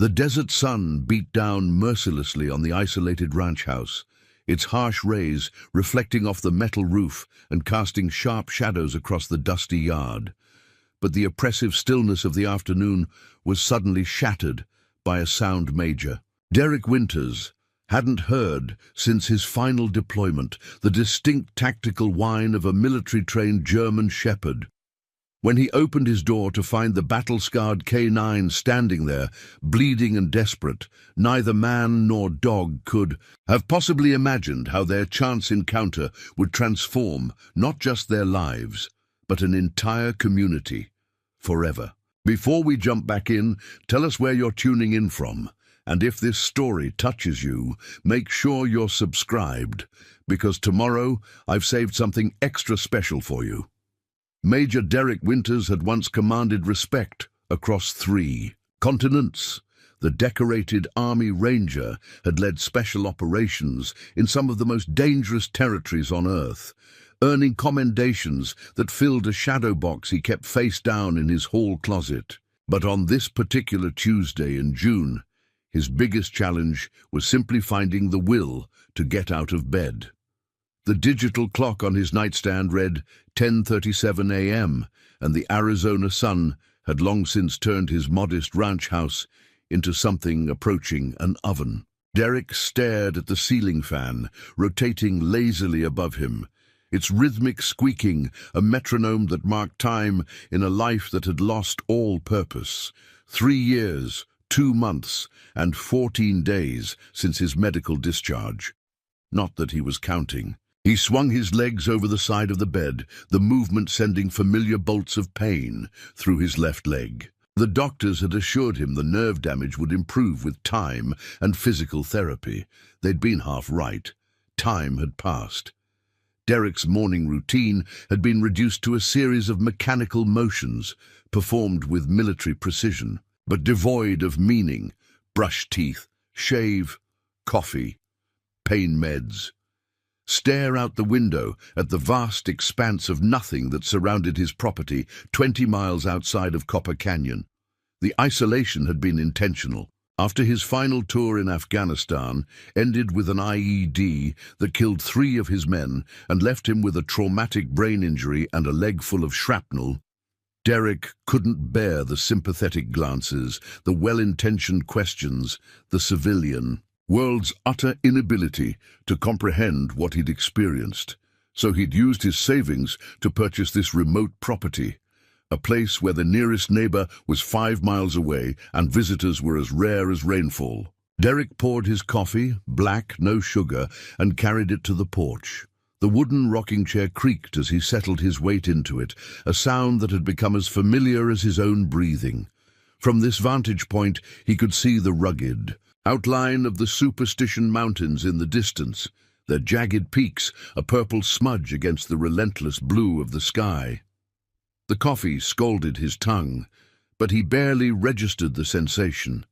The desert sun beat down mercilessly on the isolated ranch house, its harsh rays reflecting off the metal roof and casting sharp shadows across the dusty yard. But the oppressive stillness of the afternoon was suddenly shattered by a sound major. Derek Winters hadn't heard since his final deployment the distinct tactical whine of a military-trained German shepherd. When he opened his door to find the battle-scarred K9 standing there, bleeding and desperate, neither man nor dog could have possibly imagined how their chance encounter would transform not just their lives, but an entire community, forever. Before we jump back in, tell us where you're tuning in from, and if this story touches you, make sure you're subscribed, because tomorrow I've saved something extra special for you. Major Derek Winters had once commanded respect across 3 continents. The decorated Army Ranger had led special operations in some of the most dangerous territories on Earth, earning commendations that filled a shadow box he kept face down in his hall closet. But on this particular Tuesday in June, his biggest challenge was simply finding the will to get out of bed. The digital clock on his nightstand read 10:37 a.m., and the Arizona sun had long since turned his modest ranch house into something approaching an oven. Derek stared at the ceiling fan, rotating lazily above him, its rhythmic squeaking a metronome that marked time in a life that had lost all purpose. 3 years, 2 months, and 14 days since his medical discharge. Not that he was counting. He swung his legs over the side of the bed, the movement sending familiar bolts of pain through his left leg. The doctors had assured him the nerve damage would improve with time and physical therapy. They'd been half right. Time had passed. Derek's morning routine had been reduced to a series of mechanical motions, performed with military precision, but devoid of meaning. Brush teeth, shave, coffee, pain meds. Stare out the window at the vast expanse of nothing that surrounded his property 20 miles outside of Copper Canyon. The isolation had been intentional. After his final tour in Afghanistan ended with an IED that killed 3 of his men and left him with a traumatic brain injury and a leg full of shrapnel, Derek couldn't bear the sympathetic glances, the well-intentioned questions, the civilian world's utter inability to comprehend what he'd experienced. So he'd used his savings to purchase this remote property, a place where the nearest neighbor was 5 miles away and visitors were as rare as rainfall. Derek poured his coffee, black, no sugar, and carried it to the porch. The wooden rocking chair creaked as he settled his weight into it, a sound that had become as familiar as his own breathing. From this vantage point, he could see the rugged outline of the Superstition Mountains in the distance, their jagged peaks a purple smudge against the relentless blue of the sky. The coffee scalded his tongue, but he barely registered the sensation.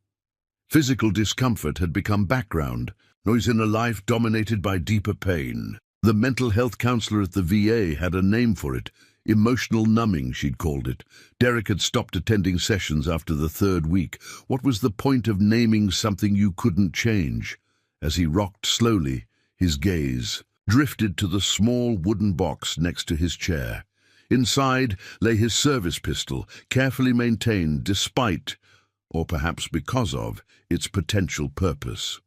Physical discomfort had become background, noise in a life dominated by deeper pain. The mental health counselor at the VA had a name for it. Emotional numbing, she'd called it. Derek had stopped attending sessions after the 3rd week. What was the point of naming something you couldn't change? As he rocked slowly, his gaze drifted to the small wooden box next to his chair. Inside lay his service pistol, carefully maintained despite, or perhaps because of, its potential purpose.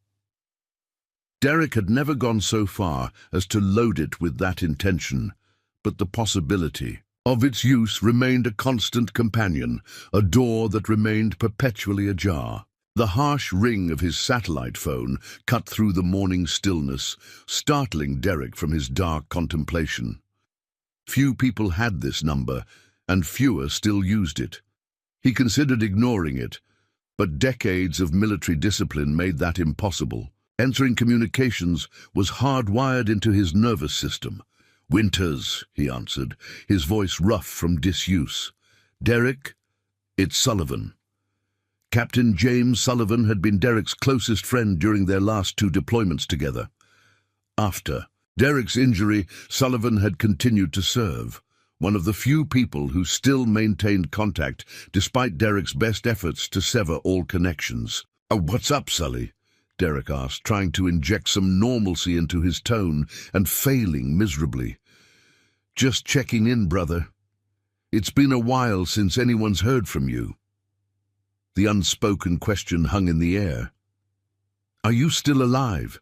Derek had never gone so far as to load it with that intention, but the possibility of its use remained a constant companion, a door that remained perpetually ajar. The harsh ring of his satellite phone cut through the morning stillness, startling Derek from his dark contemplation. Few people had this number, and fewer still used it. He considered ignoring it, but decades of military discipline made that impossible. Answering communications was hardwired into his nervous system. "Winters," he answered, his voice rough from disuse. "Derek, it's Sullivan." Captain James Sullivan had been Derek's closest friend during their last 2 deployments together. After Derek's injury, Sullivan had continued to serve, one of the few people who still maintained contact despite Derek's best efforts to sever all connections. What's up, Sully?" Derek asked, trying to inject some normalcy into his tone and failing miserably. "Just checking in, brother. It's been a while since anyone's heard from you." The unspoken question hung in the air. "Are you still alive?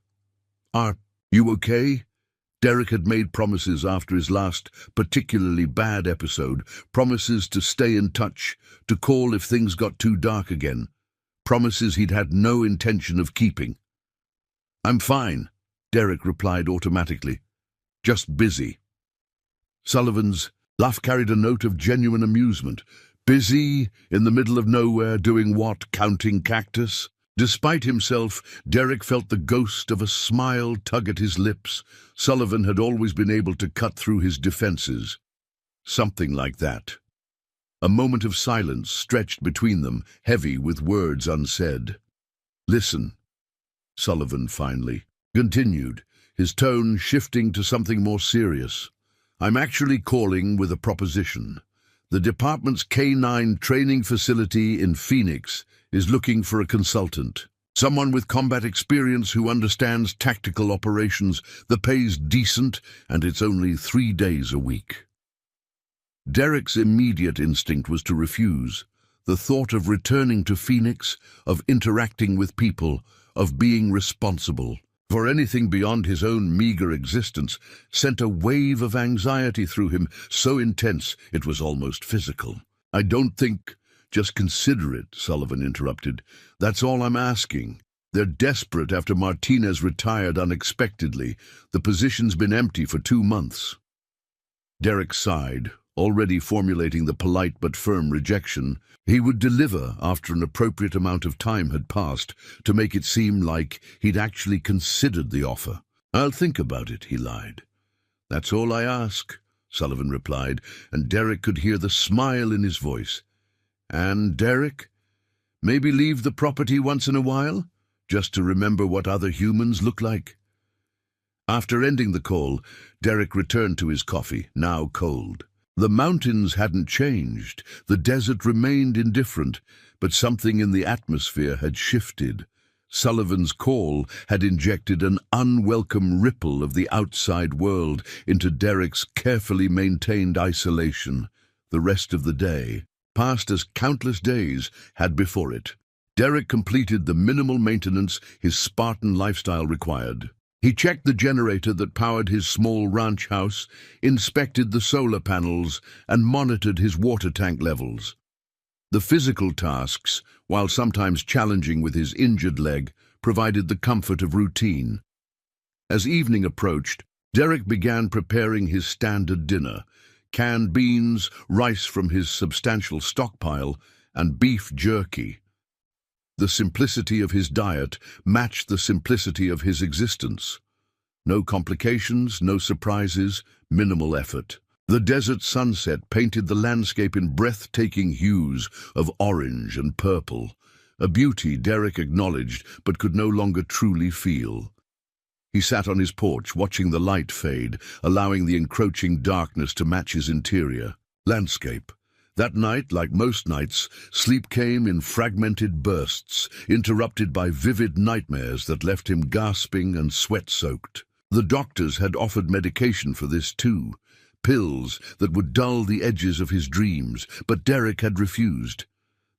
Are you okay?" Derek had made promises after his last particularly bad episode, promises to stay in touch, to call if things got too dark again, promises he'd had no intention of keeping. "I'm fine," Derek replied automatically. "Just busy." Sullivan's laugh carried a note of genuine amusement. Busy, in the middle of nowhere, doing what, counting cactus? Despite himself, Derek felt the ghost of a smile tug at his lips. Sullivan had always been able to cut through his defenses. Something like that. A moment of silence stretched between them, heavy with words unsaid. "Listen," Sullivan finally continued, his tone shifting to something more serious. "I'm actually calling with a proposition. The department's K-9 training facility in Phoenix is looking for a consultant. Someone with combat experience who understands tactical operations. The pay's decent, and it's only 3 days a week." Derek's immediate instinct was to refuse. The thought of returning to Phoenix, of interacting with people, of being responsible for anything beyond his own meager existence sent a wave of anxiety through him, so intense it was almost physical. "I don't think—" "Just consider it," Sullivan interrupted. "That's all I'm asking. They're desperate after Martinez retired unexpectedly. The position's been empty for 2 months. Derek sighed, already formulating the polite but firm rejection. He would deliver after an appropriate amount of time had passed, to make it seem like he'd actually considered the offer. "I'll think about it," he lied. "That's all I ask," Sullivan replied, and Derek could hear the smile in his voice. "And, Derek, maybe leave the property once in a while, just to remember what other humans look like." After ending the call, Derek returned to his coffee, now cold. The mountains hadn't changed, the desert remained indifferent, but something in the atmosphere had shifted. Sullivan's call had injected an unwelcome ripple of the outside world into Derek's carefully maintained isolation. The rest of the day, passed as countless days had before it, Derek completed the minimal maintenance his Spartan lifestyle required. He checked the generator that powered his small ranch house, inspected the solar panels, and monitored his water tank levels. The physical tasks, while sometimes challenging with his injured leg, provided the comfort of routine. As evening approached, Derek began preparing his standard dinner: canned beans, rice from his substantial stockpile, and beef jerky. The simplicity of his diet matched the simplicity of his existence. No complications, no surprises, minimal effort. The desert sunset painted the landscape in breathtaking hues of orange and purple, a beauty Derek acknowledged but could no longer truly feel. He sat on his porch, watching the light fade, allowing the encroaching darkness to match his interior landscape. That night, like most nights, sleep came in fragmented bursts, interrupted by vivid nightmares that left him gasping and sweat-soaked. The doctors had offered medication for this too, pills that would dull the edges of his dreams, but Derek had refused.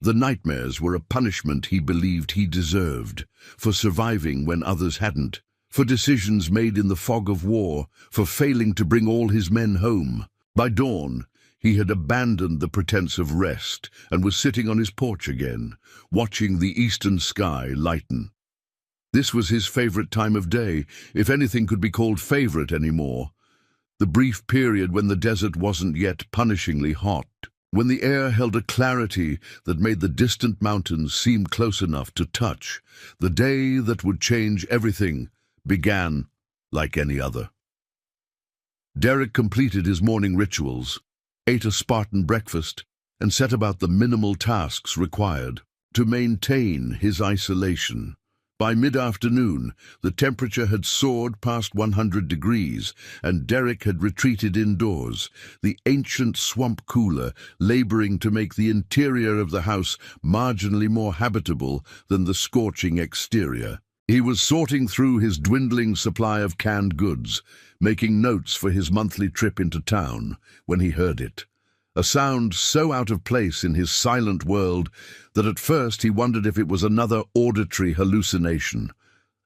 The nightmares were a punishment he believed he deserved, for surviving when others hadn't, for decisions made in the fog of war, for failing to bring all his men home. By dawn, he had abandoned the pretense of rest and was sitting on his porch again, watching the eastern sky lighten. This was his favorite time of day, if anything could be called favorite anymore. The brief period when the desert wasn't yet punishingly hot, when the air held a clarity that made the distant mountains seem close enough to touch. The day that would change everything began like any other. Derek completed his morning rituals, ate a Spartan breakfast, and set about the minimal tasks required to maintain his isolation. By mid-afternoon, the temperature had soared past 100 degrees, and Derek had retreated indoors, the ancient swamp cooler laboring to make the interior of the house marginally more habitable than the scorching exterior. He was sorting through his dwindling supply of canned goods, making notes for his monthly trip into town, when he heard it. A sound so out of place in his silent world that at first he wondered if it was another auditory hallucination.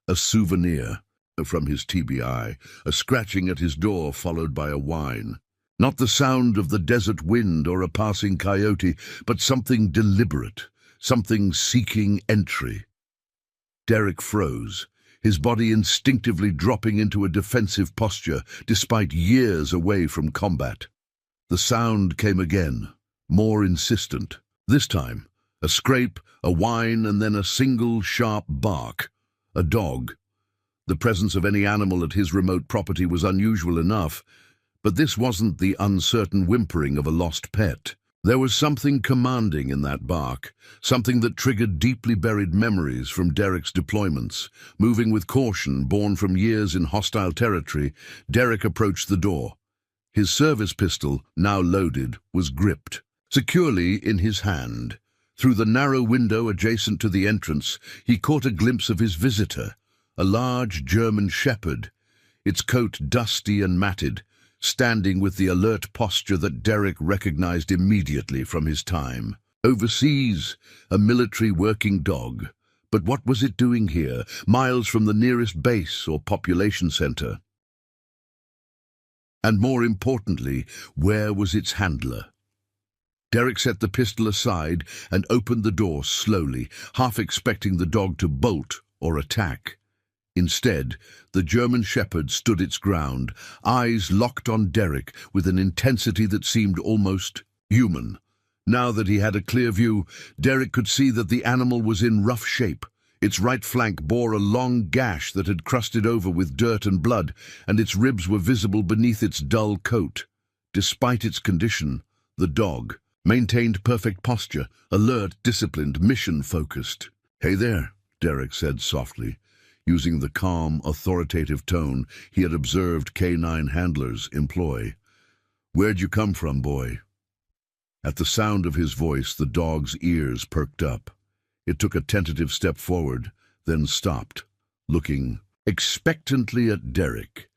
A souvenir from his TBI, a scratching at his door followed by a whine. Not the sound of the desert wind or a passing coyote, but something deliberate, something seeking entry. Derek froze, his body instinctively dropping into a defensive posture despite years away from combat. The sound came again, more insistent. This time, a scrape, a whine, and then a single sharp bark. A dog. The presence of any animal at his remote property was unusual enough, but this wasn't the uncertain whimpering of a lost pet. There was something commanding in that bark, something that triggered deeply buried memories from Derek's deployments. Moving with caution born from years in hostile territory, Derek approached the door. His service pistol, now loaded, was gripped securely in his hand. Through the narrow window adjacent to the entrance, he caught a glimpse of his visitor, a large German shepherd, its coat dusty and matted, standing with the alert posture that Derek recognized immediately from his time. Overseas, a military working dog. But what was it doing here, miles from the nearest base or population center? And more importantly, where was its handler? Derek set the pistol aside and opened the door slowly, half expecting the dog to bolt or attack. Instead, the German shepherd stood its ground, eyes locked on Derek with an intensity that seemed almost human. Now that he had a clear view, Derek could see that the animal was in rough shape. Its right flank bore a long gash that had crusted over with dirt and blood, and its ribs were visible beneath its dull coat. Despite its condition, the dog maintained perfect posture, alert, disciplined, mission-focused. "Hey there," Derek said softly, using the calm, authoritative tone he had observed canine handlers employ. "Where'd you come from, boy?" At the sound of his voice, the dog's ears perked up. It took a tentative step forward, then stopped, looking expectantly at Derek.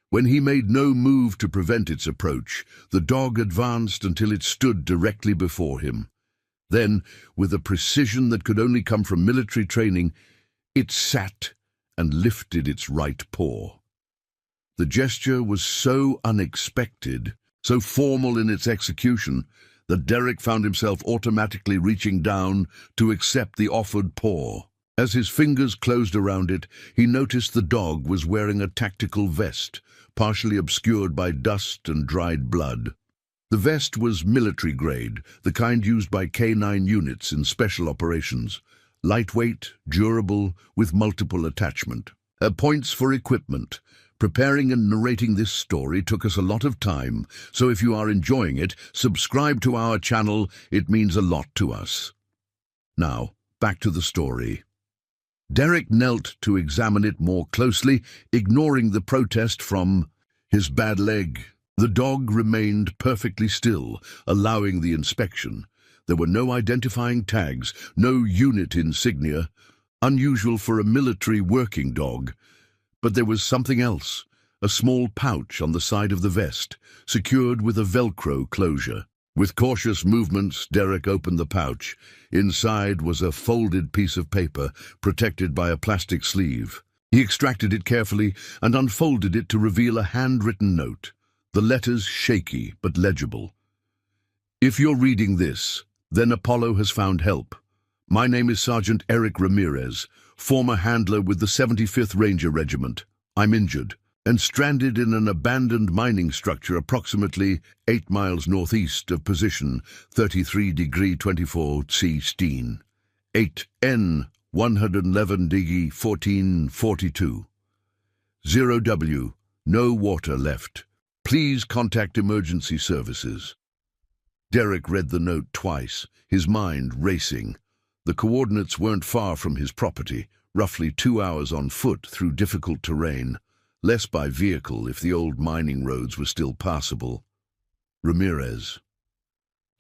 When he made no move to prevent its approach, the dog advanced until it stood directly before him. Then, with a precision that could only come from military training, it sat and lifted its right paw. The gesture was so unexpected, so formal in its execution, that Derek found himself automatically reaching down to accept the offered paw. As his fingers closed around it, he noticed the dog was wearing a tactical vest, partially obscured by dust and dried blood. The vest was military grade, the kind used by K9 units in special operations. Lightweight, durable, with multiple attachment. Points for equipment. Preparing and narrating this story took us a lot of time, so if you are enjoying it, subscribe to our channel. It means a lot to us. Now, back to the story. Derek knelt to examine it more closely, ignoring the protest from his bad leg. The dog remained perfectly still, allowing the inspection. There were no identifying tags, no unit insignia, unusual for a military working dog. But there was something else, a small pouch on the side of the vest, secured with a Velcro closure. With cautious movements, Derek opened the pouch. Inside was a folded piece of paper, protected by a plastic sleeve. He extracted it carefully and unfolded it to reveal a handwritten note, the letters shaky but legible. "If you're reading this, then Apollo has found help. My name is Sergeant Eric Ramirez, former handler with the 75th Ranger Regiment. I'm injured and stranded in an abandoned mining structure approximately 8 miles northeast of position 33°24' Steen. 8N 111° 1442. 0W, no water left. Please contact emergency services." Derek read the note twice, his mind racing. The coordinates weren't far from his property, roughly 2 hours on foot through difficult terrain, less by vehicle if the old mining roads were still passable. Ramirez.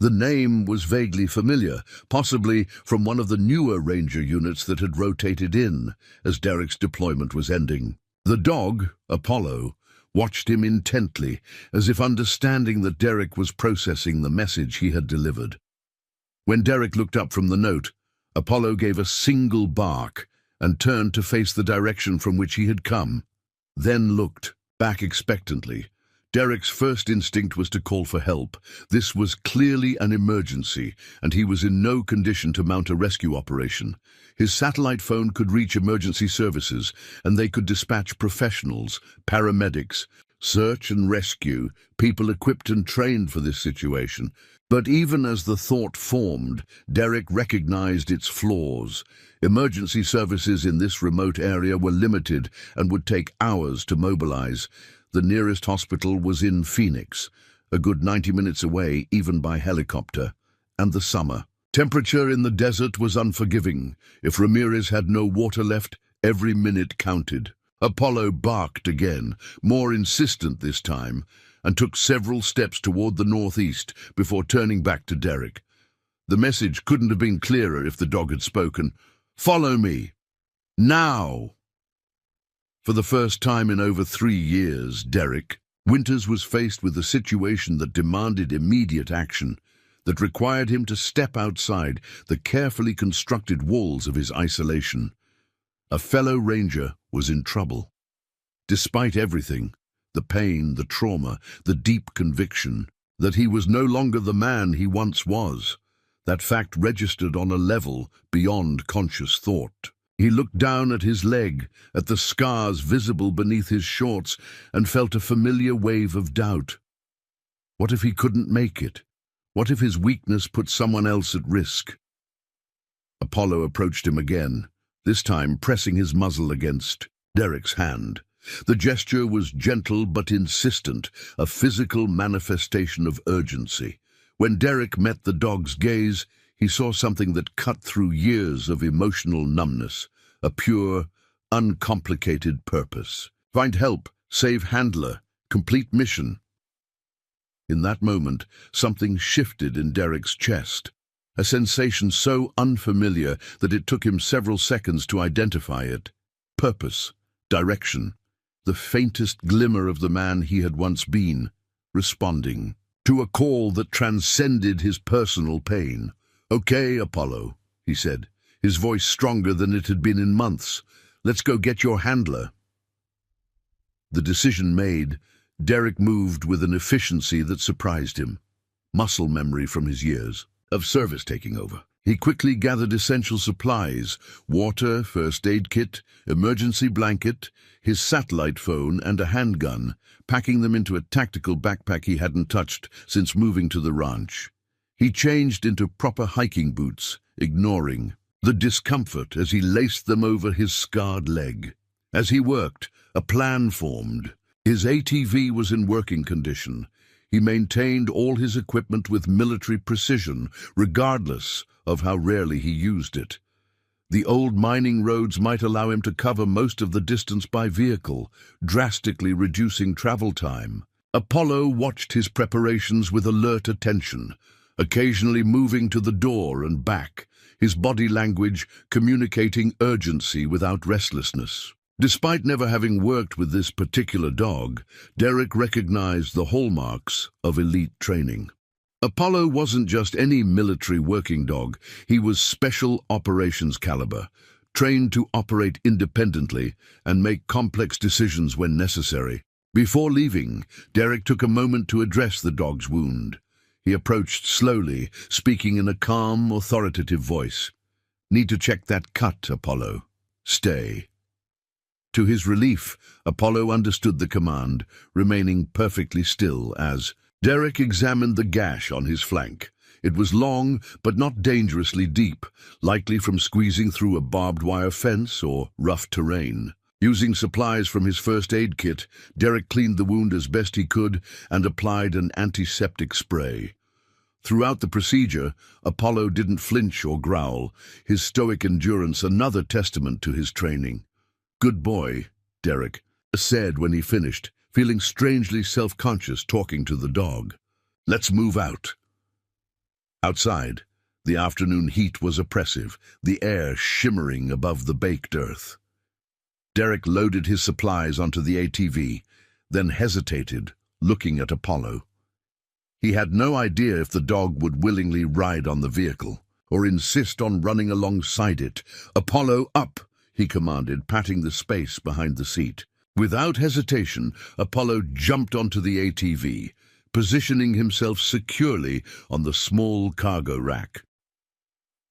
The name was vaguely familiar, possibly from one of the newer ranger units that had rotated in as Derek's deployment was ending. The dog, Apollo, watched him intently, as if understanding that Derek was processing the message he had delivered. When Derek looked up from the note, Apollo gave a single bark and turned to face the direction from which he had come, then looked back expectantly. Derek's first instinct was to call for help. This was clearly an emergency, and he was in no condition to mount a rescue operation. His satellite phone could reach emergency services, and they could dispatch professionals, paramedics, search and rescue, people equipped and trained for this situation. But even as the thought formed, Derek recognized its flaws. Emergency services in this remote area were limited and would take hours to mobilize. The nearest hospital was in Phoenix, a good 90 minutes away even by helicopter, and the summer. Temperature in the desert was unforgiving. If Ramirez had no water left, every minute counted. Apollo barked again, more insistent this time, and took several steps toward the northeast before turning back to Derek. The message couldn't have been clearer if the dog had spoken. "Follow me. Now!" For the first time in over 3 years, Derek Winters was faced with a situation that demanded immediate action, that required him to step outside the carefully constructed walls of his isolation. A fellow ranger was in trouble. Despite everything, the pain, the trauma, the deep conviction that he was no longer the man he once was, that fact registered on a level beyond conscious thought. He looked down at his leg, at the scars visible beneath his shorts, and felt a familiar wave of doubt. What if he couldn't make it? What if his weakness put someone else at risk? Apollo approached him again, this time pressing his muzzle against Derek's hand. The gesture was gentle but insistent, a physical manifestation of urgency. When Derek met the dog's gaze, he saw something that cut through years of emotional numbness, a pure, uncomplicated purpose. Find help, save Handler, complete mission. In that moment, something shifted in Derek's chest, a sensation so unfamiliar that it took him several seconds to identify it. Purpose, direction, the faintest glimmer of the man he had once been, responding to a call that transcended his personal pain. "Okay, Apollo," he said, his voice stronger than it had been in months. "Let's go get your handler." The decision made, Derek moved with an efficiency that surprised him, muscle memory from his years of service taking over. He quickly gathered essential supplies: water, first aid kit, emergency blanket, his satellite phone, and a handgun, packing them into a tactical backpack he hadn't touched since moving to the ranch. He changed into proper hiking boots, ignoring the discomfort as he laced them over his scarred leg. As he worked, a plan formed. His ATV was in working condition. He maintained all his equipment with military precision, regardless of how rarely he used it. The old mining roads might allow him to cover most of the distance by vehicle, drastically reducing travel time. Apollo watched his preparations with alert attention, occasionally moving to the door and back, his body language communicating urgency without restlessness. Despite never having worked with this particular dog, Derek recognized the hallmarks of elite training. Apollo wasn't just any military working dog, he was special operations caliber, trained to operate independently and make complex decisions when necessary. Before leaving, Derek took a moment to address the dog's wound. He approached slowly, speaking in a calm, authoritative voice. "Need to check that cut, Apollo. Stay." To his relief, Apollo understood the command, remaining perfectly still as Derek examined the gash on his flank. It was long, but not dangerously deep, likely from squeezing through a barbed wire fence or rough terrain. Using supplies from his first aid kit, Derek cleaned the wound as best he could and applied an antiseptic spray. Throughout the procedure, Apollo didn't flinch or growl, his stoic endurance another testament to his training. "Good boy," Derek said when he finished, feeling strangely self-conscious talking to the dog. "Let's move out." Outside, the afternoon heat was oppressive, the air shimmering above the baked earth. Derek loaded his supplies onto the ATV, then hesitated, looking at Apollo. He had no idea if the dog would willingly ride on the vehicle, or insist on running alongside it. "Apollo, up!" he commanded, patting the space behind the seat. Without hesitation, Apollo jumped onto the ATV, positioning himself securely on the small cargo rack.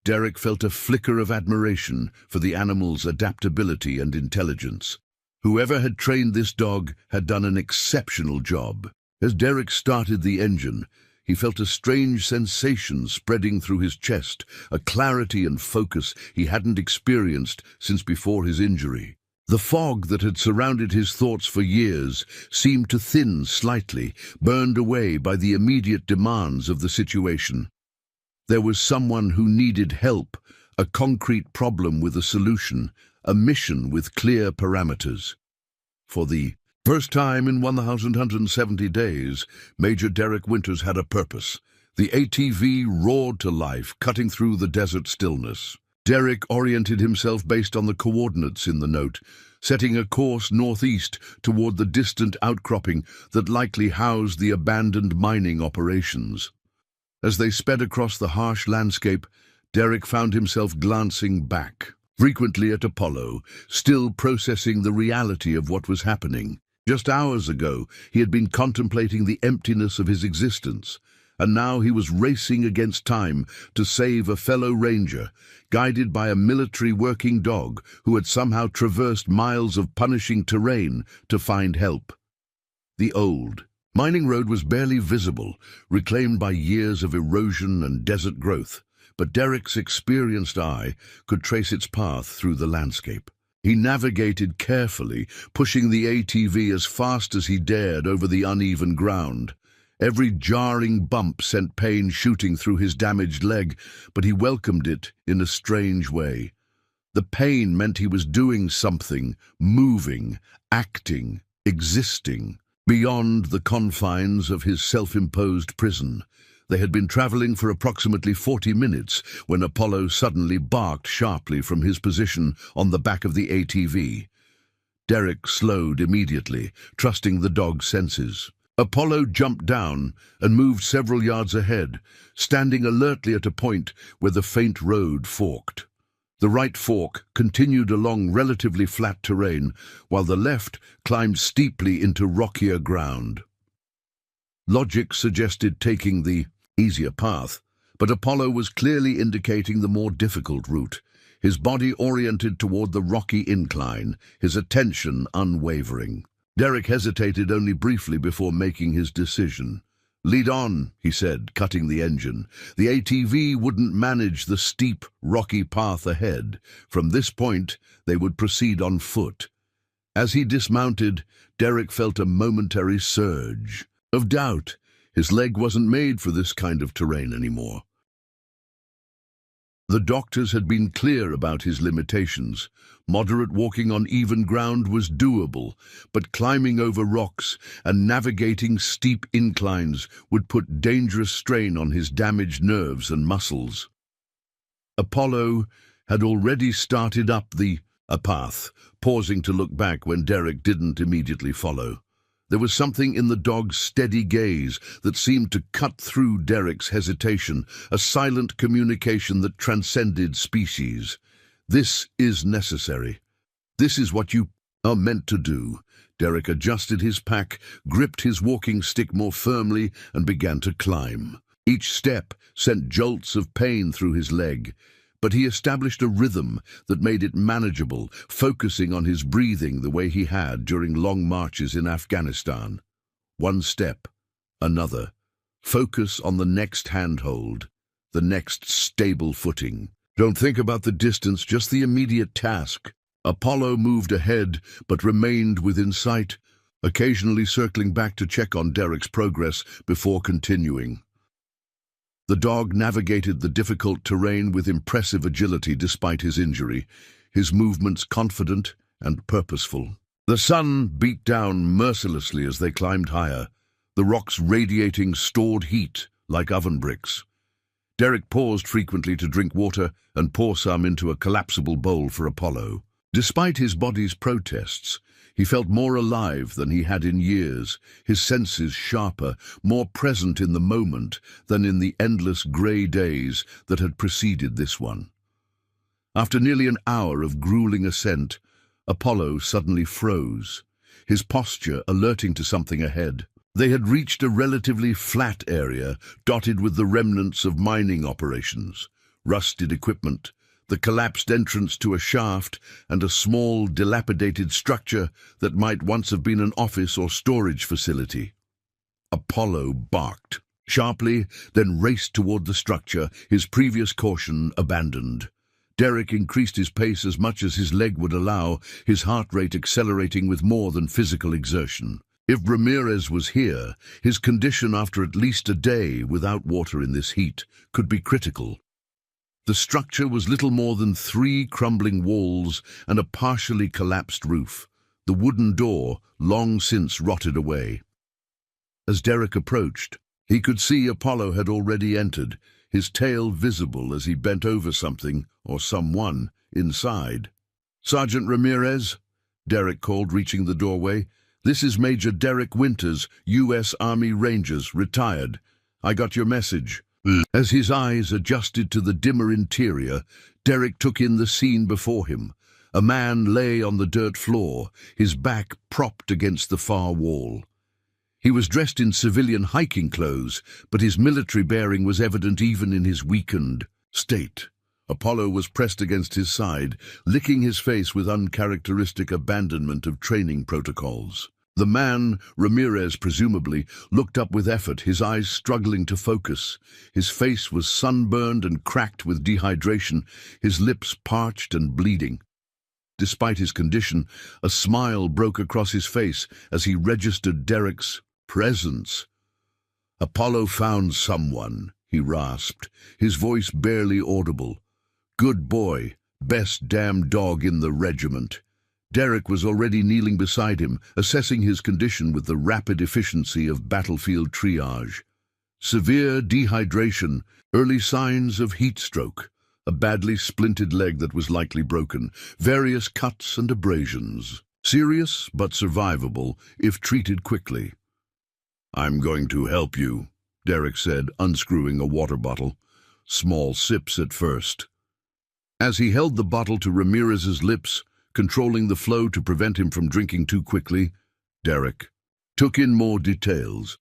Derek felt a flicker of admiration for the animal's adaptability and intelligence. Whoever had trained this dog had done an exceptional job. As Derek started the engine, he felt a strange sensation spreading through his chest, a clarity and focus he hadn't experienced since before his injury. The fog that had surrounded his thoughts for years seemed to thin slightly, burned away by the immediate demands of the situation. There was someone who needed help, a concrete problem with a solution, a mission with clear parameters. For the first time in 170 days, Major Derek Winters had a purpose. The ATV roared to life, cutting through the desert stillness. Derek oriented himself based on the coordinates in the note, setting a course northeast toward the distant outcropping that likely housed the abandoned mining operations. As they sped across the harsh landscape, Derek found himself glancing back, frequently at Apollo, still processing the reality of what was happening. Just hours ago, he had been contemplating the emptiness of his existence, and now he was racing against time to save a fellow ranger, guided by a military working dog who had somehow traversed miles of punishing terrain to find help. The old mining road was barely visible, reclaimed by years of erosion and desert growth, but Derek's experienced eye could trace its path through the landscape. He navigated carefully, pushing the ATV as fast as he dared over the uneven ground. Every jarring bump sent pain shooting through his damaged leg, but he welcomed it in a strange way. The pain meant he was doing something, moving, acting, existing, beyond the confines of his self-imposed prison. They had been traveling for approximately 40 minutes when Apollo suddenly barked sharply from his position on the back of the ATV. Derek slowed immediately, trusting the dog's senses. Apollo jumped down and moved several yards ahead, standing alertly at a point where the faint road forked. The right fork continued along relatively flat terrain, while the left climbed steeply into rockier ground. Logic suggested taking the easier path, but Apollo was clearly indicating the more difficult route, his body oriented toward the rocky incline, his attention unwavering. Derek hesitated only briefly before making his decision. "Lead on," he said, cutting the engine. The ATV wouldn't manage the steep, rocky path ahead. From this point, they would proceed on foot. As he dismounted, Derek felt a momentary surge of doubt. His leg wasn't made for this kind of terrain anymore. The doctors had been clear about his limitations. Moderate walking on even ground was doable, but climbing over rocks and navigating steep inclines would put dangerous strain on his damaged nerves and muscles. Apollo had already started up a path, pausing to look back when Derek didn't immediately follow. There was something in the dog's steady gaze that seemed to cut through Derek's hesitation, a silent communication that transcended species. "This is necessary. This is what you are meant to do." Derek adjusted his pack, gripped his walking stick more firmly, and began to climb. Each step sent jolts of pain through his leg, but he established a rhythm that made it manageable, focusing on his breathing the way he had during long marches in Afghanistan. One step, another. Focus on the next handhold, the next stable footing. Don't think about the distance, just the immediate task. Apollo moved ahead, but remained within sight, occasionally circling back to check on Derek's progress before continuing. The dog navigated the difficult terrain with impressive agility despite his injury, his movements confident and purposeful. The sun beat down mercilessly as they climbed higher, the rocks radiating stored heat like oven bricks. Derek paused frequently to drink water and pour some into a collapsible bowl for Apollo. Despite his body's protests, he felt more alive than he had in years, his senses sharper, more present in the moment than in the endless grey days that had preceded this one. After nearly an hour of grueling ascent, Apollo suddenly froze, his posture alerting to something ahead. They had reached a relatively flat area dotted with the remnants of mining operations, rusted equipment, the collapsed entrance to a shaft, and a small, dilapidated structure that might once have been an office or storage facility. Apollo barked sharply, then raced toward the structure, his previous caution abandoned. Derek increased his pace as much as his leg would allow, his heart rate accelerating with more than physical exertion. If Ramirez was here, his condition after at least a day without water in this heat could be critical. The structure was little more than 3 crumbling walls and a partially collapsed roof, the wooden door long since rotted away. As Derek approached, he could see Apollo had already entered, his tail visible as he bent over something or someone inside. "Sergeant Ramirez," Derek called, reaching the doorway. "This is Major Derek Winters, U.S. Army Rangers, retired. I got your message." As his eyes adjusted to the dimmer interior, Derek took in the scene before him. A man lay on the dirt floor, his back propped against the far wall. He was dressed in civilian hiking clothes, but his military bearing was evident even in his weakened state. Apollo was pressed against his side, licking his face with uncharacteristic abandonment of training protocols. The man, Ramirez presumably, looked up with effort, his eyes struggling to focus. His face was sunburned and cracked with dehydration, his lips parched and bleeding. Despite his condition, a smile broke across his face as he registered Derek's presence. "Apollo found someone," he rasped, his voice barely audible. "Good boy, best damn dog in the regiment." Derek was already kneeling beside him, assessing his condition with the rapid efficiency of battlefield triage. Severe dehydration, early signs of heat stroke, a badly splintered leg that was likely broken, various cuts and abrasions. Serious but survivable if treated quickly. "I'm going to help you," Derek said, unscrewing a water bottle. Small sips at first. As he held the bottle to Ramirez's lips, controlling the flow to prevent him from drinking too quickly, Derek took in more details.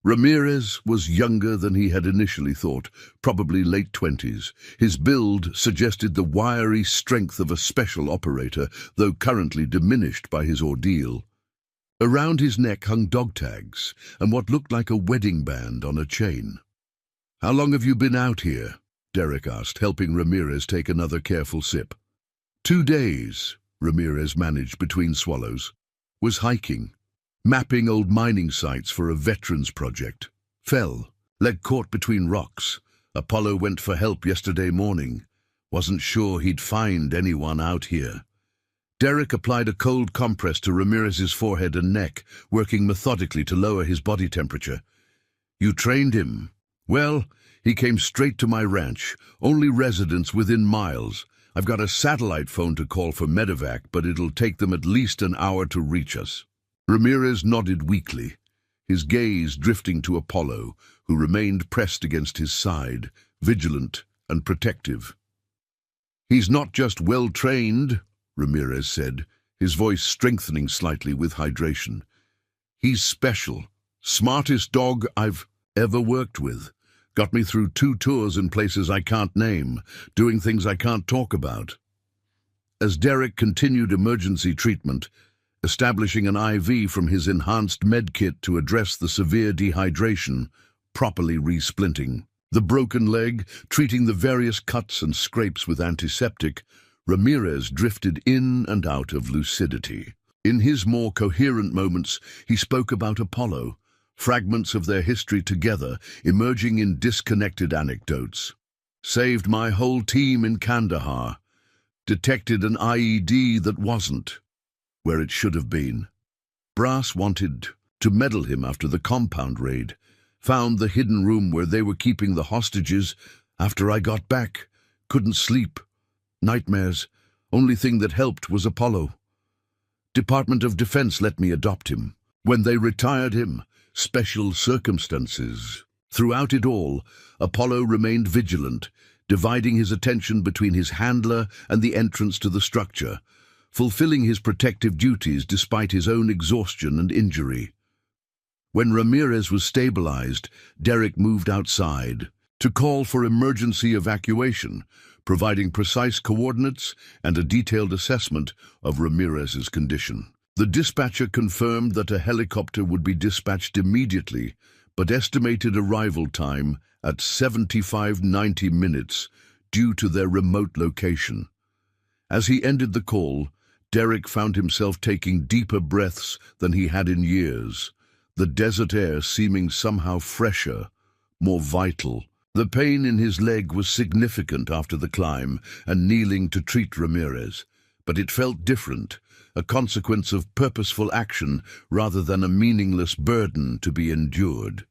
Ramirez was younger than he had initially thought, probably late 20s. His build suggested the wiry strength of a special operator, though currently diminished by his ordeal. Around his neck hung dog tags and what looked like a wedding band on a chain. "How long have you been out here?" Derek asked, helping Ramirez take another careful sip. 2 days. Ramirez managed between swallows. "Was hiking, mapping old mining sites for a veterans project. Fell, leg caught between rocks. Apollo went for help yesterday morning. Wasn't sure he'd find anyone out here." Derek applied a cold compress to Ramirez's forehead and neck, working methodically to lower his body temperature. "You trained him?" "Well, he came straight to my ranch, only residents within miles. I've got a satellite phone to call for medevac, but it'll take them at least an hour to reach us." Ramirez nodded weakly, his gaze drifting to Apollo, who remained pressed against his side, vigilant and protective. "He's not just well-trained," Ramirez said, his voice strengthening slightly with hydration. "He's special. Smartest dog I've ever worked with. Got me through 2 tours in places I can't name, doing things I can't talk about." As Derek continued emergency treatment, establishing an IV from his enhanced med kit to address the severe dehydration, properly resplinting the broken leg, treating the various cuts and scrapes with antiseptic, Ramirez drifted in and out of lucidity. In his more coherent moments, he spoke about Apollo, fragments of their history together, emerging in disconnected anecdotes. Saved my whole team in Kandahar. Detected an IED that wasn't where it should have been. Brass wanted to medal him after the compound raid. Found the hidden room where they were keeping the hostages after I got back. Couldn't sleep. Nightmares. Only thing that helped was Apollo. Department of Defense let me adopt him. When they retired him, special circumstances. Throughout it all, Apollo remained vigilant, dividing his attention between his handler and the entrance to the structure, fulfilling his protective duties despite his own exhaustion and injury. When Ramirez was stabilized, Derek moved outside to call for emergency evacuation, providing precise coordinates and a detailed assessment of Ramirez's condition. The dispatcher confirmed that a helicopter would be dispatched immediately, but estimated arrival time at 75–90 minutes due to their remote location. As he ended the call, Derek found himself taking deeper breaths than he had in years, the desert air seeming somehow fresher, more vital. The pain in his leg was significant after the climb and kneeling to treat Ramirez, but it felt different, a consequence of purposeful action rather than a meaningless burden to be endured.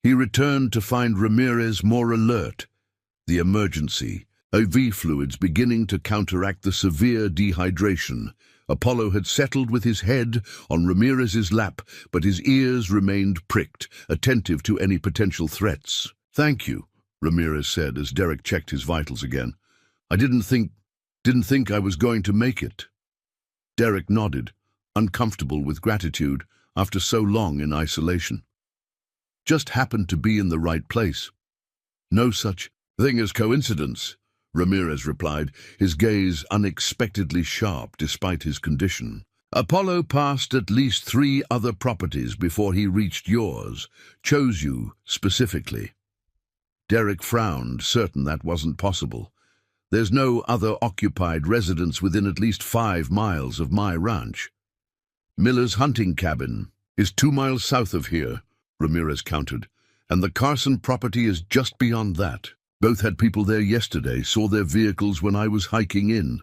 He returned to find Ramirez more alert. The emergency, IV fluids beginning to counteract the severe dehydration. Apollo had settled with his head on Ramirez's lap, but his ears remained pricked, attentive to any potential threats. "Thank you," Ramirez said as Derek checked his vitals again. "I didn't think I was going to make it." Derek nodded, uncomfortable with gratitude after so long in isolation. "Just happened to be in the right place." "No such thing as coincidence," Ramirez replied, his gaze unexpectedly sharp despite his condition. "Apollo passed at least 3 other properties before he reached yours, chose you specifically." Derek frowned, certain that wasn't possible. "There's no other occupied residence within at least 5 miles of my ranch." "Miller's hunting cabin is 2 miles south of here," Ramirez countered, "and the Carson property is just beyond that. Both had people there yesterday, saw their vehicles when I was hiking in."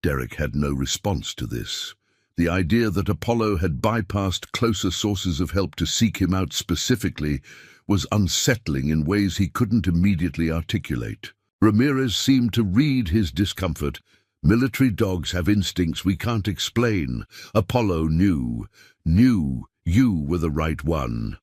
Derek had no response to this. The idea that Apollo had bypassed closer sources of help to seek him out specifically was unsettling in ways he couldn't immediately articulate. Ramirez seemed to read his discomfort. "Military dogs have instincts we can't explain. Apollo knew you were the right one."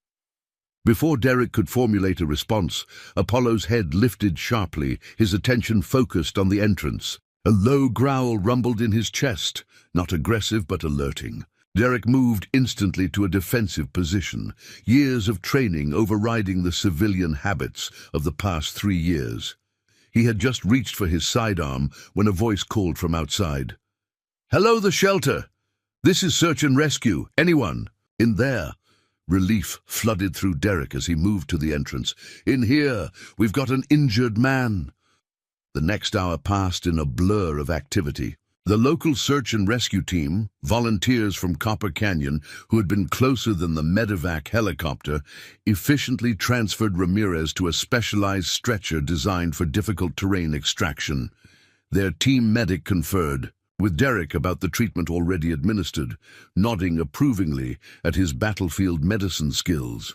Before Derek could formulate a response, Apollo's head lifted sharply, his attention focused on the entrance. A low growl rumbled in his chest, not aggressive but alerting. Derek moved instantly to a defensive position, years of training overriding the civilian habits of the past 3 years. He had just reached for his sidearm when a voice called from outside. "Hello, the shelter! This is search and rescue. Anyone in there?" Relief flooded through Derek as he moved to the entrance. "In here, we've got an injured man." The next hour passed in a blur of activity. The local search and rescue team, volunteers from Copper Canyon who had been closer than the medevac helicopter, efficiently transferred Ramirez to a specialized stretcher designed for difficult terrain extraction. Their team medic conferred with Derek about the treatment already administered, nodding approvingly at his battlefield medicine skills.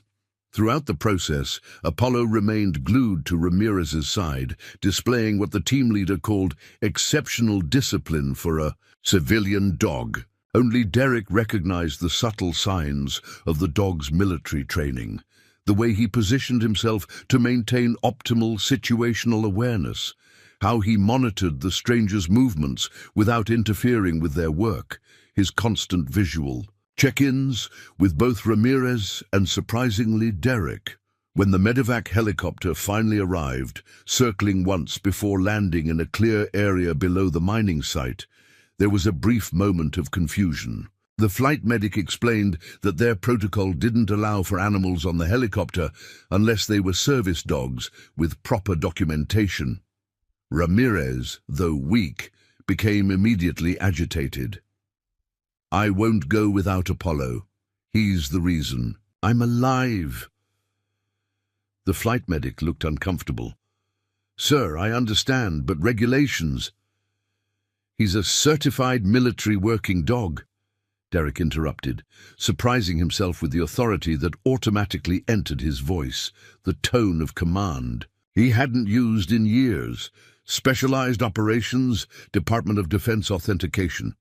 Throughout the process, Apollo remained glued to Ramirez's side, displaying what the team leader called exceptional discipline for a civilian dog. Only Derek recognized the subtle signs of the dog's military training, the way he positioned himself to maintain optimal situational awareness, how he monitored the stranger's movements without interfering with their work, his constant visual check-ins with both Ramirez and, surprisingly, Derek. When the medevac helicopter finally arrived, circling once before landing in a clear area below the mining site, there was a brief moment of confusion. The flight medic explained that their protocol didn't allow for animals on the helicopter unless they were service dogs with proper documentation. Ramirez, though weak, became immediately agitated. "I won't go without Apollo. He's the reason. I'm alive." The flight medic looked uncomfortable. "Sir, I understand, but regulations—" "He's a certified military working dog," Derek interrupted, surprising himself with the authority that automatically entered his voice, the tone of command he hadn't used in years. "Specialized operations, Department of Defense authentication.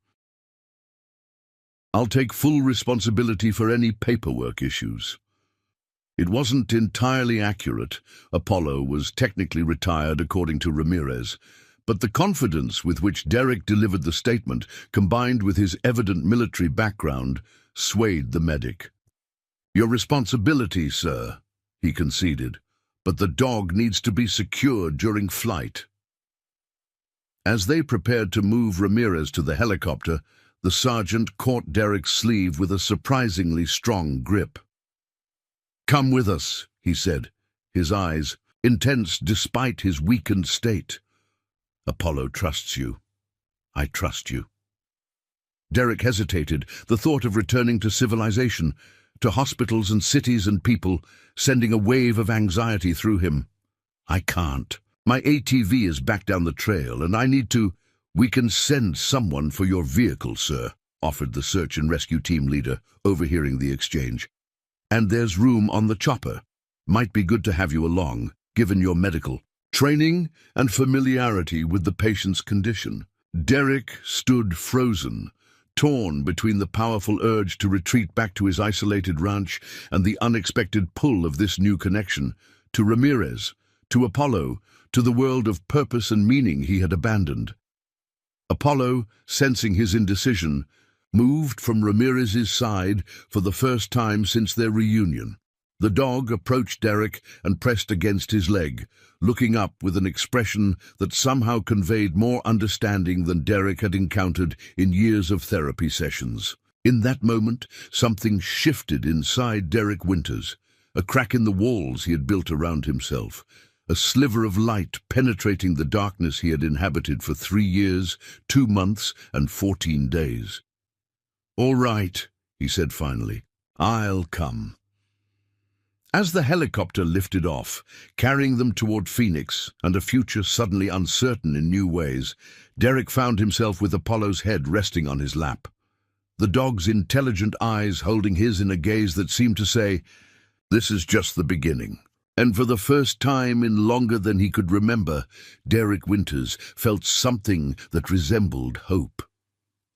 I'll take full responsibility for any paperwork issues." It wasn't entirely accurate. Apollo was technically retired according to Ramirez, but the confidence with which Derek delivered the statement, combined with his evident military background, swayed the medic. "Your responsibility, sir," he conceded, "but the dog needs to be secured during flight." As they prepared to move Ramirez to the helicopter, the sergeant caught Derek's sleeve with a surprisingly strong grip. "Come with us," he said, his eyes intense despite his weakened state. "Apollo trusts you. I trust you." Derek hesitated, the thought of returning to civilization, to hospitals and cities and people, sending a wave of anxiety through him. "I can't. My ATV is back down the trail, and I need to—" "We can send someone for your vehicle, sir," offered the search and rescue team leader, overhearing the exchange. "And there's room on the chopper. Might be good to have you along, given your medical training and familiarity with the patient's condition." Derek stood frozen, torn between the powerful urge to retreat back to his isolated ranch and the unexpected pull of this new connection, to Ramirez, to Apollo, to the world of purpose and meaning he had abandoned. Apollo, sensing his indecision, moved from Ramirez's side for the first time since their reunion. The dog approached Derek and pressed against his leg, looking up with an expression that somehow conveyed more understanding than Derek had encountered in years of therapy sessions. In that moment, something shifted inside Derek Winters, a crack in the walls he had built around himself, a sliver of light penetrating the darkness he had inhabited for 3 years, 2 months, and 14 days. "All right," he said finally. "I'll come." As the helicopter lifted off, carrying them toward Phoenix and a future suddenly uncertain in new ways, Derek found himself with Apollo's head resting on his lap. The dog's intelligent eyes holding his in a gaze that seemed to say, "This is just the beginning." And for the first time in longer than he could remember, Derek Winters felt something that resembled hope.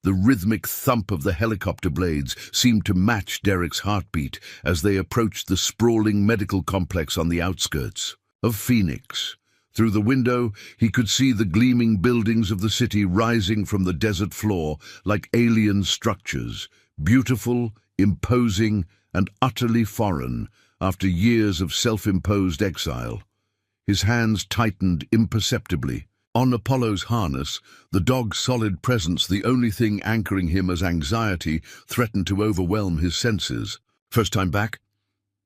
The rhythmic thump of the helicopter blades seemed to match Derek's heartbeat as they approached the sprawling medical complex on the outskirts of Phoenix. Through the window, he could see the gleaming buildings of the city rising from the desert floor like alien structures, beautiful, imposing, and utterly foreign after years of self-imposed exile. His hands tightened imperceptibly. On Apollo's harness, the dog's solid presence, the only thing anchoring him as anxiety, threatened to overwhelm his senses. "First time back?"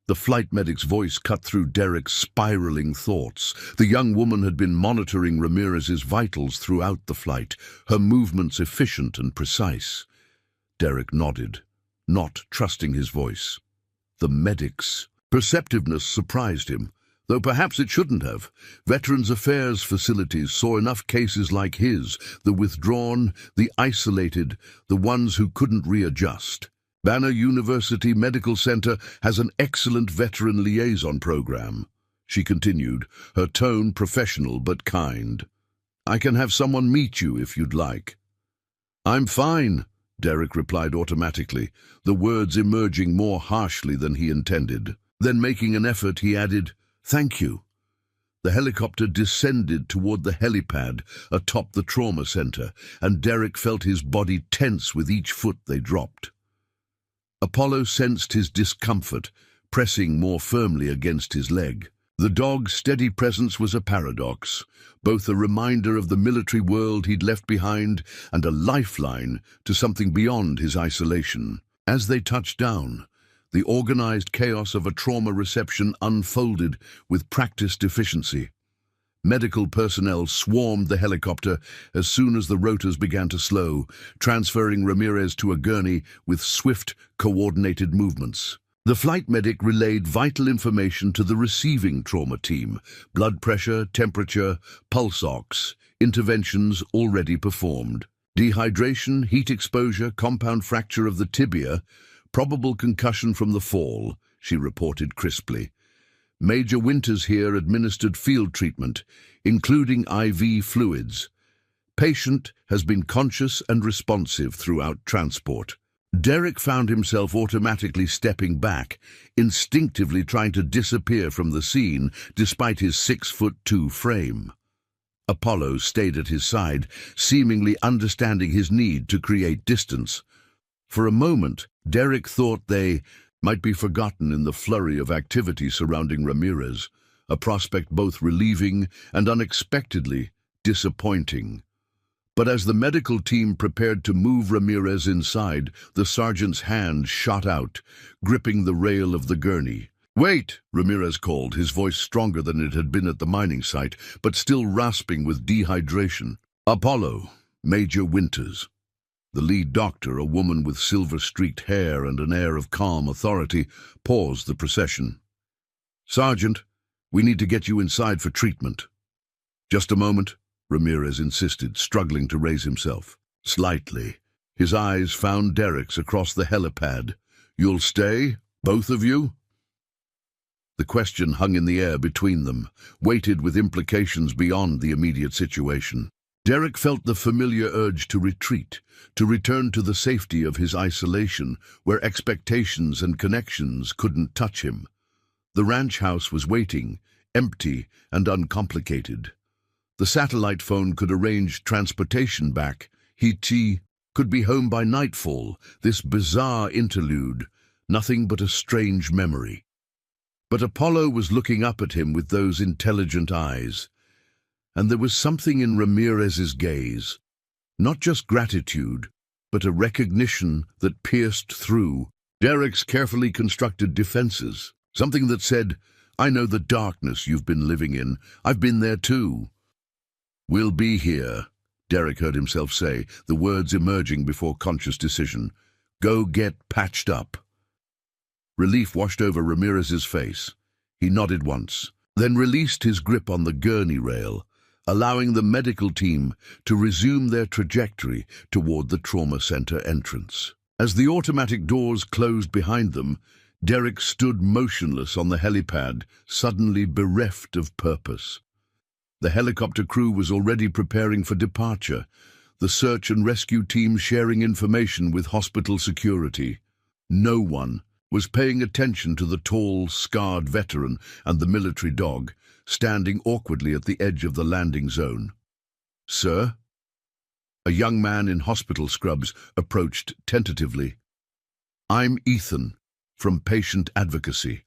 The flight medic's voice cut through Derek's spiraling thoughts. The young woman had been monitoring Ramirez's vitals throughout the flight, her movements efficient and precise. Derek nodded, not trusting his voice. The medic's perceptiveness surprised him, though perhaps it shouldn't have. Veterans Affairs facilities saw enough cases like his, the withdrawn, the isolated, the ones who couldn't readjust. Banner University Medical Center has an excellent veteran liaison program, she continued, her tone professional but kind. "I can have someone meet you if you'd like." "I'm fine," Derek replied automatically, the words emerging more harshly than he intended. Then, making an effort, he added, "Thank you." The helicopter descended toward the helipad atop the trauma center, and Derek felt his body tense with each foot they dropped. Apollo sensed his discomfort, pressing more firmly against his leg. The dog's steady presence was a paradox, both a reminder of the military world he'd left behind and a lifeline to something beyond his isolation. As they touched down, the organized chaos of a trauma reception unfolded with practiced efficiency. Medical personnel swarmed the helicopter as soon as the rotors began to slow, transferring Ramirez to a gurney with swift, coordinated movements. The flight medic relayed vital information to the receiving trauma team: blood pressure, temperature, pulse ox, interventions already performed. Dehydration, heat exposure, compound fracture of the tibia, probable concussion from the fall, she reported crisply. Major Winters here administered field treatment, including IV fluids. Patient has been conscious and responsive throughout transport. Derek found himself automatically stepping back, instinctively trying to disappear from the scene despite his 6'2" frame. Apollo stayed at his side, seemingly understanding his need to create distance. For a moment, Derek thought they might be forgotten in the flurry of activity surrounding Ramirez, a prospect both relieving and unexpectedly disappointing. But as the medical team prepared to move Ramirez inside, the sergeant's hand shot out, gripping the rail of the gurney. "Wait!" Ramirez called, his voice stronger than it had been at the mining site, but still rasping with dehydration. "Apollo, Major Winters." The lead doctor, a woman with silver-streaked hair and an air of calm authority, paused the procession. "Sergeant, we need to get you inside for treatment." "Just a moment," Ramirez insisted, struggling to raise himself. Slightly, his eyes found Derek's across the helipad. "You'll stay, both of you?" The question hung in the air between them, weighted with implications beyond the immediate situation. Derek felt the familiar urge to retreat, to return to the safety of his isolation, where expectations and connections couldn't touch him. The ranch house was waiting, empty and uncomplicated. The satellite phone could arrange transportation back. He could be home by nightfall. This bizarre interlude, nothing but a strange memory. But Apollo was looking up at him with those intelligent eyes, and there was something in Ramirez's gaze, not just gratitude, but a recognition that pierced through Derek's carefully constructed defenses, something that said, "I know the darkness you've been living in. I've been there too." "We'll be here," Derek heard himself say, the words emerging before conscious decision. "Go get patched up." Relief washed over Ramirez's face. He nodded once, then released his grip on the gurney rail, allowing the medical team to resume their trajectory toward the trauma center entrance. As the automatic doors closed behind them, Derek stood motionless on the helipad, suddenly bereft of purpose. The helicopter crew was already preparing for departure, the search and rescue team sharing information with hospital security. No one was paying attention to the tall, scarred veteran and the military dog, standing awkwardly at the edge of the landing zone. "Sir?" A young man in hospital scrubs approached tentatively. "I'm Ethan, from Patient Advocacy.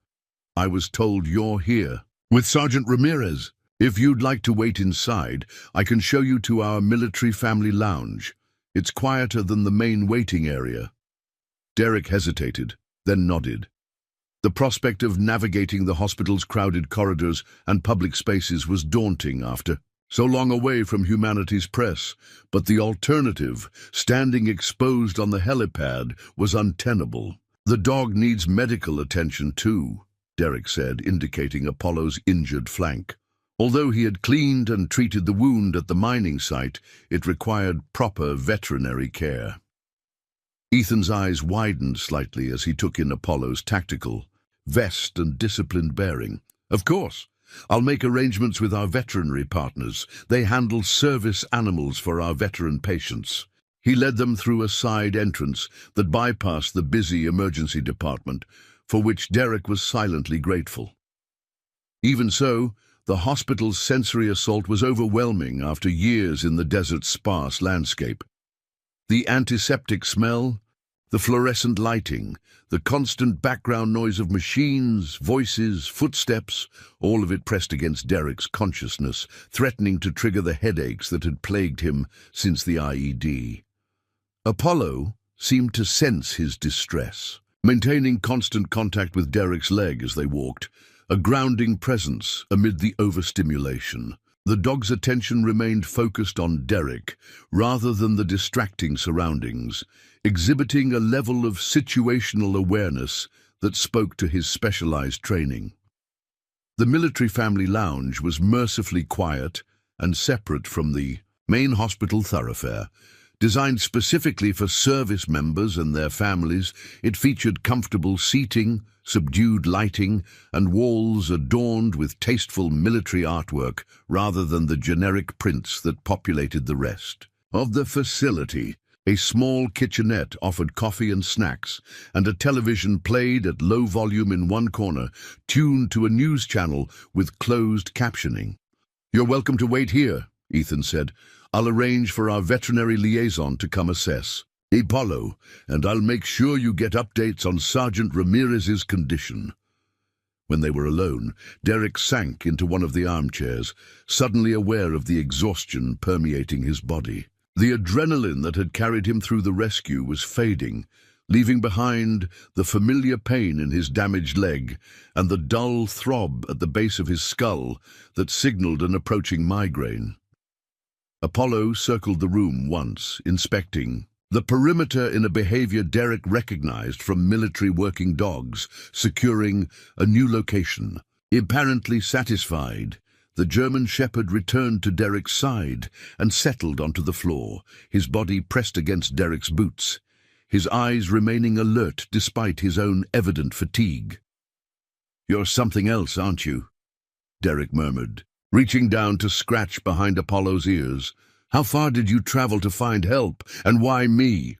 I was told you're here." "With Sergeant Ramirez. If you'd like to wait inside, I can show you to our military family lounge. It's quieter than the main waiting area." Derek hesitated, then nodded. The prospect of navigating the hospital's crowded corridors and public spaces was daunting after so long away from humanity's press, but the alternative, standing exposed on the helipad, was untenable. "The dog needs medical attention too," Derek said, indicating Apollo's injured flank. Although he had cleaned and treated the wound at the mining site, it required proper veterinary care. Ethan's eyes widened slightly as he took in Apollo's tactical, vest and disciplined bearing. "Of course. I'll make arrangements with our veterinary partners. They handle service animals for our veteran patients." He led them through a side entrance that bypassed the busy emergency department, for which Derek was silently grateful. Even so, the hospital's sensory assault was overwhelming after years in the desert's sparse landscape. The antiseptic smell, the fluorescent lighting, the constant background noise of machines, voices, footsteps, all of it pressed against Derek's consciousness, threatening to trigger the headaches that had plagued him since the IED. Apollo seemed to sense his distress, maintaining constant contact with Derek's leg as they walked, a grounding presence amid the overstimulation. The dog's attention remained focused on Derek, rather than the distracting surroundings, exhibiting a level of situational awareness that spoke to his specialized training. The military family lounge was mercifully quiet and separate from the main hospital thoroughfare. Designed specifically for service members and their families, it featured comfortable seating, subdued lighting, and walls adorned with tasteful military artwork rather than the generic prints that populated the rest of the facility. A small kitchenette offered coffee and snacks, and a television played at low volume in one corner, tuned to a news channel with closed captioning. "You're welcome to wait here," Ethan said. "I'll arrange for our veterinary liaison to come assess Apollo, and I'll make sure you get updates on Sergeant Ramirez's condition." When they were alone, Derek sank into one of the armchairs, suddenly aware of the exhaustion permeating his body. The adrenaline that had carried him through the rescue was fading, leaving behind the familiar pain in his damaged leg and the dull throb at the base of his skull that signaled an approaching migraine. Apollo circled the room once, inspecting the perimeter in a behavior Derek recognized from military working dogs, securing a new location. Apparently satisfied, the German Shepherd returned to Derek's side and settled onto the floor, his body pressed against Derek's boots, his eyes remaining alert despite his own evident fatigue. "You're something else, aren't you?" Derek murmured, reaching down to scratch behind Apollo's ears. "How far did you travel to find help, and why me?"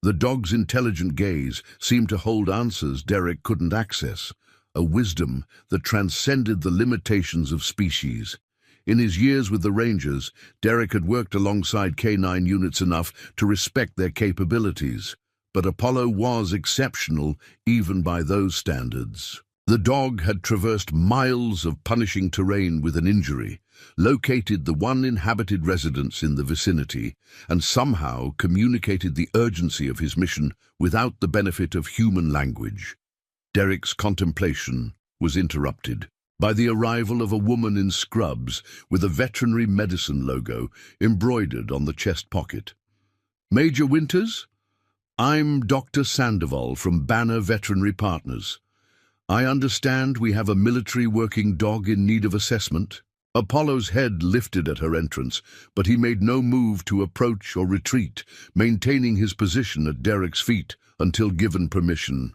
The dog's intelligent gaze seemed to hold answers Derek couldn't access, a wisdom that transcended the limitations of species. In his years with the Rangers, Derek had worked alongside K9 units enough to respect their capabilities, but Apollo was exceptional even by those standards. The dog had traversed miles of punishing terrain with an injury, located the one inhabited residence in the vicinity, and somehow communicated the urgency of his mission without the benefit of human language. Derek's contemplation was interrupted by the arrival of a woman in scrubs with a veterinary medicine logo embroidered on the chest pocket. "Major Winters? I'm Dr. Sandoval from Banner Veterinary Partners. I understand we have a military working dog in need of assessment." Apollo's head lifted at her entrance, but he made no move to approach or retreat, maintaining his position at Derek's feet until given permission.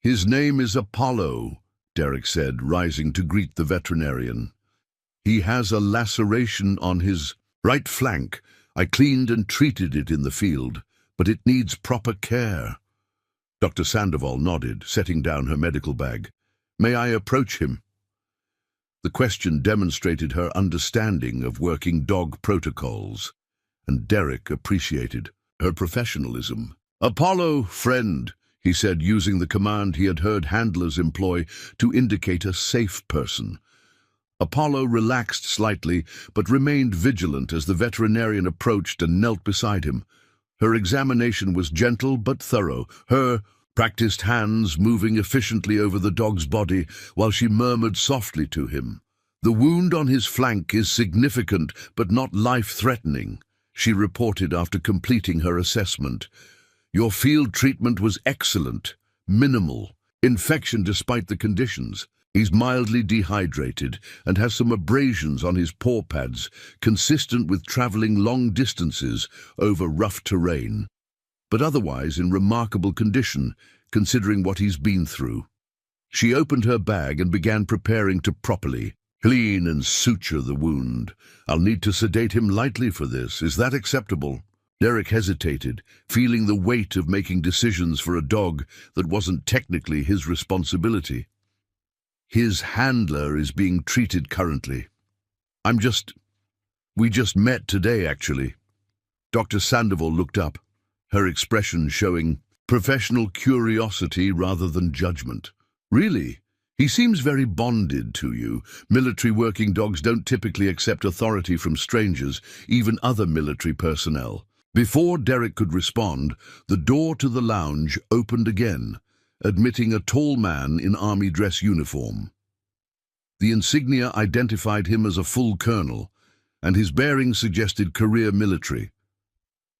"His name is Apollo," Derek said, rising to greet the veterinarian. "He has a laceration on his right flank. I cleaned and treated it in the field, but it needs proper care." Dr. Sandoval nodded, setting down her medical bag. "May I approach him?" The question demonstrated her understanding of working dog protocols, and Derek appreciated her professionalism. "Apollo, friend," he said, using the command he had heard handlers employ to indicate a safe person. Apollo relaxed slightly, but remained vigilant as the veterinarian approached and knelt beside him. Her examination was gentle but thorough, her practiced hands moving efficiently over the dog's body while she murmured softly to him. "The wound on his flank is significant but not life-threatening," she reported after completing her assessment. "Your field treatment was excellent, minimal infection despite the conditions. He's mildly dehydrated and has some abrasions on his paw pads, consistent with traveling long distances over rough terrain, but otherwise in remarkable condition, considering what he's been through." She opened her bag and began preparing to properly clean and suture the wound. "I'll need to sedate him lightly for this. Is that acceptable?" Derek hesitated, feeling the weight of making decisions for a dog that wasn't technically his responsibility. "His handler is being treated currently. We just met today, actually." Dr. Sandoval looked up, her expression showing professional curiosity rather than judgment. "Really? He seems very bonded to you. Military working dogs don't typically accept authority from strangers, even other military personnel." Before Derek could respond, the door to the lounge opened again, admitting a tall man in army dress uniform. The insignia identified him as a full colonel, and his bearing suggested career military.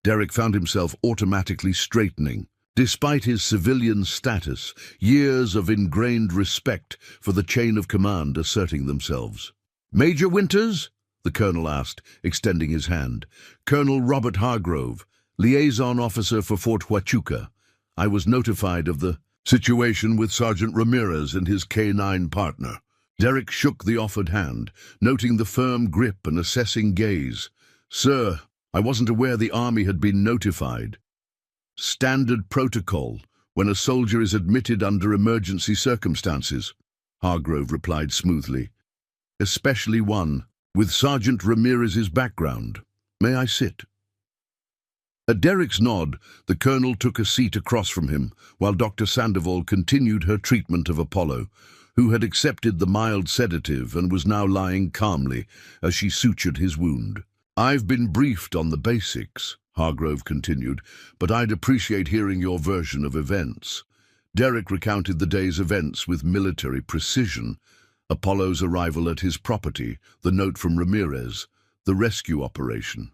Derek found himself automatically straightening. Despite his civilian status, years of ingrained respect for the chain of command asserting themselves. "Major Winters?" the colonel asked, extending his hand. "Colonel Robert Hargrove, liaison officer for Fort Huachuca. I was notified of the situation with Sergeant Ramirez and his K9 partner." Derek shook the offered hand, noting the firm grip and assessing gaze. "Sir, I wasn't aware the Army had been notified. Standard protocol when a soldier is admitted under emergency circumstances," Hargrove replied smoothly. "Especially one with Sergeant Ramirez's background. May I sit?" At Derek's nod, the colonel took a seat across from him, while Dr. Sandoval continued her treatment of Apollo, who had accepted the mild sedative and was now lying calmly as she sutured his wound. "I've been briefed on the basics," Hargrove continued, "but I'd appreciate hearing your version of events." Derek recounted the day's events with military precision: Apollo's arrival at his property, the note from Ramirez, the rescue operation.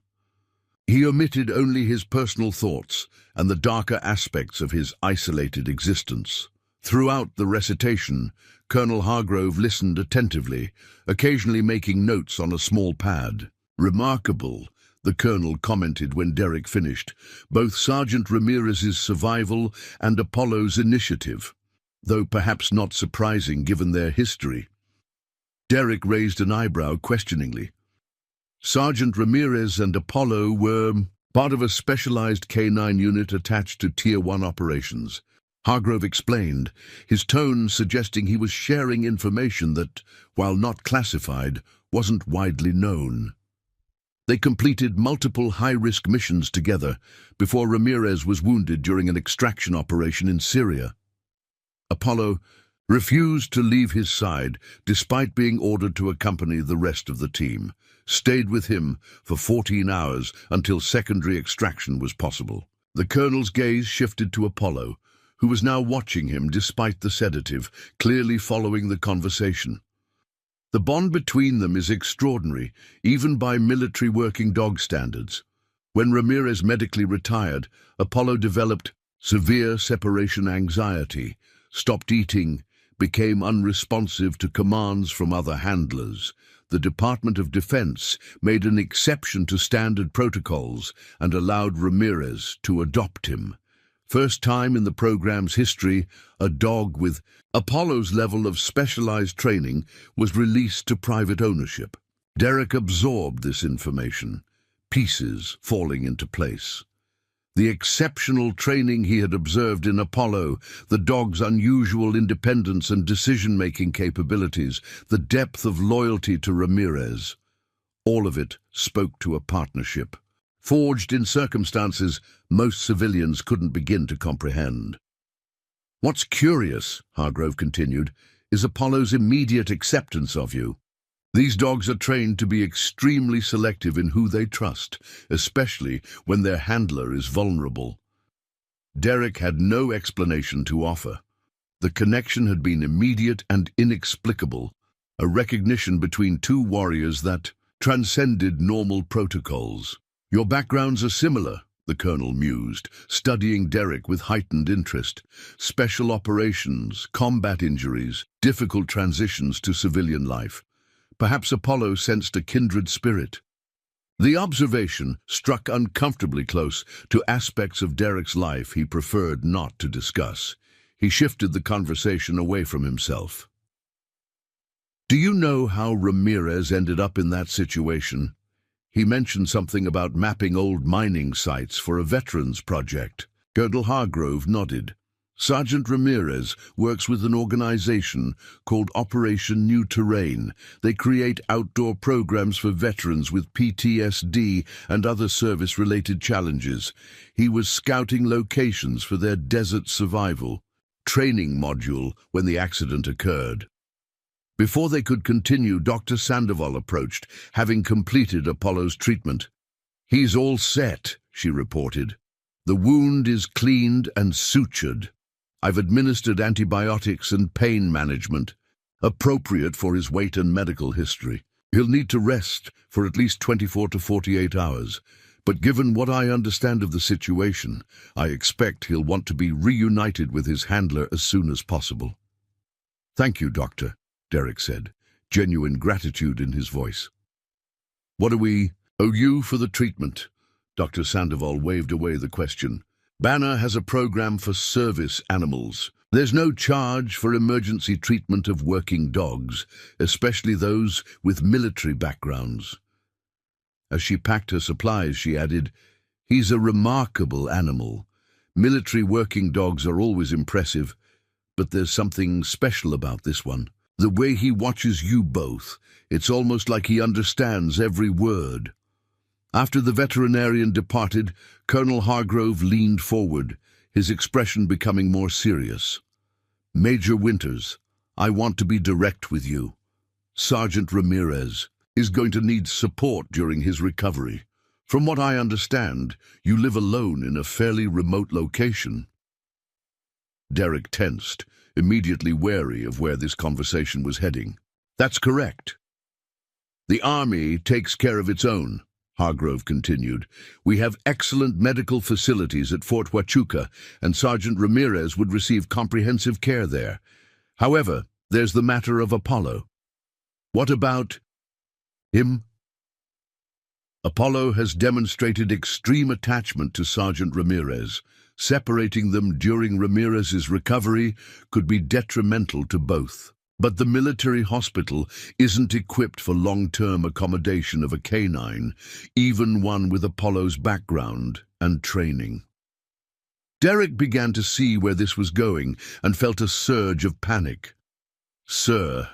He omitted only his personal thoughts and the darker aspects of his isolated existence. Throughout the recitation, Colonel Hargrove listened attentively, occasionally making notes on a small pad. "Remarkable," the colonel commented when Derek finished, "both Sergeant Ramirez's survival and Apollo's initiative, though perhaps not surprising given their history." Derek raised an eyebrow questioningly. "Sergeant Ramirez and Apollo were part of a specialized K9 unit attached to Tier 1 operations," Hargrove explained, his tone suggesting he was sharing information that, while not classified, wasn't widely known. They completed multiple high-risk missions together before Ramirez was wounded during an extraction operation in Syria. Apollo refused to leave his side despite being ordered to accompany the rest of the team, stayed with him for 14 hours until secondary extraction was possible. The colonel's gaze shifted to Apollo, who was now watching him despite the sedative, clearly following the conversation. The bond between them is extraordinary, even by military working dog standards. When Ramirez medically retired, Apollo developed severe separation anxiety, stopped eating, became unresponsive to commands from other handlers. The Department of Defense made an exception to standard protocols and allowed Ramirez to adopt him. First time in the program's history, a dog with Apollo's level of specialized training was released to private ownership. Derek absorbed this information, pieces falling into place. The exceptional training he had observed in Apollo, the dog's unusual independence and decision-making capabilities, the depth of loyalty to Ramirez. All of it spoke to a partnership, forged in circumstances most civilians couldn't begin to comprehend. "What's curious," Hargrove continued, "is Apollo's immediate acceptance of you. These dogs are trained to be extremely selective in who they trust, especially when their handler is vulnerable." Derek had no explanation to offer. The connection had been immediate and inexplicable, a recognition between two warriors that transcended normal protocols. "Your backgrounds are similar," the colonel mused, studying Derek with heightened interest. "Special operations, combat injuries, difficult transitions to civilian life. Perhaps Apollo sensed a kindred spirit." The observation struck uncomfortably close to aspects of Derek's life he preferred not to discuss. He shifted the conversation away from himself. "Do you know how Ramirez ended up in that situation? He mentioned something about mapping old mining sites for a veterans project." Colonel Hargrove nodded. "Sergeant Ramirez works with an organization called Operation New Terrain. They create outdoor programs for veterans with PTSD and other service-related challenges. He was scouting locations for their desert survival training module when the accident occurred." Before they could continue, Dr. Sandoval approached, having completed Apollo's treatment. "He's all set," she reported. "The wound is cleaned and sutured. I've administered antibiotics and pain management, appropriate for his weight and medical history. He'll need to rest for at least 24 to 48 hours. But given what I understand of the situation, I expect he'll want to be reunited with his handler as soon as possible. Thank you, Doctor, Derek said, genuine gratitude in his voice. What do we owe you for the treatment? Dr. Sandoval waved away the question. Banner has a program for service animals. There's no charge for emergency treatment of working dogs, especially those with military backgrounds. As she packed her supplies, she added, He's a remarkable animal. Military working dogs are always impressive, but there's something special about this one. The way he watches you both, it's almost like he understands every word. After the veterinarian departed, Colonel Hargrove leaned forward, his expression becoming more serious. Major Winters, I want to be direct with you. Sergeant Ramirez is going to need support during his recovery. From what I understand, you live alone in a fairly remote location. Derek tensed, immediately wary of where this conversation was heading. That's correct. The Army takes care of its own, Hargrove continued. We have excellent medical facilities at Fort Huachuca, and Sergeant Ramirez would receive comprehensive care there. However, there's the matter of Apollo. What about him? Apollo has demonstrated extreme attachment to Sergeant Ramirez. Separating them during Ramirez's recovery could be detrimental to both. But the military hospital isn't equipped for long-term accommodation of a canine, even one with Apollo's background and training. Derek began to see where this was going and felt a surge of panic. Sir,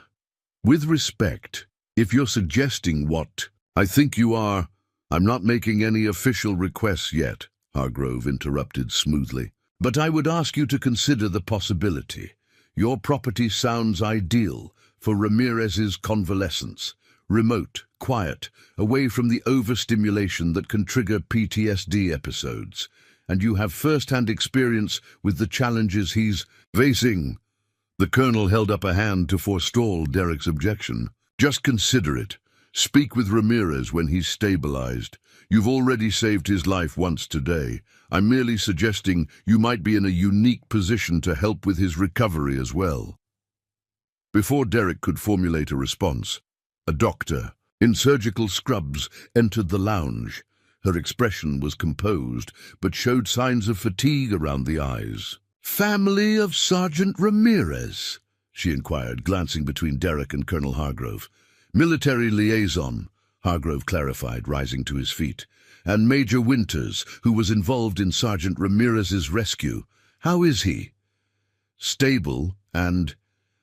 with respect, if you're suggesting what I think you are, I'm not making any official requests yet, Hargrove interrupted smoothly. But I would ask you to consider the possibility. Your property sounds ideal for Ramirez's convalescence. Remote, quiet, away from the overstimulation that can trigger PTSD episodes. And you have first-hand experience with the challenges he's facing. The colonel held up a hand to forestall Derek's objection. Just consider it. Speak with Ramirez when he's stabilized. You've already saved his life once today. I'm merely suggesting you might be in a unique position to help with his recovery as well. Before Derek could formulate a response, a doctor in surgical scrubs entered the lounge. Her expression was composed, but showed signs of fatigue around the eyes. "Family of Sergeant Ramirez?" she inquired, glancing between Derek and Colonel Hargrove. "Military liaison," Hargrove clarified, rising to his feet. "And Major Winters, who was involved in Sergeant Ramirez's rescue. How is he?" "Stable and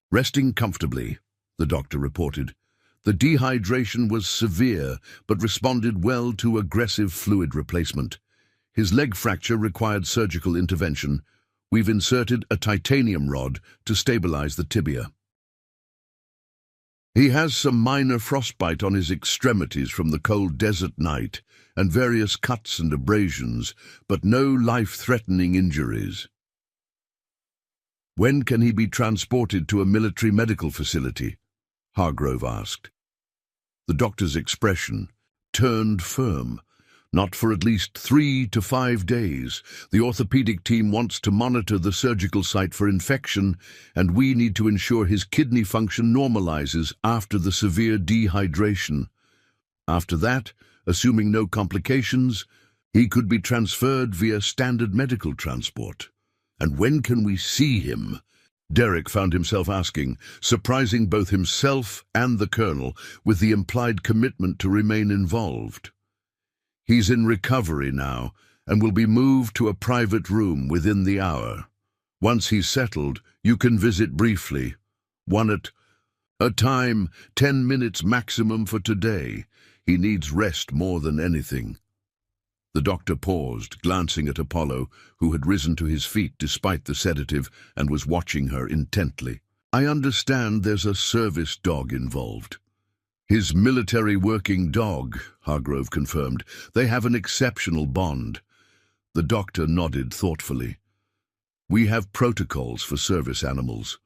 resting comfortably," the doctor reported. "The dehydration was severe, but responded well to aggressive fluid replacement. His leg fracture required surgical intervention. We've inserted a titanium rod to stabilize the tibia. He has some minor frostbite on his extremities from the cold desert night and various cuts and abrasions, but no life-threatening injuries." "When can he be transported to a military medical facility?" Hargrove asked. The doctor's expression turned firm. "Not for at least 3 to 5 days. The orthopedic team wants to monitor the surgical site for infection, and we need to ensure his kidney function normalizes after the severe dehydration. After that, assuming no complications, he could be transferred via standard medical transport." "And when can we see him?" Derek found himself asking, surprising both himself and the colonel with the implied commitment to remain involved. "He's in recovery now and will be moved to a private room within the hour. Once he's settled, you can visit briefly. One at a time, 10 minutes maximum for today. He needs rest more than anything." The doctor paused, glancing at Apollo, who had risen to his feet despite the sedative and was watching her intently. "I understand there's a service dog involved." "His military working dog," Hargrove confirmed. "They have an exceptional bond." The doctor nodded thoughtfully. "We have protocols for service animals.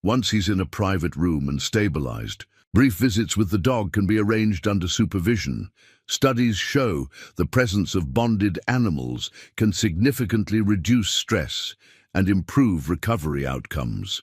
Once he's in a private room and stabilized, Brief visits with the dog can be arranged under supervision. Studies show the presence of bonded animals can significantly reduce stress and improve recovery outcomes.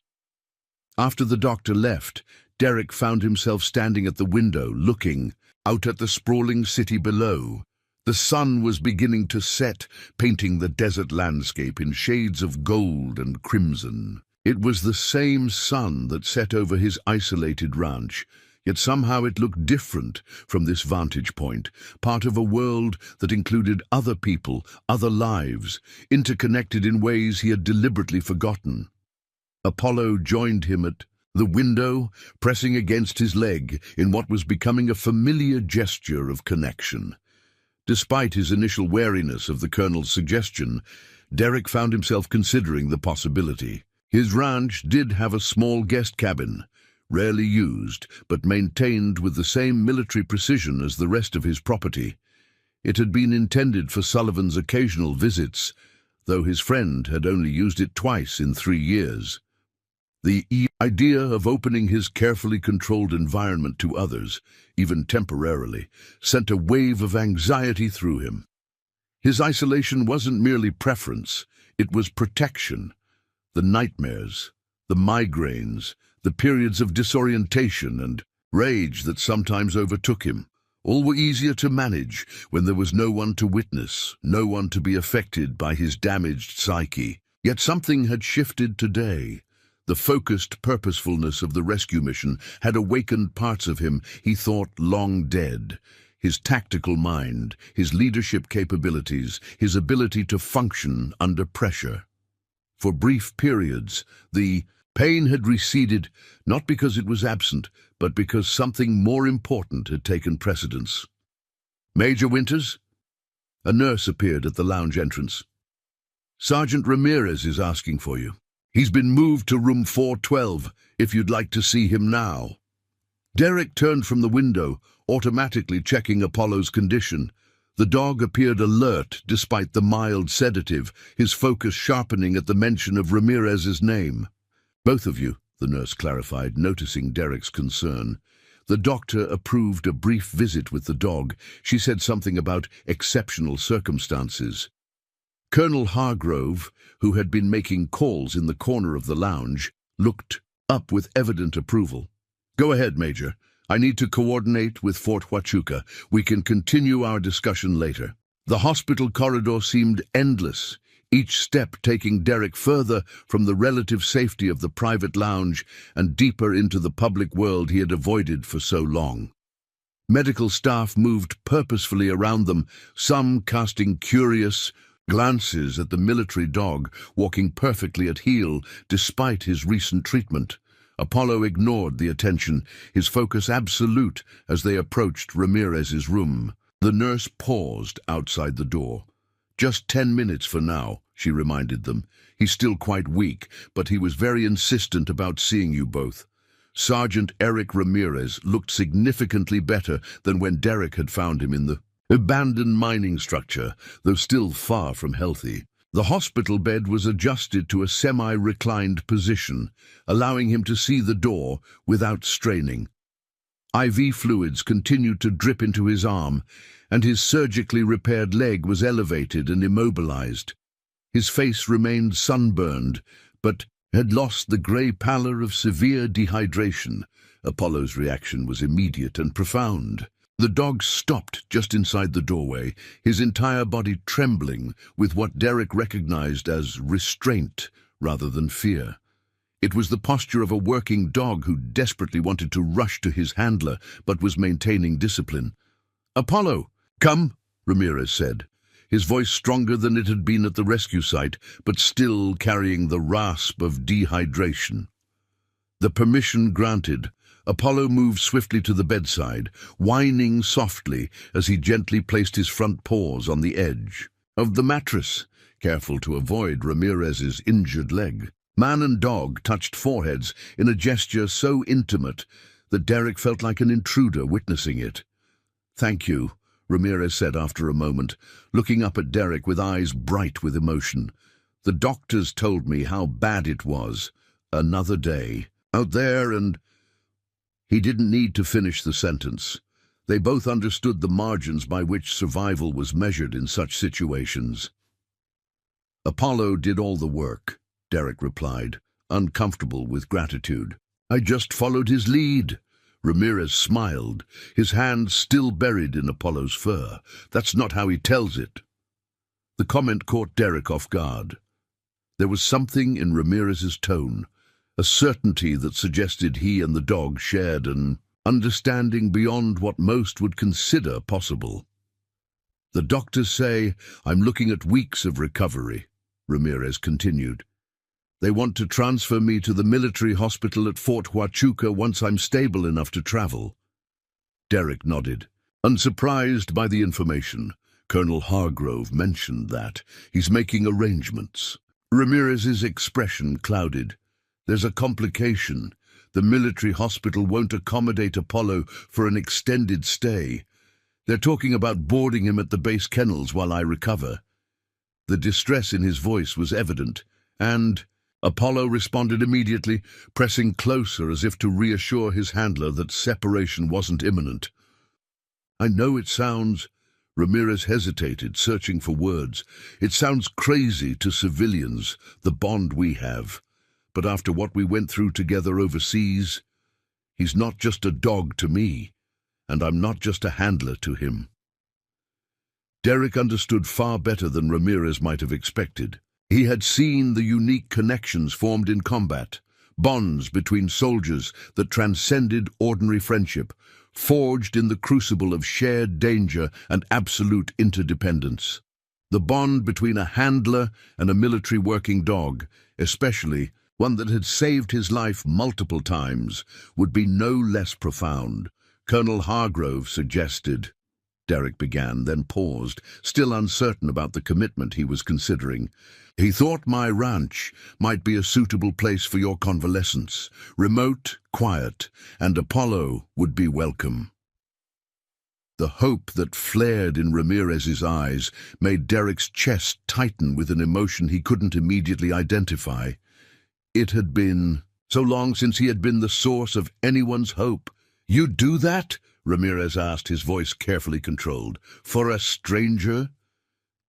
After the doctor left, Derek found himself standing at the window, looking out at the sprawling city below. The sun was beginning to set, painting the desert landscape in shades of gold and crimson. It was the same sun that set over his isolated ranch, yet somehow it looked different from this vantage point, part of a world that included other people, other lives, interconnected in ways he had deliberately forgotten. Apollo joined him at the window, pressing against his leg in what was becoming a familiar gesture of connection. Despite his initial wariness of the Colonel's suggestion, Derek found himself considering the possibility. His ranch did have a small guest cabin, rarely used, but maintained with the same military precision as the rest of his property. It had been intended for Sullivan's occasional visits, though his friend had only used it twice in 3 years. The idea of opening his carefully controlled environment to others, even temporarily, sent a wave of anxiety through him. His isolation wasn't merely preference, it was protection. The nightmares, the migraines, the periods of disorientation and rage that sometimes overtook him, all were easier to manage when there was no one to witness, no one to be affected by his damaged psyche. Yet something had shifted today. The focused purposefulness of the rescue mission had awakened parts of him he thought long dead. His tactical mind, his leadership capabilities, his ability to function under pressure. For brief periods, the pain had receded, not because it was absent, but because something more important had taken precedence. "Major Winters?" A nurse appeared at the lounge entrance. "Sergeant Ramirez is asking for you. He's been moved to room 412, if you'd like to see him now." Derek turned from the window, automatically checking Apollo's condition. The dog appeared alert despite the mild sedative, his focus sharpening at the mention of Ramirez's name. "Both of you," the nurse clarified, noticing Derek's concern. The doctor approved a brief visit with the dog. She said something about exceptional circumstances. Colonel Hargrove, who had been making calls in the corner of the lounge, looked up with evident approval. "Go ahead, Major. I need to coordinate with Fort Huachuca. We can continue our discussion later." The hospital corridor seemed endless, each step taking Derek further from the relative safety of the private lounge and deeper into the public world he had avoided for so long. Medical staff moved purposefully around them, some casting curious glances at the military dog, walking perfectly at heel despite his recent treatment. Apollo ignored the attention, his focus absolute as they approached Ramirez's room. The nurse paused outside the door. "Just 10 minutes for now," she reminded them. "He's still quite weak, but he was very insistent about seeing you both." Sergeant Eric Ramirez looked significantly better than when Derek had found him in the abandoned mining structure, though still far from healthy. The hospital bed was adjusted to a semi-reclined position, allowing him to see the door without straining. IV fluids continued to drip into his arm, and his surgically repaired leg was elevated and immobilized. His face remained sunburned, but had lost the grey pallor of severe dehydration. Apollo's reaction was immediate and profound. The dog stopped just inside the doorway, his entire body trembling with what Derek recognized as restraint rather than fear. It was the posture of a working dog who desperately wanted to rush to his handler, but was maintaining discipline. "Apollo, come," Ramirez said, his voice stronger than it had been at the rescue site, but still carrying the rasp of dehydration. The permission granted, Apollo moved swiftly to the bedside, whining softly as he gently placed his front paws on the edge of the mattress, careful to avoid Ramirez's injured leg. Man and dog touched foreheads in a gesture so intimate that Derek felt like an intruder witnessing it. "Thank you," Ramirez said after a moment, looking up at Derek with eyes bright with emotion. "The doctors told me how bad it was. Another day out there and—" He didn't need to finish the sentence. They both understood the margins by which survival was measured in such situations. "Apollo did all the work," Derek replied, uncomfortable with gratitude. "I just followed his lead." Ramirez smiled, his hands still buried in Apollo's fur. "That's not how he tells it." The comment caught Derek off guard. There was something in Ramirez's tone, a certainty that suggested he and the dog shared an understanding beyond what most would consider possible. "The doctors say I'm looking at weeks of recovery," Ramirez continued. "They want to transfer me to the military hospital at Fort Huachuca once I'm stable enough to travel." Derek nodded, unsurprised by the information. Colonel Hargrove mentioned that. "He's making arrangements." Ramirez's expression clouded. "There's a complication. The military hospital won't accommodate Apollo for an extended stay. They're talking about boarding him at the base kennels while I recover." The distress in his voice was evident, and Apollo responded immediately, pressing closer as if to reassure his handler that separation wasn't imminent. "I know it sounds—" Ramirez hesitated, searching for words. "It sounds crazy to civilians, the bond we have. But after what we went through together overseas, he's not just a dog to me, and I'm not just a handler to him." Derek understood far better than Ramirez might have expected. He had seen the unique connections formed in combat, bonds between soldiers that transcended ordinary friendship, forged in the crucible of shared danger and absolute interdependence. The bond between a handler and a military working dog, especially one that had saved his life multiple times, would be no less profound. "Colonel Hargrove suggested," Derek began, then paused, still uncertain about the commitment he was considering. "He thought my ranch might be a suitable place for your convalescence, remote, quiet, and Apollo would be welcome." The hope that flared in Ramirez's eyes made Derek's chest tighten with an emotion he couldn't immediately identify. It had been so long since he had been the source of anyone's hope. "You'd do that?" Ramirez asked, his voice carefully controlled. "For a stranger?"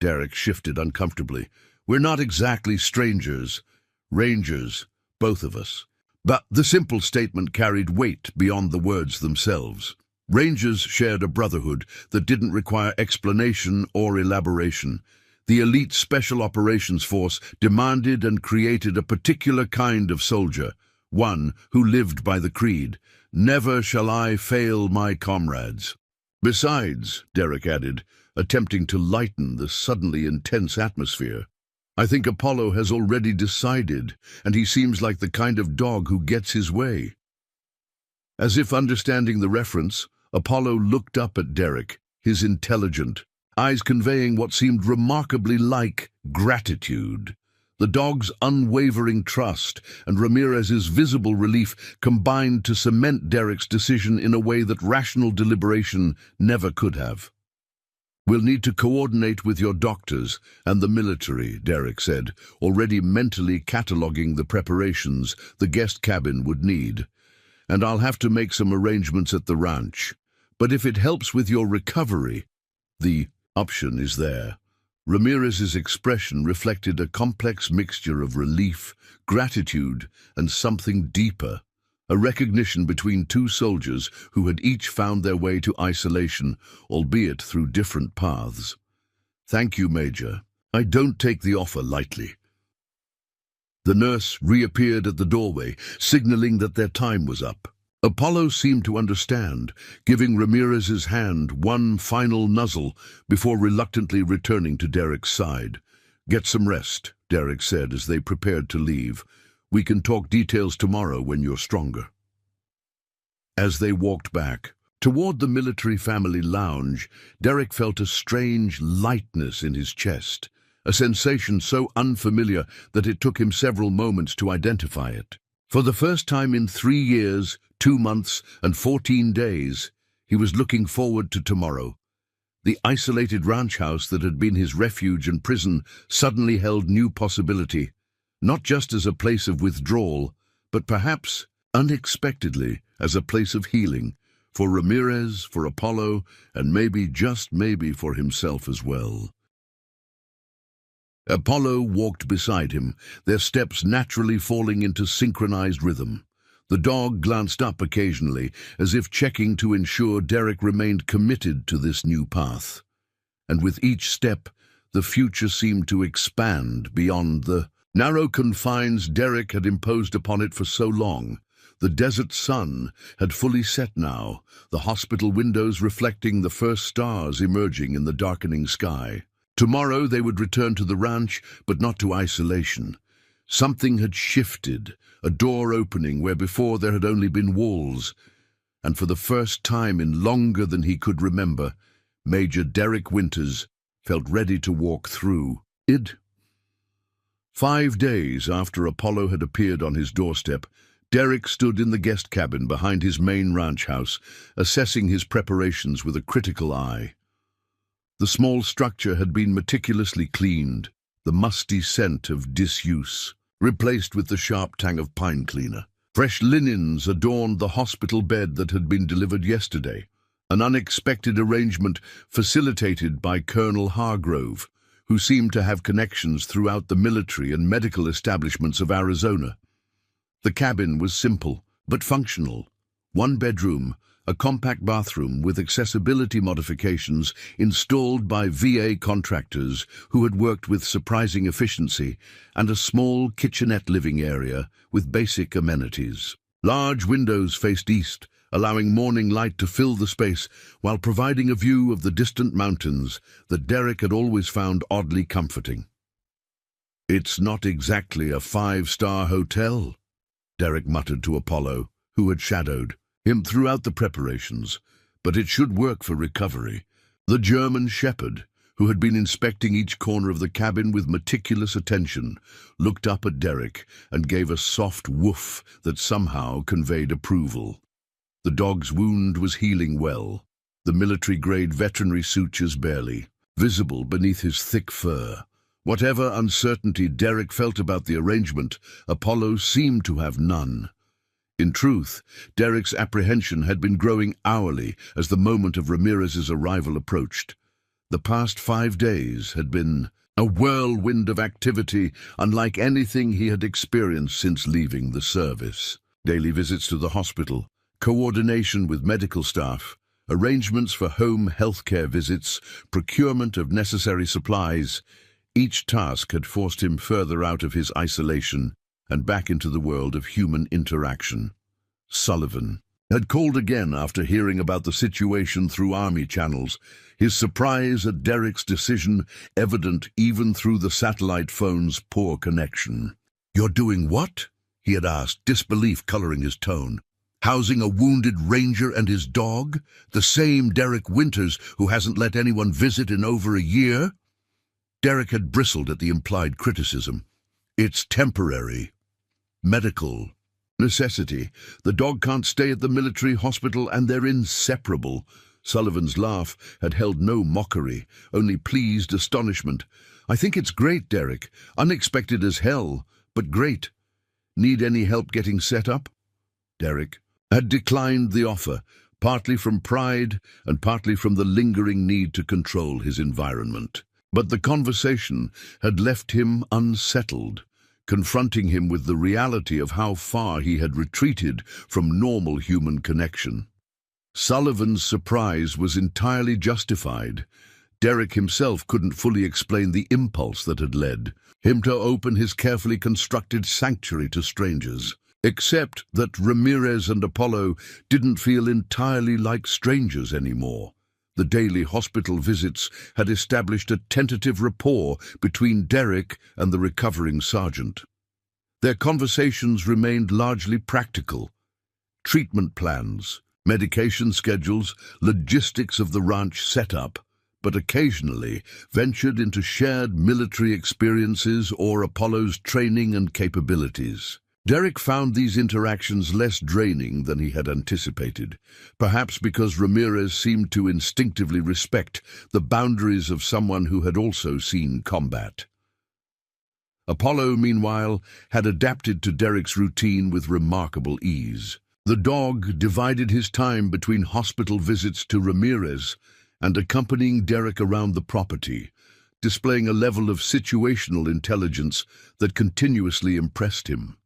Derek shifted uncomfortably. "We're not exactly strangers. Rangers, both of us." But the simple statement carried weight beyond the words themselves. Rangers shared a brotherhood that didn't require explanation or elaboration. The elite Special Operations Force demanded and created a particular kind of soldier, one who lived by the creed, "Never shall I fail my comrades." "Besides," Derek added, attempting to lighten the suddenly intense atmosphere, "I think Apollo has already decided, and he seems like the kind of dog who gets his way." As if understanding the reference, Apollo looked up at Derek, his intelligent eyes conveying what seemed remarkably like gratitude. The dog's unwavering trust and Ramirez's visible relief combined to cement Derek's decision in a way that rational deliberation never could have. "We'll need to coordinate with your doctors and the military," Derek said, already mentally cataloguing the preparations the guest cabin would need. "And I'll have to make some arrangements at the ranch. But if it helps with your recovery, the option is there." Ramirez's expression reflected a complex mixture of relief, gratitude, and something deeper, a recognition between two soldiers who had each found their way to isolation, albeit through different paths. "Thank you, Major. I don't take the offer lightly." The nurse reappeared at the doorway, signaling that their time was up. Apollo seemed to understand, giving Ramirez's hand one final nuzzle before reluctantly returning to Derek's side. "Get some rest," Derek said as they prepared to leave. "We can talk details tomorrow when you're stronger." As they walked back toward the military family lounge, Derek felt a strange lightness in his chest, a sensation so unfamiliar that it took him several moments to identify it. For the first time in 3 years, 2 months, and 14 days, he was looking forward to tomorrow. The isolated ranch house that had been his refuge and prison suddenly held new possibility, not just as a place of withdrawal, but perhaps, unexpectedly, as a place of healing, for Ramirez, for Apollo, and maybe, just maybe, for himself as well. Apollo walked beside him, their steps naturally falling into synchronized rhythm. The dog glanced up occasionally, as if checking to ensure Derek remained committed to this new path. And with each step, the future seemed to expand beyond the narrow confines Derek had imposed upon it for so long. The desert sun had fully set now, the hospital windows reflecting the first stars emerging in the darkening sky. Tomorrow they would return to the ranch, but not to isolation. Something had shifted, a door opening where before there had only been walls, and for the first time in longer than he could remember, Major Derek Winters felt ready to walk through it. 5 days after Apollo had appeared on his doorstep, Derek stood in the guest cabin behind his main ranch house, assessing his preparations with a critical eye. The small structure had been meticulously cleaned, the musty scent of disuse replaced with the sharp tang of pine cleaner. Fresh linens adorned the hospital bed that had been delivered yesterday, an unexpected arrangement facilitated by Colonel Hargrove, who seemed to have connections throughout the military and medical establishments of Arizona. The cabin was simple, but functional. 1 bedroom, a compact bathroom with accessibility modifications installed by VA contractors who had worked with surprising efficiency, and a small kitchenette living area with basic amenities. Large windows faced east, allowing morning light to fill the space while providing a view of the distant mountains that Derek had always found oddly comforting. "It's not exactly a 5-star hotel," Derek muttered to Apollo, who had shadowed him throughout the preparations, "but it should work for recovery." The German shepherd, who had been inspecting each corner of the cabin with meticulous attention, looked up at Derek and gave a soft woof that somehow conveyed approval. The dog's wound was healing well, the military-grade veterinary sutures barely visible beneath his thick fur. Whatever uncertainty Derek felt about the arrangement, Apollo seemed to have none. In truth, Derek's apprehension had been growing hourly as the moment of Ramirez's arrival approached. The past 5 days had been a whirlwind of activity unlike anything he had experienced since leaving the service. Daily visits to the hospital, coordination with medical staff, arrangements for home health care visits, procurement of necessary supplies. Each task had forced him further out of his isolation and back into the world of human interaction. Sullivan had called again after hearing about the situation through Army channels, his surprise at Derek's decision evident even through the satellite phone's poor connection. "You're doing what?" he had asked, disbelief coloring his tone. "Housing a wounded ranger and his dog? The same Derek Winters who hasn't let anyone visit in over a year?" Derek had bristled at the implied criticism. "It's temporary. Medical necessity. The dog can't stay at the military hospital and they're inseparable." Sullivan's laugh had held no mockery, only pleased astonishment. "I think it's great, Derek. Unexpected as hell, but great. Need any help getting set up?" Derek had declined the offer, partly from pride and partly from the lingering need to control his environment. But the conversation had left him unsettled, confronting him with the reality of how far he had retreated from normal human connection. Sullivan's surprise was entirely justified. Derek himself couldn't fully explain the impulse that had led him to open his carefully constructed sanctuary to strangers, except that Ramirez and Apollo didn't feel entirely like strangers anymore. The daily hospital visits had established a tentative rapport between Derek and the recovering sergeant. Their conversations remained largely practical. Treatment plans, medication schedules, logistics of the ranch setup, but occasionally ventured into shared military experiences or Apollo's training and capabilities. Derek found these interactions less draining than he had anticipated, perhaps because Ramirez seemed to instinctively respect the boundaries of someone who had also seen combat. Apollo, meanwhile, had adapted to Derek's routine with remarkable ease. The dog divided his time between hospital visits to Ramirez and accompanying Derek around the property, displaying a level of situational intelligence that continuously impressed him.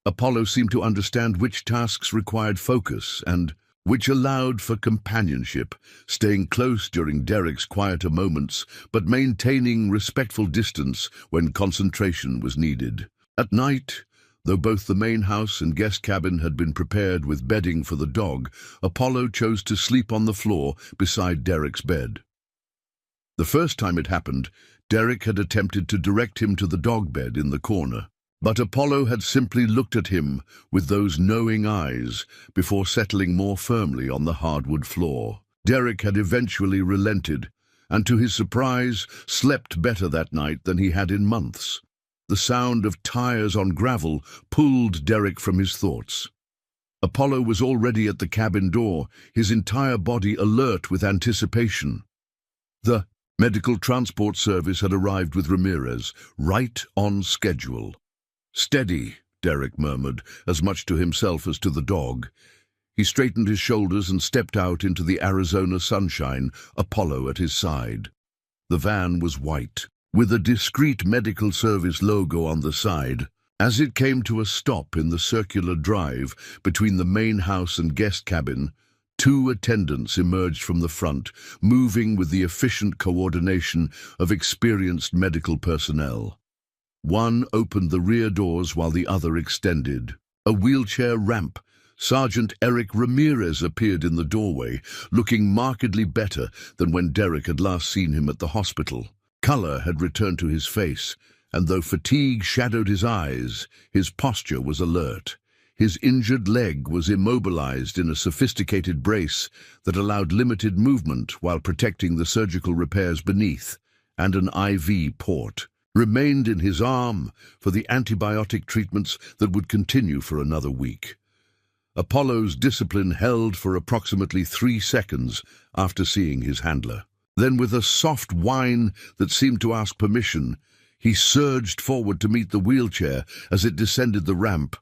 Apollo seemed to understand which tasks required focus and which allowed for companionship, staying close during Derek's quieter moments, but maintaining respectful distance when concentration was needed. At night, though both the main house and guest cabin had been prepared with bedding for the dog, Apollo chose to sleep on the floor beside Derek's bed. The first time it happened, Derek had attempted to direct him to the dog bed in the corner, but Apollo had simply looked at him with those knowing eyes before settling more firmly on the hardwood floor. Derek had eventually relented, and to his surprise, slept better that night than he had in months. The sound of tires on gravel pulled Derek from his thoughts. Apollo was already at the cabin door, his entire body alert with anticipation. The medical transport service had arrived with Ramirez, right on schedule. "Steady," Derek murmured, as much to himself as to the dog. He straightened his shoulders and stepped out into the Arizona sunshine, Apollo at his side. The van was white, with a discreet medical service logo on the side. As it came to a stop in the circular drive between the main house and guest cabin, two attendants emerged from the front, moving with the efficient coordination of experienced medical personnel. One opened the rear doors while the other extended. A wheelchair ramp. Sergeant Eric Ramirez appeared in the doorway, looking markedly better than when Derek had last seen him at the hospital. Color had returned to his face, and though fatigue shadowed his eyes, his posture was alert. His injured leg was immobilized in a sophisticated brace that allowed limited movement while protecting the surgical repairs beneath, and an IV port remained in his arm for the antibiotic treatments that would continue for another week. Apollo's discipline held for approximately 3 seconds after seeing his handler. Then, with a soft whine that seemed to ask permission, he surged forward to meet the wheelchair as it descended the ramp.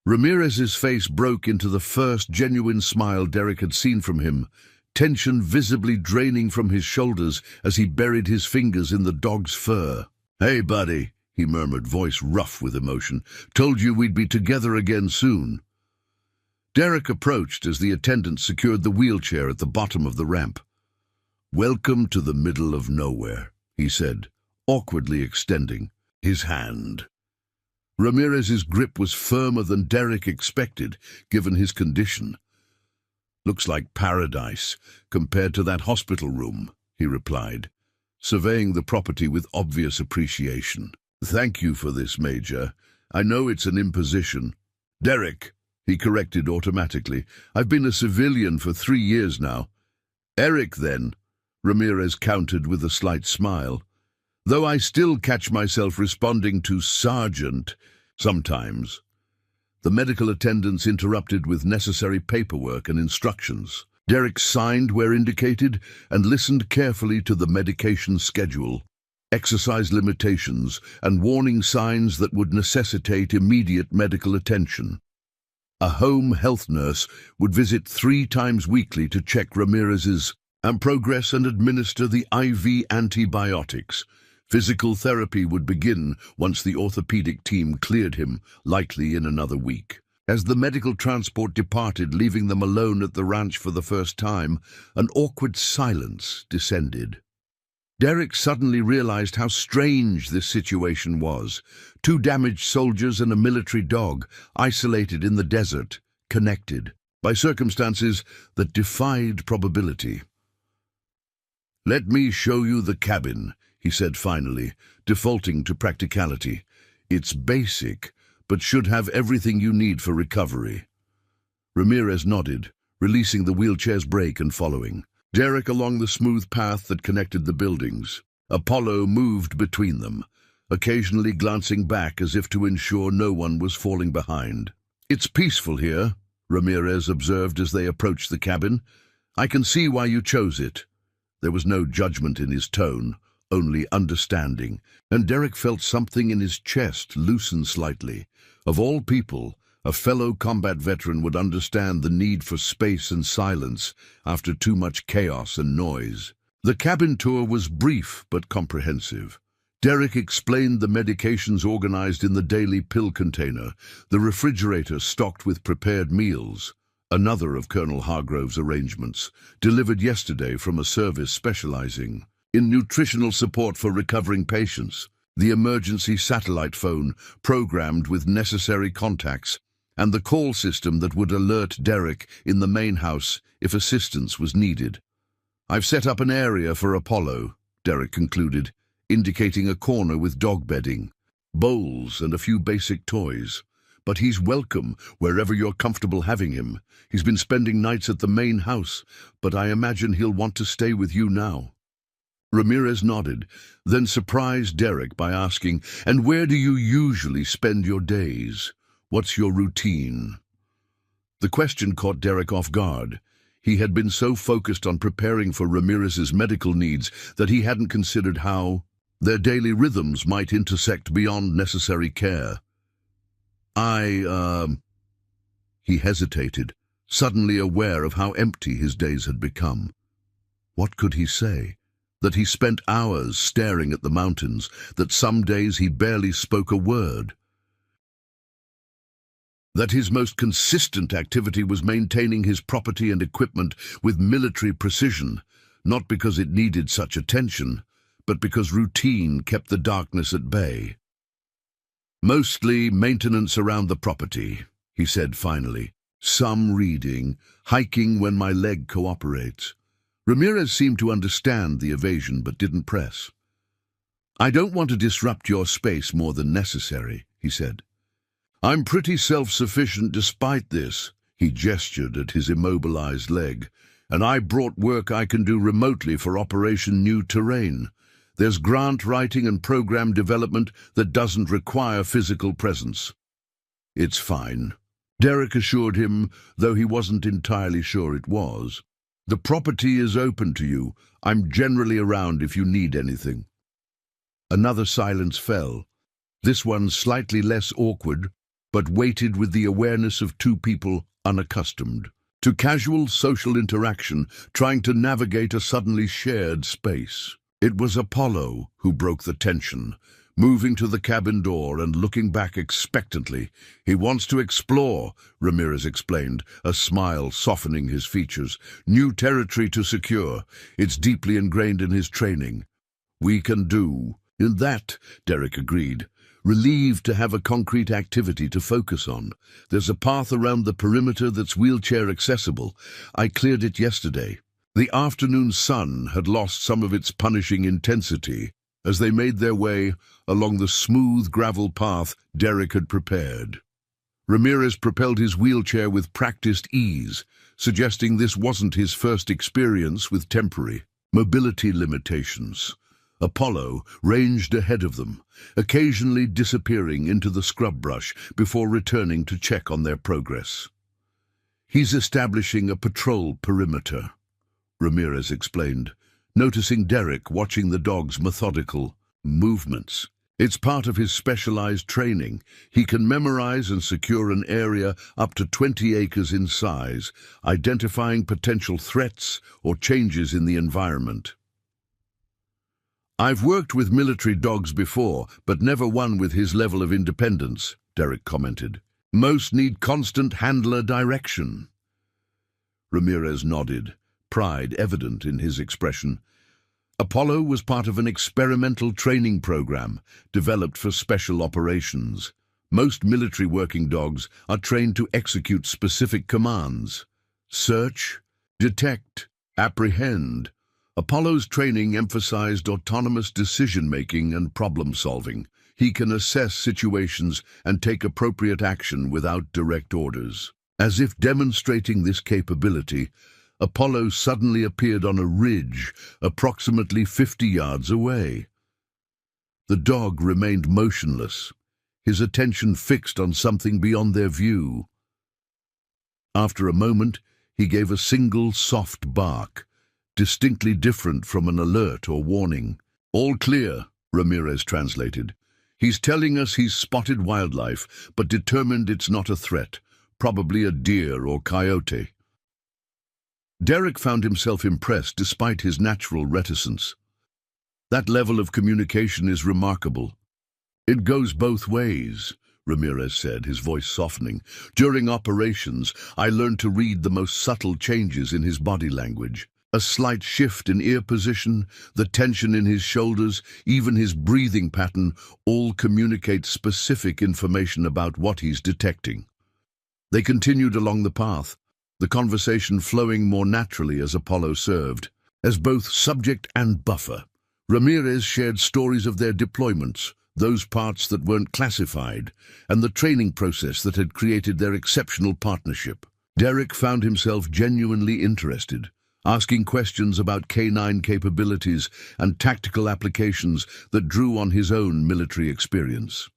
Ramirez's face broke into the first genuine smile Derek had seen from him, tension visibly draining from his shoulders as he buried his fingers in the dog's fur. "Hey, buddy," he murmured, voice rough with emotion. "Told you we'd be together again soon." Derek approached as the attendant secured the wheelchair at the bottom of the ramp. "Welcome to the middle of nowhere," he said, awkwardly extending his hand. Ramirez's grip was firmer than Derek expected, given his condition. "Looks like paradise compared to that hospital room," he replied, surveying the property with obvious appreciation. "Thank you for this, Major. I know it's an imposition." "Derek," he corrected automatically. "I've been a civilian for 3 years now." "Eric, then," Ramirez countered with a slight smile. "Though I still catch myself responding to Sergeant sometimes." The medical attendants interrupted with necessary paperwork and instructions. Derek signed where indicated and listened carefully to the medication schedule, exercise limitations, and warning signs that would necessitate immediate medical attention. A home health nurse would visit 3 times weekly to check Ramirez's progress and administer the IV antibiotics. Physical therapy would begin once the orthopedic team cleared him, likely in another week. As the medical transport departed, leaving them alone at the ranch for the first time, an awkward silence descended. Derek suddenly realized how strange this situation was. 2 damaged soldiers and a military dog, isolated in the desert, connected by circumstances that defied probability. "Let me show you the cabin," he said finally, defaulting to practicality. "It's basic, but should have everything you need for recovery." Ramirez nodded, releasing the wheelchair's brake and following Derek along the smooth path that connected the buildings. Apollo moved between them, occasionally glancing back as if to ensure no one was falling behind. "It's peaceful here," Ramirez observed as they approached the cabin. "I can see why you chose it." There was no judgment in his tone, only understanding, and Derek felt something in his chest loosen slightly. Of all people, A fellow combat veteran would understand the need for space and silence after too much chaos and noise. The cabin tour was brief but comprehensive. Derek explained the medications organized in the daily pill container, the refrigerator stocked with prepared meals, another of Colonel Hargrove's arrangements, delivered yesterday from a service specializing in nutritional support for recovering patients, the emergency satellite phone programmed with necessary contacts, and the call system that would alert Derek in the main house if assistance was needed. "I've set up an area for Apollo," Derek concluded, indicating a corner with dog bedding, bowls and a few basic toys. "But he's welcome wherever you're comfortable having him. He's been spending nights at the main house, but I imagine he'll want to stay with you now." Ramirez nodded, then surprised Derek by asking, "And where do you usually spend your days? What's your routine?" The question caught Derek off guard. He had been so focused on preparing for Ramirez's medical needs that he hadn't considered how their daily rhythms might intersect beyond necessary care. He hesitated, suddenly aware of how empty his days had become. What could he say? That he spent hours staring at the mountains, that some days he barely spoke a word. That his most consistent activity was maintaining his property and equipment with military precision, not because it needed such attention, but because routine kept the darkness at bay. "Mostly maintenance around the property," he said finally. "Some reading, hiking when my leg cooperates." Ramirez seemed to understand the evasion but didn't press. "I don't want to disrupt your space more than necessary," he said. "I'm pretty self-sufficient despite this," he gestured at his immobilized leg, "and I brought work I can do remotely for Operation New Terrain. There's grant writing and program development that doesn't require physical presence." "It's fine," Derek assured him, though he wasn't entirely sure it was. "The property is open to you. I'm generally around if you need anything." Another silence fell, this one slightly less awkward, but weighted with the awareness of two people unaccustomed to casual social interaction, trying to navigate a suddenly shared space. It was Apollo who broke the tension, moving to the cabin door and looking back expectantly. "He wants to explore," Ramirez explained, a smile softening his features. "New territory to secure. It's deeply ingrained in his training." "We can do in that," Derek agreed, relieved to have a concrete activity to focus on. "There's a path around the perimeter that's wheelchair accessible. I cleared it yesterday." The afternoon sun had lost some of its punishing intensity as they made their way along the smooth gravel path Derek had prepared. Ramirez propelled his wheelchair with practiced ease, suggesting this wasn't his first experience with temporary mobility limitations. Apollo ranged ahead of them, occasionally disappearing into the scrub brush before returning to check on their progress. "He's establishing a patrol perimeter," Ramirez explained, noticing Derek watching the dog's methodical movements. "It's part of his specialized training. He can memorize and secure an area up to 20 acres in size, identifying potential threats or changes in the environment." "I've worked with military dogs before, but never one with his level of independence," Derek commented. "Most need constant handler direction." Ramirez nodded, pride evident in his expression. Apollo was part of an experimental training program developed for special operations. Most military working dogs are trained to execute specific commands: search, detect, apprehend. Apollo's training emphasized autonomous decision-making and problem-solving. He can assess situations and take appropriate action without direct orders. As if demonstrating this capability, Apollo suddenly appeared on a ridge approximately 50 yards away. The dog remained motionless, his attention fixed on something beyond their view. After a moment, he gave a single soft bark, distinctly different from an alert or warning. "All clear," Ramirez translated. He's telling us he's spotted wildlife, but determined it's not a threat, probably a deer or coyote. Derek found himself impressed despite his natural reticence. That level of communication is remarkable. It goes both ways, Ramirez said, his voice softening. During operations, I learned to read the most subtle changes in his body language. A slight shift in ear position, the tension in his shoulders, even his breathing pattern, all communicate specific information about what he's detecting. They continued along the path, the conversation flowing more naturally as Apollo served. As both subject and buffer, Ramirez shared stories of their deployments, those parts that weren't classified, and the training process that had created their exceptional partnership. Derek found himself genuinely interested, asking questions about K9 capabilities and tactical applications that drew on his own military experience.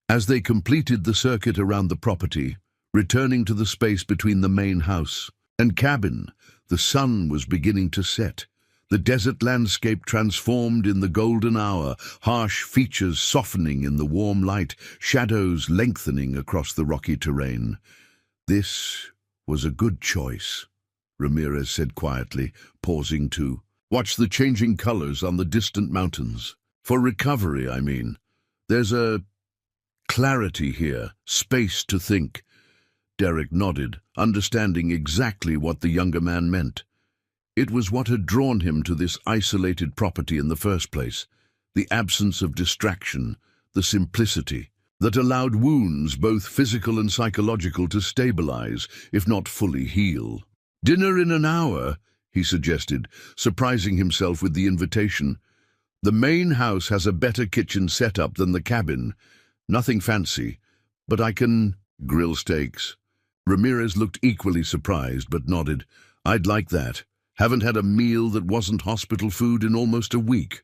As they completed the circuit around the property, returning to the space between the main house and cabin, the sun was beginning to set. The desert landscape transformed in the golden hour, harsh features softening in the warm light, shadows lengthening across the rocky terrain. This was a good choice, Ramirez said quietly, pausing to watch the changing colors on the distant mountains. For recovery, I mean. There's a clarity here, space to think. Derek nodded, understanding exactly what the younger man meant. It was what had drawn him to this isolated property in the first place, the absence of distraction, the simplicity that allowed wounds, both physical and psychological, to stabilize, if not fully heal. "Dinner in an hour," he suggested, surprising himself with the invitation. "The main house has a better kitchen setup than the cabin. Nothing fancy, but I can grill steaks." Ramirez looked equally surprised, but nodded. "I'd like that. Haven't had a meal that wasn't hospital food in almost a week."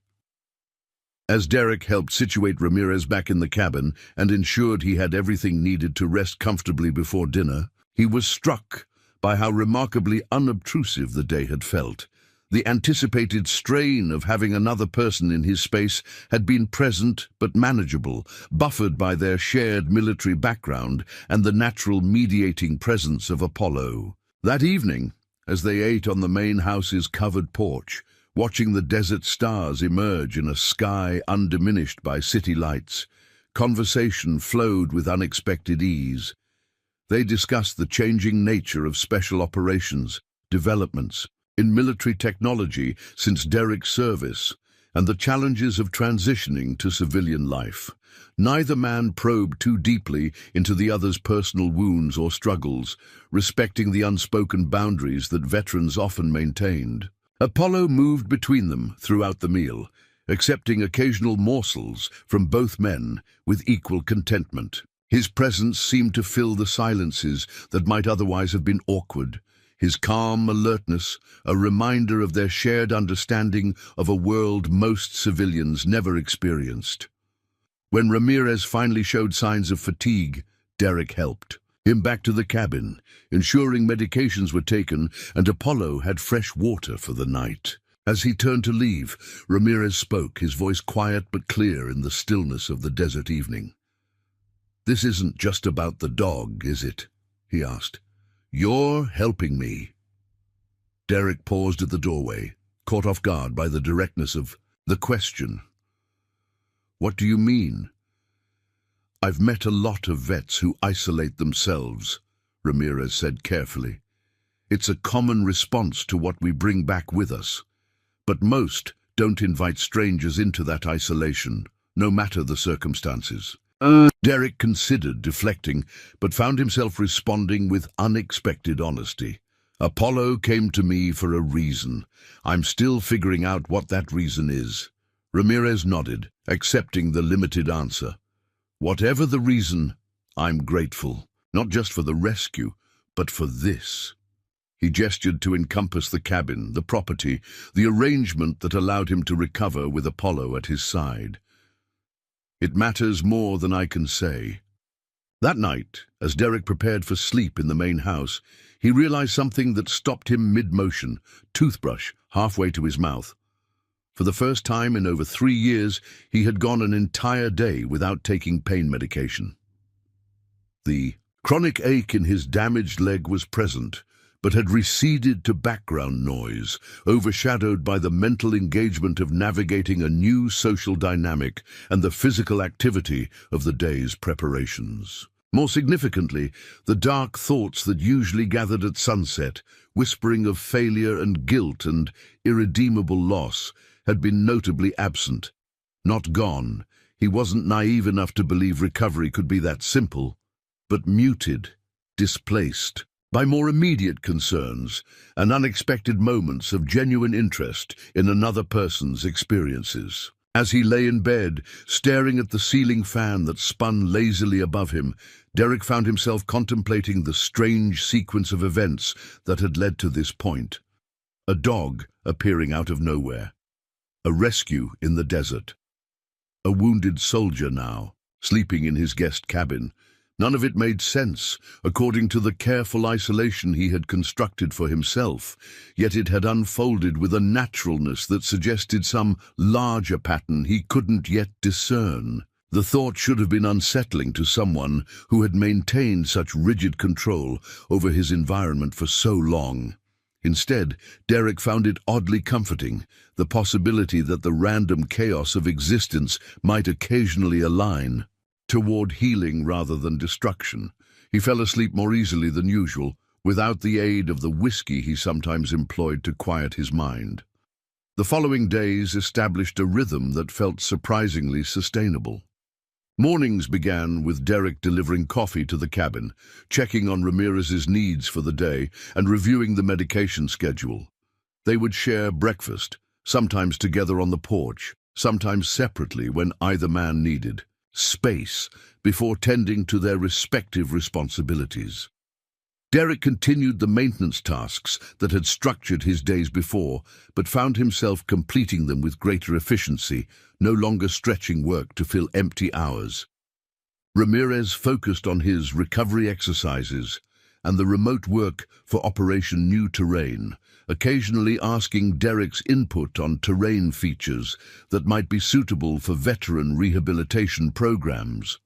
As Derek helped situate Ramirez back in the cabin and ensured he had everything needed to rest comfortably before dinner, he was struck by how remarkably unobtrusive the day had felt. The anticipated strain of having another person in his space had been present but manageable, buffered by their shared military background and the natural mediating presence of Apollo. That evening, as they ate on the main house's covered porch, watching the desert stars emerge in a sky undiminished by city lights, conversation flowed with unexpected ease. They discussed the changing nature of special operations, developments in military technology since Derek's service, and the challenges of transitioning to civilian life. Neither man probed too deeply into the other's personal wounds or struggles, respecting the unspoken boundaries that veterans often maintained. Apollo moved between them throughout the meal, accepting occasional morsels from both men with equal contentment. His presence seemed to fill the silences that might otherwise have been awkward, his calm alertness a reminder of their shared understanding of a world most civilians never experienced. When Ramirez finally showed signs of fatigue, Derek helped him back to the cabin, ensuring medications were taken and Apollo had fresh water for the night. As he turned to leave, Ramirez spoke, his voice quiet but clear in the stillness of the desert evening. "This isn't just about the dog, is it?" he asked. "You're helping me." Derek paused at the doorway, caught off guard by the directness of the question. "What do you mean?" "I've met a lot of vets who isolate themselves," Ramirez said carefully. "It's a common response to what we bring back with us. But most don't invite strangers into that isolation, no matter the circumstances." Derek considered deflecting, but found himself responding with unexpected honesty. "Apollo came to me for a reason. I'm still figuring out what that reason is." Ramirez nodded, accepting the limited answer. "Whatever the reason, I'm grateful, not just for the rescue, but for this." He gestured to encompass the cabin, the property, the arrangement that allowed him to recover with Apollo at his side. "It matters more than I can say." That night, as Derek prepared for sleep in the main house, he realized something that stopped him mid-motion, toothbrush halfway to his mouth. For the first time in over 3 years, he had gone an entire day without taking pain medication. The chronic ache in his damaged leg was present, but had receded to background noise, overshadowed by the mental engagement of navigating a new social dynamic and the physical activity of the day's preparations. More significantly, the dark thoughts that usually gathered at sunset, whispering of failure and guilt and irredeemable loss, had been notably absent. Not gone. He wasn't naive enough to believe recovery could be that simple, but muted, displaced by more immediate concerns and unexpected moments of genuine interest in another person's experiences. As he lay in bed, staring at the ceiling fan that spun lazily above him, Derek found himself contemplating the strange sequence of events that had led to this point. A dog appearing out of nowhere. A rescue in the desert. A wounded soldier now, sleeping in his guest cabin. None of it made sense, according to the careful isolation he had constructed for himself, yet it had unfolded with a naturalness that suggested some larger pattern he couldn't yet discern. The thought should have been unsettling to someone who had maintained such rigid control over his environment for so long. Instead, Derek found it oddly comforting, the possibility that the random chaos of existence might occasionally align toward healing rather than destruction. He fell asleep more easily than usual, without the aid of the whiskey he sometimes employed to quiet his mind. The following days established a rhythm that felt surprisingly sustainable. Mornings began with Derek delivering coffee to the cabin, checking on Ramirez's needs for the day, and reviewing the medication schedule. They would share breakfast, sometimes together on the porch, sometimes separately when either man needed space before tending to their respective responsibilities. Derek continued the maintenance tasks that had structured his days before, but found himself completing them with greater efficiency, no longer stretching work to fill empty hours. Ramirez focused on his recovery exercises and the remote work for Operation New Terrain, occasionally asking Derek's input on terrain features that might be suitable for veteran rehabilitation programs.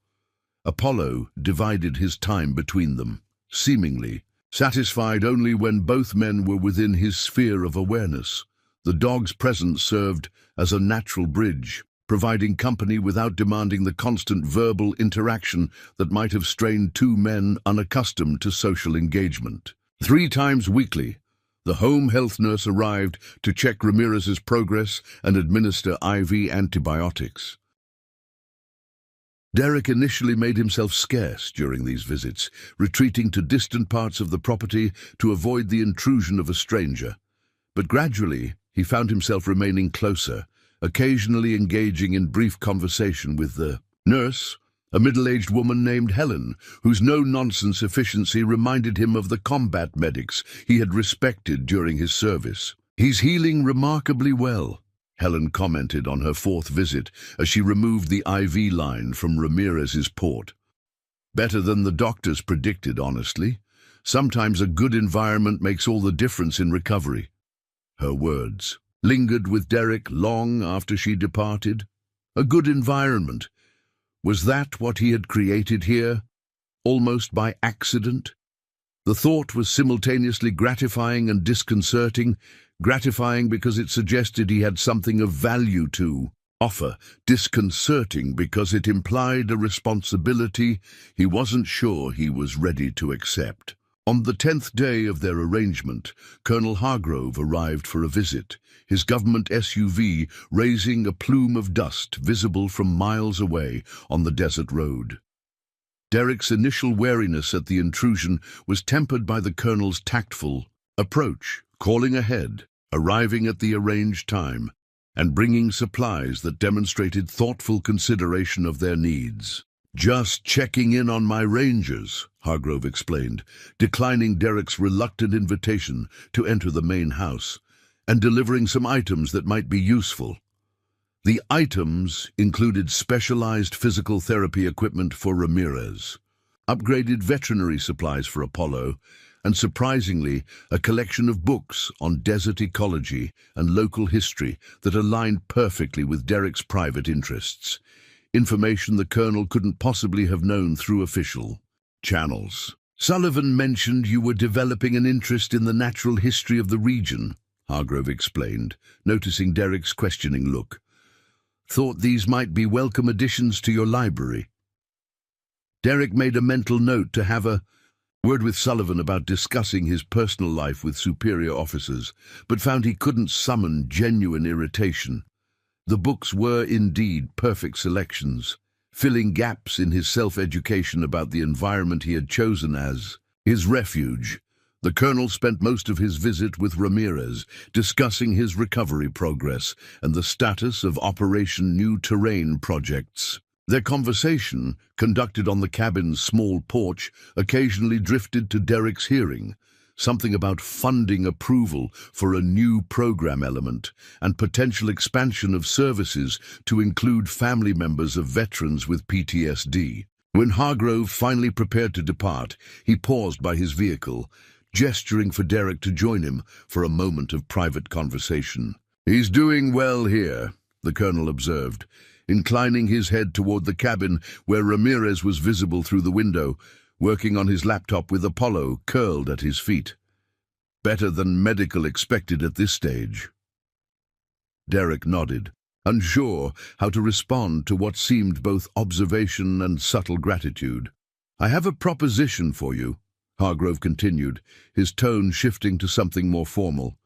Apollo divided his time between them, seemingly satisfied only when both men were within his sphere of awareness. The dog's presence served as a natural bridge, providing company without demanding the constant verbal interaction that might have strained two men unaccustomed to social engagement. 3 times weekly, the home health nurse arrived to check Ramirez's progress and administer IV antibiotics. Derek initially made himself scarce during these visits, retreating to distant parts of the property to avoid the intrusion of a stranger. But gradually, he found himself remaining closer, occasionally engaging in brief conversation with the nurse, a middle-aged woman named Helen, whose no-nonsense efficiency reminded him of the combat medics he had respected during his service. "He's healing remarkably well," Helen commented on her 4th visit as she removed the IV line from Ramirez's port. "Better than the doctors predicted, honestly. Sometimes a good environment makes all the difference in recovery." Her words lingered with Derek long after she departed. A good environment. Was that what he had created here, almost by accident? The thought was simultaneously gratifying and disconcerting, gratifying because it suggested he had something of value to offer, disconcerting because it implied a responsibility he wasn't sure he was ready to accept. On the 10th day of their arrangement, Colonel Hargrove arrived for a visit, his government SUV raising a plume of dust visible from miles away on the desert road. Derek's initial wariness at the intrusion was tempered by the colonel's tactful approach, calling ahead, arriving at the arranged time, and bringing supplies that demonstrated thoughtful consideration of their needs. "Just checking in on my rangers," Hargrove explained, declining Derek's reluctant invitation to enter the main house, and delivering some items that might be useful. The items included specialized physical therapy equipment for Ramirez, upgraded veterinary supplies for Apollo, and surprisingly, a collection of books on desert ecology and local history that aligned perfectly with Derek's private interests. Information the Colonel couldn't possibly have known through official channels. "Sullivan mentioned you were developing an interest in the natural history of the region," Hargrove explained, noticing Derek's questioning look. "Thought these might be welcome additions to your library." Derek made a mental note to have a word with Sullivan about discussing his personal life with superior officers, but found he couldn't summon genuine irritation. The books were indeed perfect selections, filling gaps in his self-education about the environment he had chosen as his refuge. The Colonel spent most of his visit with Ramirez, discussing his recovery progress and the status of Operation New Terrain projects. Their conversation, conducted on the cabin's small porch, occasionally drifted to Derek's hearing, something about funding approval for a new program element and potential expansion of services to include family members of veterans with PTSD. When Hargrove finally prepared to depart, he paused by his vehicle, gesturing for Derek to join him for a moment of private conversation. "He's doing well here," the Colonel observed, inclining his head toward the cabin where Ramirez was visible through the window, working on his laptop with Apollo curled at his feet. "Better than medical expected at this stage." Derek nodded, unsure how to respond to what seemed both observation and subtle gratitude. "I have a proposition for you," Hargrove continued, his tone shifting to something more formal.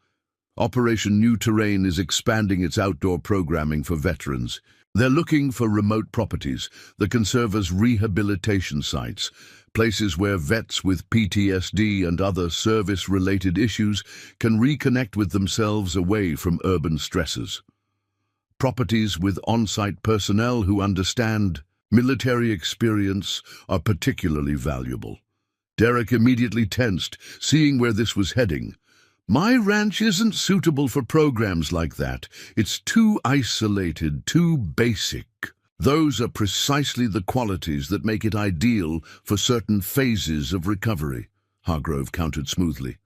"Operation New Terrain is expanding its outdoor programming for veterans. They're looking for remote properties that can serve as rehabilitation sites, places where vets with PTSD and other service-related issues can reconnect with themselves away from urban stresses. Properties with on-site personnel who understand military experience are particularly valuable." Derek immediately tensed, seeing where this was heading. "My ranch isn't suitable for programs like that. It's too isolated, too basic." "Those are precisely the qualities that make it ideal for certain phases of recovery," Hargrove countered smoothly.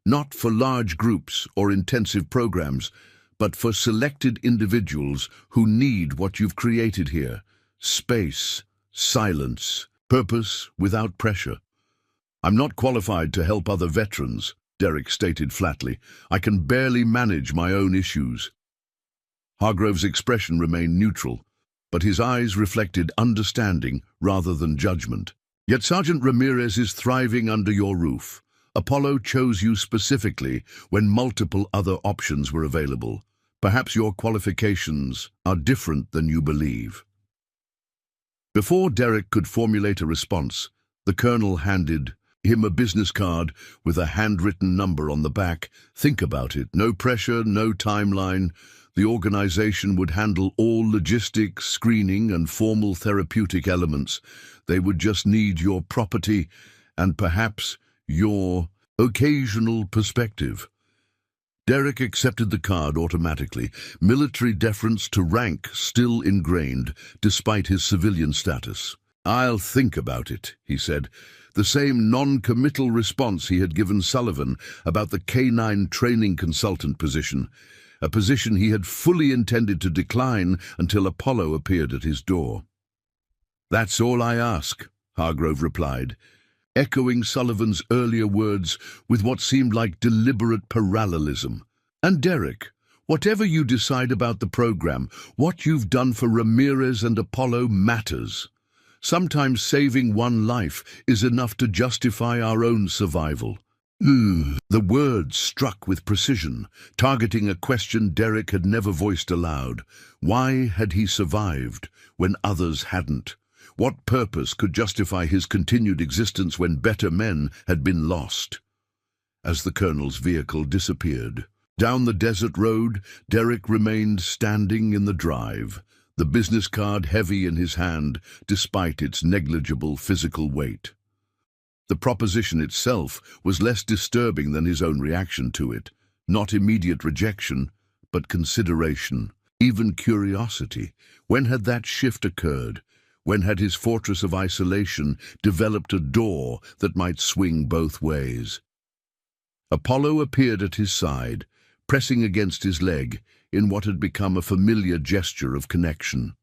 "Not for large groups or intensive programs, but for selected individuals who need what you've created here: space, silence, purpose without pressure." "I'm not qualified to help other veterans," Derek stated flatly. "I can barely manage my own issues." Hargrove's expression remained neutral, but his eyes reflected understanding rather than judgment. "Yet Sergeant Ramirez is thriving under your roof. Apollo chose you specifically when multiple other options were available. Perhaps your qualifications are different than you believe." Before Derek could formulate a response, the Colonel handed him a business card with a handwritten number on the back. "Think about it. No pressure, no timeline. The organization would handle all logistics, screening, and formal therapeutic elements. They would just need your property and perhaps your occasional perspective." Derek accepted the card automatically, military deference to rank still ingrained despite his civilian status. "I'll think about it," he said, the same non-committal response he had given Sullivan about the K-9 training consultant position, a position he had fully intended to decline until Apollo appeared at his door. "That's all I ask," Hargrove replied, echoing Sullivan's earlier words with what seemed like deliberate parallelism. "And Derek, whatever you decide about the program, what you've done for Ramirez and Apollo matters. Sometimes saving one life is enough to justify our own survival." The words struck with precision, targeting a question Derek had never voiced aloud. Why had he survived when others hadn't? What purpose could justify his continued existence when better men had been lost? As the Colonel's vehicle disappeared down the desert road, Derek remained standing in the drive, the business card heavy in his hand despite its negligible physical weight. The proposition itself was less disturbing than his own reaction to it, not immediate rejection, but consideration, even curiosity. When had that shift occurred? When had his fortress of isolation developed a door that might swing both ways? Apollo appeared at his side, pressing against his leg in what had become a familiar gesture of connection.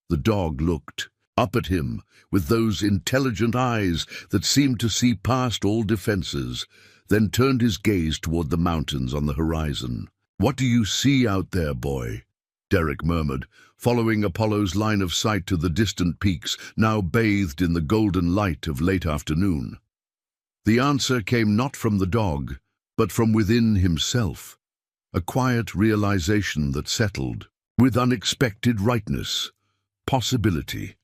The dog looked up at him with those intelligent eyes that seemed to see past all defenses, then turned his gaze toward the mountains on the horizon. "What do you see out there, boy?" Derek murmured, following Apollo's line of sight to the distant peaks, now bathed in the golden light of late afternoon. The answer came not from the dog, but from within himself, a quiet realization that settled with unexpected rightness, possibility.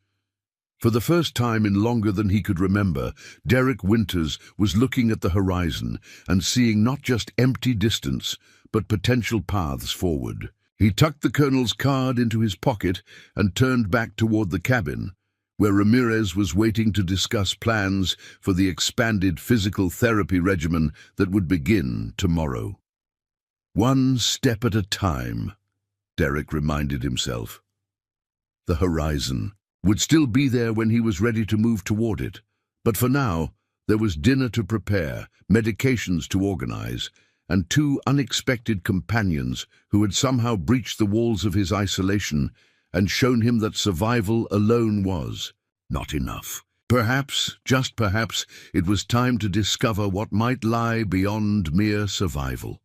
For the first time in longer than he could remember, Derek Winters was looking at the horizon and seeing not just empty distance, but potential paths forward. He tucked the colonel's card into his pocket and turned back toward the cabin, where Ramirez was waiting to discuss plans for the expanded physical therapy regimen that would begin tomorrow. One step at a time, Derek reminded himself. The horizon would still be there when he was ready to move toward it, but for now, there was dinner to prepare, medications to organize, and two unexpected companions who had somehow breached the walls of his isolation and shown him that survival alone was not enough. Perhaps, just perhaps, it was time to discover what might lie beyond mere survival.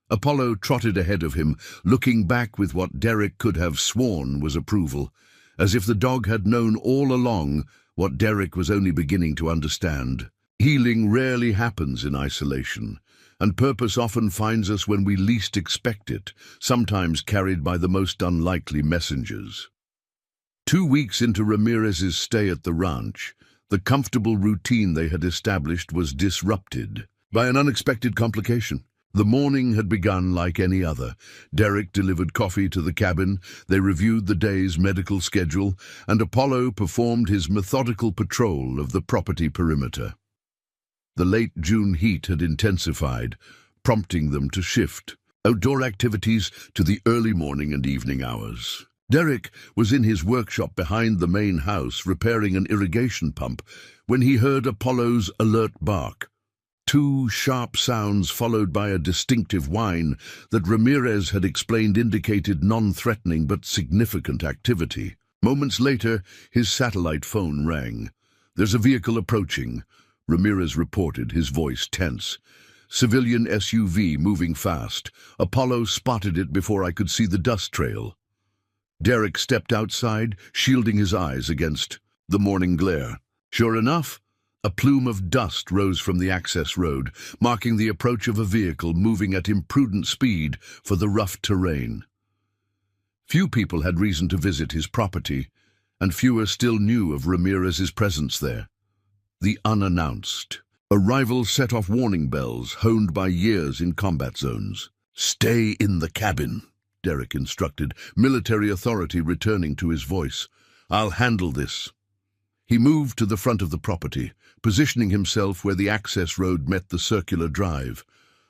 Apollo trotted ahead of him, looking back with what Derek could have sworn was approval, as if the dog had known all along what Derek was only beginning to understand. Healing rarely happens in isolation, and purpose often finds us when we least expect it, sometimes carried by the most unlikely messengers. 2 weeks into Ramirez's stay at the ranch, the comfortable routine they had established was disrupted by an unexpected complication. The morning had begun like any other. Derek delivered coffee to the cabin, they reviewed the day's medical schedule, and Apollo performed his methodical patrol of the property perimeter. The late June heat had intensified, prompting them to shift outdoor activities to the early morning and evening hours. Derek was in his workshop behind the main house repairing an irrigation pump when he heard Apollo's alert bark. 2 sharp sounds followed by a distinctive whine that Ramirez had explained indicated non-threatening but significant activity. Moments later, his satellite phone rang. "There's a vehicle approaching," Ramirez reported, his voice tense. "Civilian SUV moving fast. Apollo spotted it before I could see the dust trail." Derek stepped outside, shielding his eyes against the morning glare. Sure enough, a plume of dust rose from the access road, marking the approach of a vehicle moving at imprudent speed for the rough terrain. Few people had reason to visit his property, and fewer still knew of Ramirez's presence there. The unannounced arrival set off warning bells honed by years in combat zones. "Stay in the cabin," Derek instructed, military authority returning to his voice. "I'll handle this." He moved to the front of the property, positioning himself where the access road met the circular drive.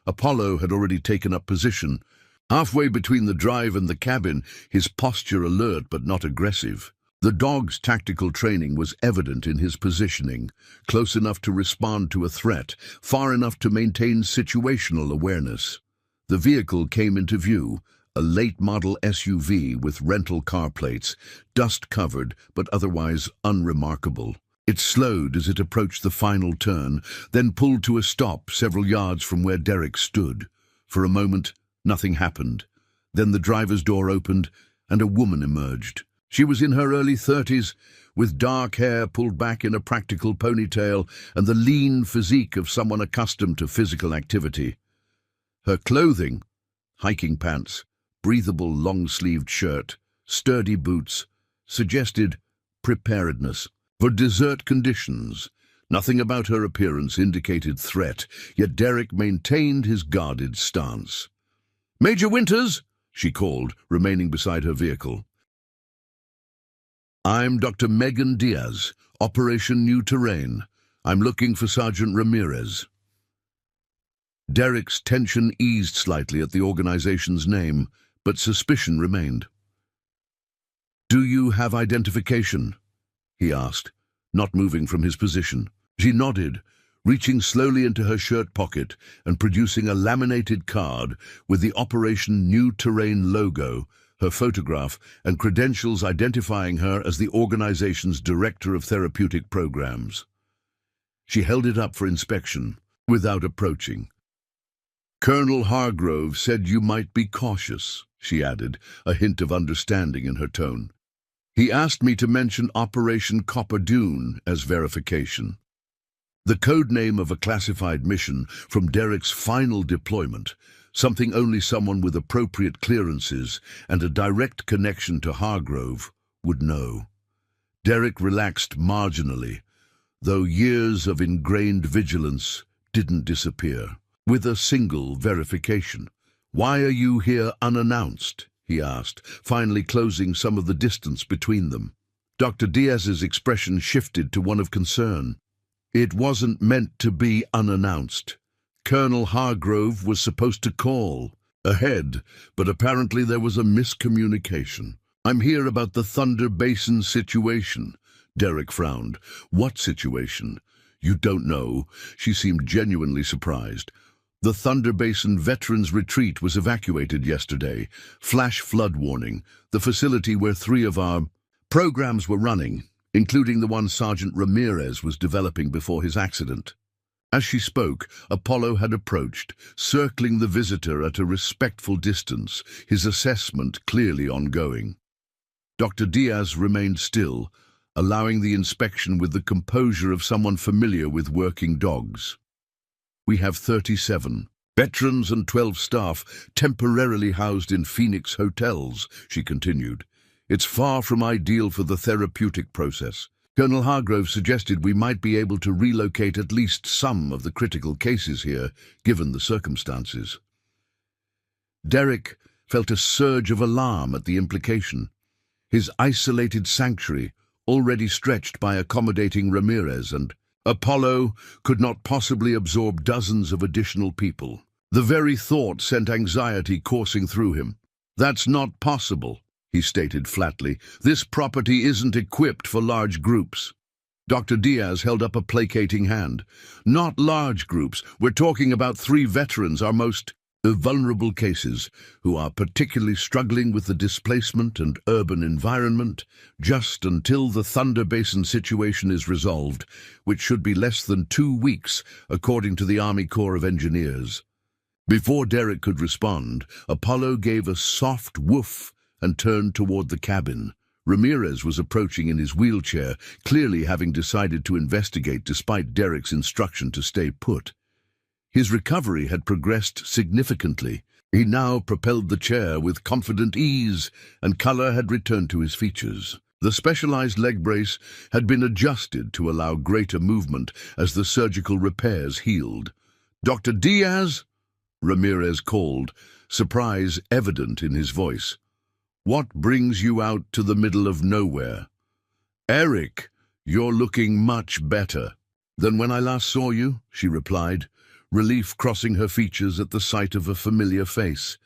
Apollo had already taken up position. Halfway between the drive and the cabin, his posture alert but not aggressive. The dog's tactical training was evident in his positioning, close enough to respond to a threat, far enough to maintain situational awareness. The vehicle came into view, a late-model SUV with rental car plates, dust-covered but otherwise unremarkable. It slowed as it approached the final turn, then pulled to a stop several yards from where Derek stood. For a moment, nothing happened. Then the driver's door opened, and a woman emerged. She was in her early 30s, with dark hair pulled back in a practical ponytail and the lean physique of someone accustomed to physical activity. Her clothing, hiking pants, breathable long-sleeved shirt, sturdy boots, suggested preparedness for desert conditions. Nothing about her appearance indicated threat, yet Derek maintained his guarded stance. "Major Winters," she called, remaining beside her vehicle. "I'm Dr. Megan Diaz, Operation New Terrain. I'm looking for Sergeant Ramirez." Derek's tension eased slightly at the organization's name, but suspicion remained. "Do you have identification?" he asked, not moving from his position. She nodded, reaching slowly into her shirt pocket and producing a laminated card with the Operation New Terrain logo, her photograph, and credentials identifying her as the organization's Director of Therapeutic Programs. She held it up for inspection, without approaching. "Colonel Hargrove said you might be cautious," she added, a hint of understanding in her tone. "He asked me to mention Operation Copper Dune as verification. The code name of a classified mission from Derek's final deployment, something only someone with appropriate clearances and a direct connection to Hargrove would know." Derek relaxed marginally, though years of ingrained vigilance didn't disappear. With a single verification. "Why are you here unannounced?" he asked, finally closing some of the distance between them. Dr. Diaz's expression shifted to one of concern. "It wasn't meant to be unannounced. Colonel Hargrove was supposed to call ahead, but apparently there was a miscommunication. I'm here about the Thunder Basin situation." Derek frowned. "What situation?" "You don't know." She seemed genuinely surprised. "The Thunder Basin Veterans Retreat was evacuated yesterday. Flash flood warning. The facility where 3 of our programs were running, including the one Sergeant Ramirez was developing before his accident." As she spoke, Apollo had approached, circling the visitor at a respectful distance, his assessment clearly ongoing. Dr. Diaz remained still, allowing the inspection with the composure of someone familiar with working dogs. "We have 37 veterans and 12 staff temporarily housed in Phoenix hotels," she continued. "It's far from ideal for the therapeutic process. Colonel Hargrove suggested we might be able to relocate at least some of the critical cases here, given the circumstances." Derek felt a surge of alarm at the implication. His isolated sanctuary, already stretched by accommodating Ramirez and Apollo, could not possibly absorb dozens of additional people. The very thought sent anxiety coursing through him. "That's not possible," he stated flatly. "This property isn't equipped for large groups." Dr. Diaz held up a placating hand. "Not large groups. We're talking about 3 veterans, our most vulnerable cases, who are particularly struggling with the displacement and urban environment, just until the Thunder Basin situation is resolved, which should be less than 2 weeks, according to the Army Corps of Engineers." Before Derek could respond, Apollo gave a soft woof and turned toward the cabin. Ramirez was approaching in his wheelchair, clearly having decided to investigate despite Derek's instruction to stay put. His recovery had progressed significantly. He now propelled the chair with confident ease, and color had returned to his features. The specialized leg brace had been adjusted to allow greater movement as the surgical repairs healed. "Dr. Diaz?" Ramirez called, surprise evident in his voice. "What brings you out to the middle of nowhere?" "Eric, you're looking much better." "Than when I last saw you," she replied, relief crossing her features at the sight of a familiar face.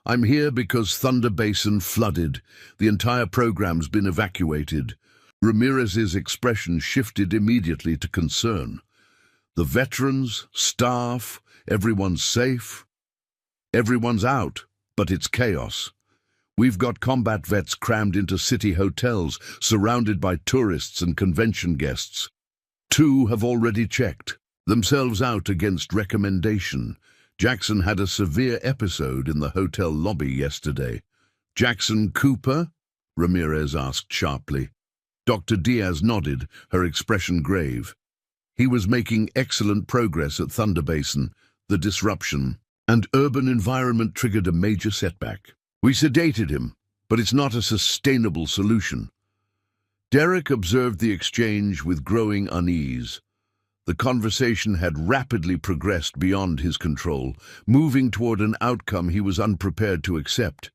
"I'm here because Thunder Basin flooded. The entire program's been evacuated." Ramirez's expression shifted immediately to concern. "The veterans, staff, everyone's safe?" "Everyone's out, but it's chaos. We've got combat vets crammed into city hotels, surrounded by tourists and convention guests. 2 have already checked themselves out against recommendation. Jackson had a severe episode in the hotel lobby yesterday." "Jackson Cooper?" Ramirez asked sharply. Dr. Diaz nodded, her expression grave. "He was making excellent progress at Thunder Basin. The disruption and urban environment triggered a major setback. We sedated him, but it's not a sustainable solution." Derek observed the exchange with growing unease. The conversation had rapidly progressed beyond his control, moving toward an outcome he was unprepared to accept.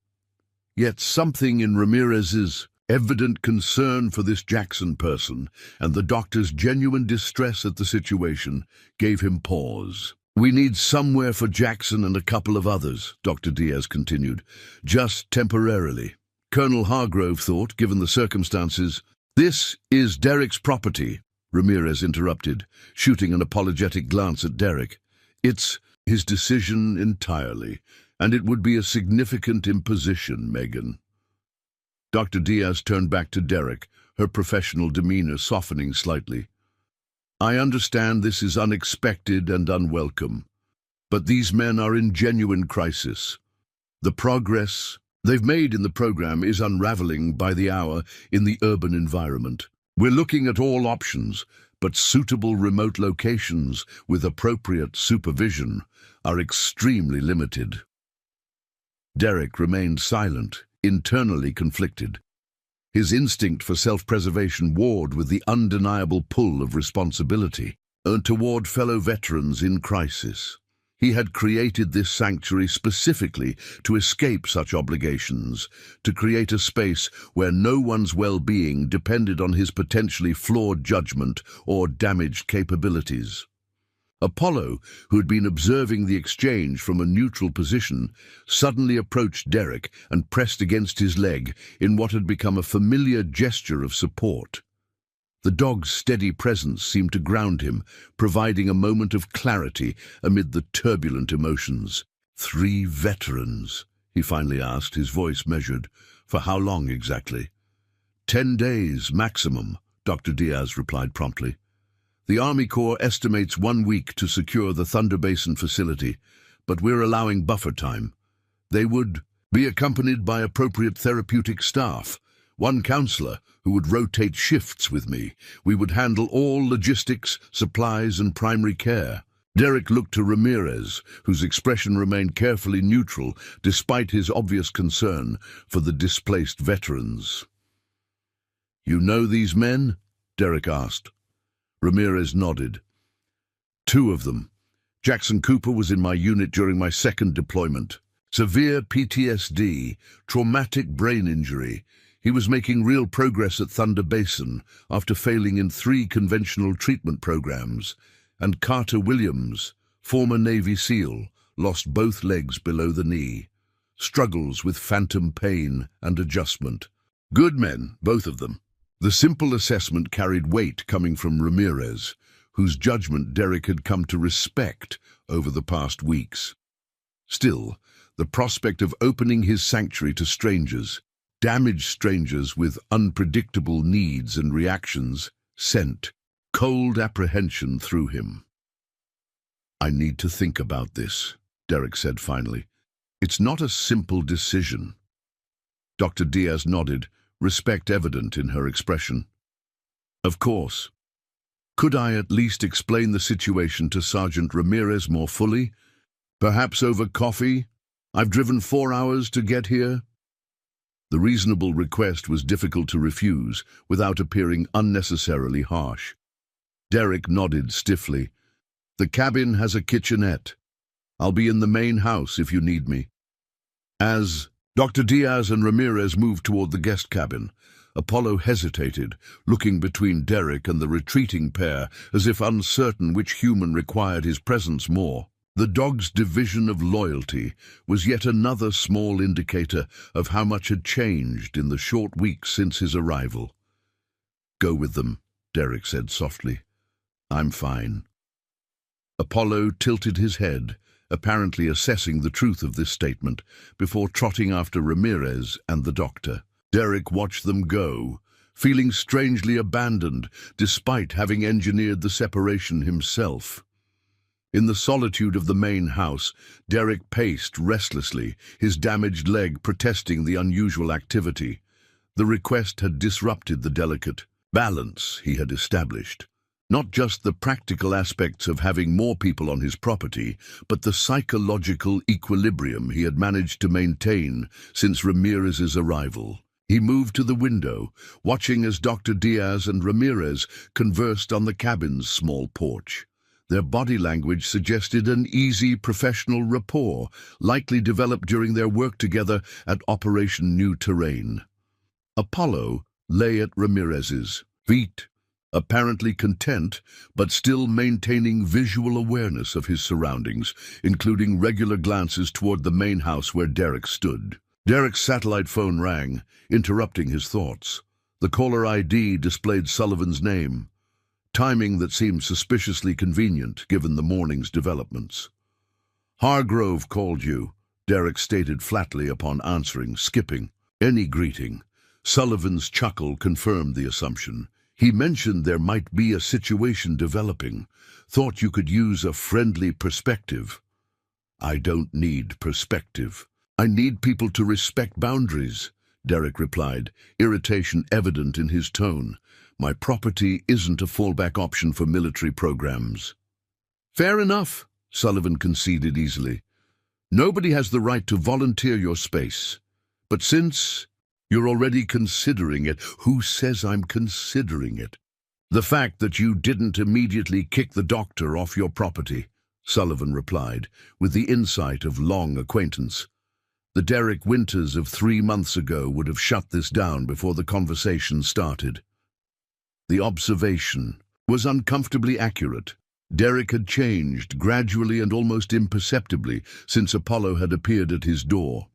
Yet something in Ramirez's evident concern for this Jackson person and the doctor's genuine distress at the situation gave him pause. "We need somewhere for Jackson and a couple of others," Dr. Diaz continued, "just temporarily. Colonel Hargrove thought, given the circumstances, this is Derek's property. Ramirez interrupted, shooting an apologetic glance at Derek. "It's his decision entirely, and it would be a significant imposition, Megan." Dr. Diaz turned back to Derek, her professional demeanor softening slightly. "I understand this is unexpected and unwelcome, but these men are in genuine crisis. The progress they've made in the program is unraveling by the hour in the urban environment. We're looking at all options, but suitable remote locations with appropriate supervision are extremely limited." Derek remained silent, internally conflicted. His instinct for self-preservation warred with the undeniable pull of responsibility toward fellow veterans in crisis. He had created this sanctuary specifically to escape such obligations, to create a space where no one's well-being depended on his potentially flawed judgment or damaged capabilities. Apollo, who had been observing the exchange from a neutral position, suddenly approached Derek and pressed against his leg in what had become a familiar gesture of support. The dog's steady presence seemed to ground him, providing a moment of clarity amid the turbulent emotions. "3 veterans?" he finally asked, his voice measured. "For how long exactly?" 10 days, maximum, Dr. Diaz replied promptly. "The Army Corps estimates 1 week to secure the Thunder Basin facility, but we're allowing buffer time. They would be accompanied by appropriate therapeutic staff, 1 counselor who would rotate shifts with me. We would handle all logistics, supplies, and primary care." Derek looked to Ramirez, whose expression remained carefully neutral despite his obvious concern for the displaced veterans. "You know these men?" Derek asked. Ramirez nodded. 2 of them. Jackson Cooper was in my unit during my 2nd deployment. Severe PTSD, traumatic brain injury. He was making real progress at Thunder Basin after failing in 3 conventional treatment programs. And Carter Williams, former Navy SEAL, lost both legs below the knee. Struggles with phantom pain and adjustment. Good men, both of them. The simple assessment carried weight coming from Ramirez, whose judgment Derek had come to respect over the past weeks. Still, the prospect of opening his sanctuary to strangers, damaged strangers with unpredictable needs and reactions, sent cold apprehension through him. "I need to think about this," Derek said finally. "It's not a simple decision." Dr. Diaz nodded, respect evident in her expression. "Of course. Could I at least explain the situation to Sergeant Ramirez more fully? Perhaps over coffee? I've driven 4 hours to get here." The reasonable request was difficult to refuse without appearing unnecessarily harsh. Derek nodded stiffly. "The cabin has a kitchenette. I'll be in the main house if you need me." As Dr. Diaz and Ramirez moved toward the guest cabin, Apollo hesitated, looking between Derek and the retreating pair as if uncertain which human required his presence more. The dog's division of loyalty was yet another small indicator of how much had changed in the short weeks since his arrival. "Go with them," Derek said softly. "I'm fine." Apollo tilted his head, apparently assessing the truth of this statement, before trotting after Ramirez and the doctor. Derek watched them go, feeling strangely abandoned despite having engineered the separation himself. In the solitude of the main house, Derek paced restlessly, his damaged leg protesting the unusual activity. The request had disrupted the delicate balance he had established. Not just the practical aspects of having more people on his property, but the psychological equilibrium he had managed to maintain since Ramirez's arrival. He moved to the window, watching as Dr. Diaz and Ramirez conversed on the cabin's small porch. Their body language suggested an easy professional rapport, likely developed during their work together at Operation New Terrain. Apollo lay at Ramirez's feet, apparently content, but still maintaining visual awareness of his surroundings, including regular glances toward the main house where Derek stood. Derek's satellite phone rang, interrupting his thoughts. The caller ID displayed Sullivan's name. timing that seemed suspiciously convenient given the morning's developments. "Hargrove called you," Derek stated flatly upon answering, skipping any greeting. Sullivan's chuckle confirmed the assumption. "He mentioned there might be a situation developing. Thought you could use a friendly perspective." "I don't need perspective. I need people to respect boundaries," Derek replied, irritation evident in his tone. "My property isn't a fallback option for military programs." "Fair enough," Sullivan conceded easily. "Nobody has the right to volunteer your space. But since you're already considering it," "Who says I'm considering it?" "The fact that you didn't immediately kick the doctor off your property," Sullivan replied, with the insight of long acquaintance. The Derek Winters of 3 months ago would have shut this down before the conversation started. The observation was uncomfortably accurate. Derek had changed gradually and almost imperceptibly since Apollo had appeared at his door.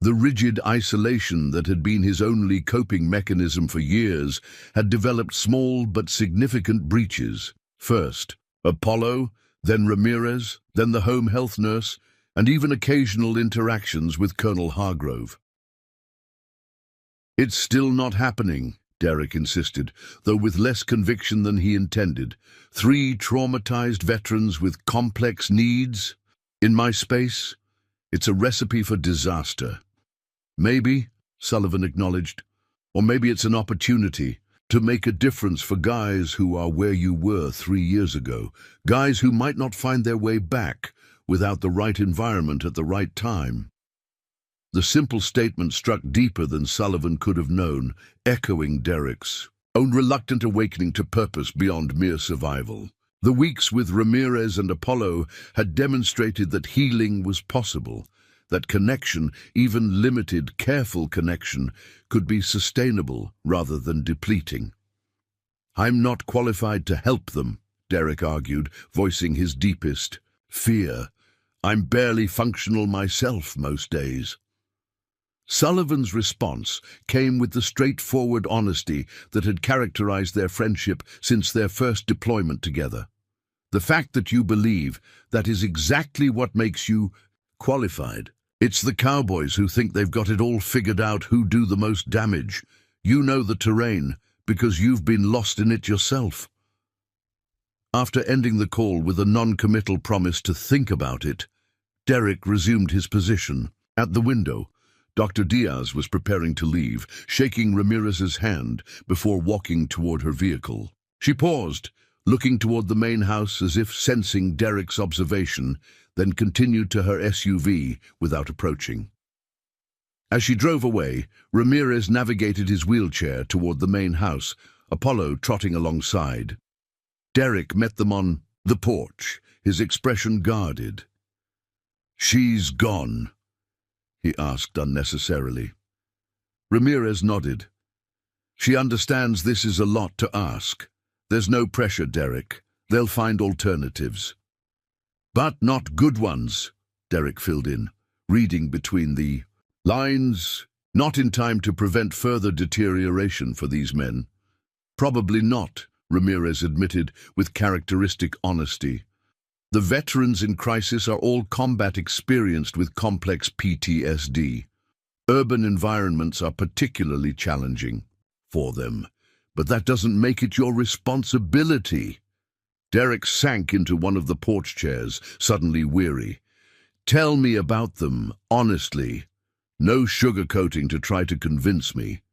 The rigid isolation that had been his only coping mechanism for years had developed small but significant breaches. First, Apollo, then Ramirez, then the home health nurse, and even occasional interactions with Colonel Hargrove. "It's still not happening," Derek insisted, though with less conviction than he intended. 3 traumatized veterans with complex needs in my space? It's a recipe for disaster. "Maybe," Sullivan acknowledged, "or maybe it's an opportunity to make a difference for guys who are where you were 3 years ago, guys who might not find their way back without the right environment at the right time." The simple statement struck deeper than Sullivan could have known, echoing Derek's own reluctant awakening to purpose beyond mere survival. The weeks with Ramirez and Apollo had demonstrated that healing was possible, that connection, even limited, careful connection, could be sustainable rather than depleting. "I'm not qualified to help them," Derek argued, voicing his deepest fear. "I'm barely functional myself most days." Sullivan's response came with the straightforward honesty that had characterized their friendship since their first deployment together. "The fact that you believe that is exactly what makes you qualified. It's the cowboys who think they've got it all figured out who do the most damage. You know the terrain because you've been lost in it yourself." After ending the call with a non-committal promise to think about it, Derek resumed his position. At the window, Dr. Diaz was preparing to leave, shaking Ramirez's hand before walking toward her vehicle. She paused, looking toward the main house as if sensing Derek's observation, then continued to her SUV without approaching. As she drove away, Ramirez navigated his wheelchair toward the main house, Apollo trotting alongside. Derek met them on the porch, his expression guarded. "She's gone?" he asked unnecessarily. Ramirez nodded. "She understands this is a lot to ask. There's no pressure, Derek. They'll find alternatives." "But not good ones," Derek filled in, reading between the lines. "Not in time to prevent further deterioration for these men." "Probably not," Ramirez admitted with characteristic honesty. "The veterans in crisis are all combat experienced with complex PTSD. Urban environments are particularly challenging for them, but that doesn't make it your responsibility." Derek sank into one of the porch chairs, suddenly weary. "Tell me about them, honestly. No sugarcoating to try to convince me."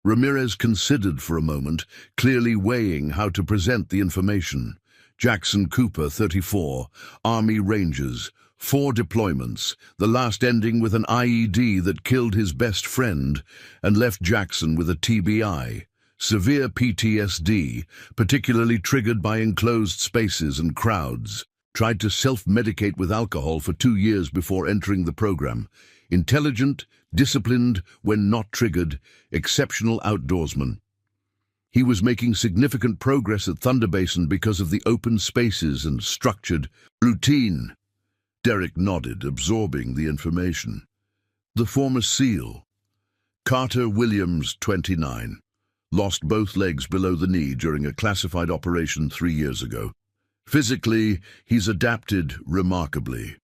Ramirez considered for a moment, clearly weighing how to present the information. Jackson Cooper, 34, Army Rangers, 4 deployments, the last ending with an IED that killed his best friend and left Jackson with a TBI. Severe PTSD, particularly triggered by enclosed spaces and crowds. Tried to self-medicate with alcohol for 2 years before entering the program. Intelligent, disciplined when not triggered, exceptional outdoorsman. He was making significant progress at Thunder Basin because of the open spaces and structured routine. Derek nodded, absorbing the information. The former SEAL, Carter Williams, 29. Lost both legs below the knee during a classified operation 3 years ago. Physically, he's adapted remarkably,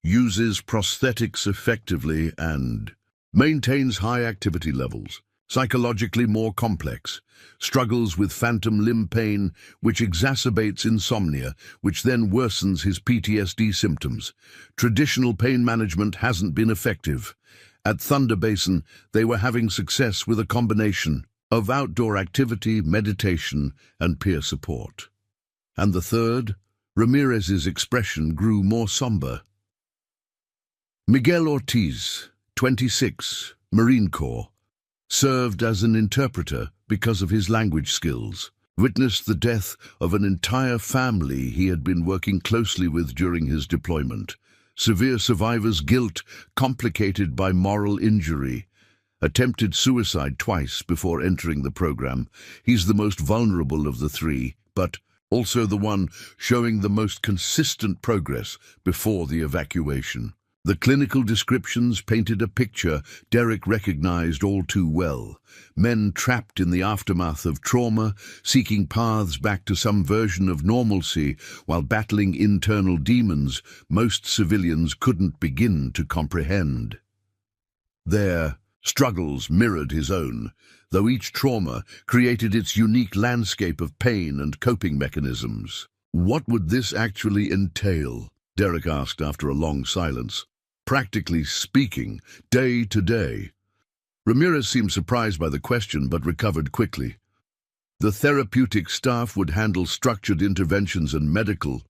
uses prosthetics effectively and maintains high activity levels. Psychologically more complex, struggles with phantom limb pain, which exacerbates insomnia, which then worsens his PTSD symptoms. Traditional pain management hasn't been effective. At Thunder Basin, they were having success with a combination of outdoor activity, meditation, and peer support. And the third, Ramirez's expression grew more somber. Miguel Ortiz, 26, Marine Corps, served as an interpreter because of his language skills, witnessed the death of an entire family he had been working closely with during his deployment. Severe survivor's guilt complicated by moral injury. Attempted suicide twice before entering the program. He's the most vulnerable of the three, but also the one showing the most consistent progress before the evacuation. The clinical descriptions painted a picture Derek recognized all too well. Men trapped in the aftermath of trauma, seeking paths back to some version of normalcy while battling internal demons most civilians couldn't begin to comprehend. Their struggles mirrored his own, though each trauma created its unique landscape of pain and coping mechanisms. What would this actually entail? Derek asked after a long silence. Practically speaking, day to day. Ramirez seemed surprised by the question but recovered quickly. The therapeutic staff would handle structured interventions and medical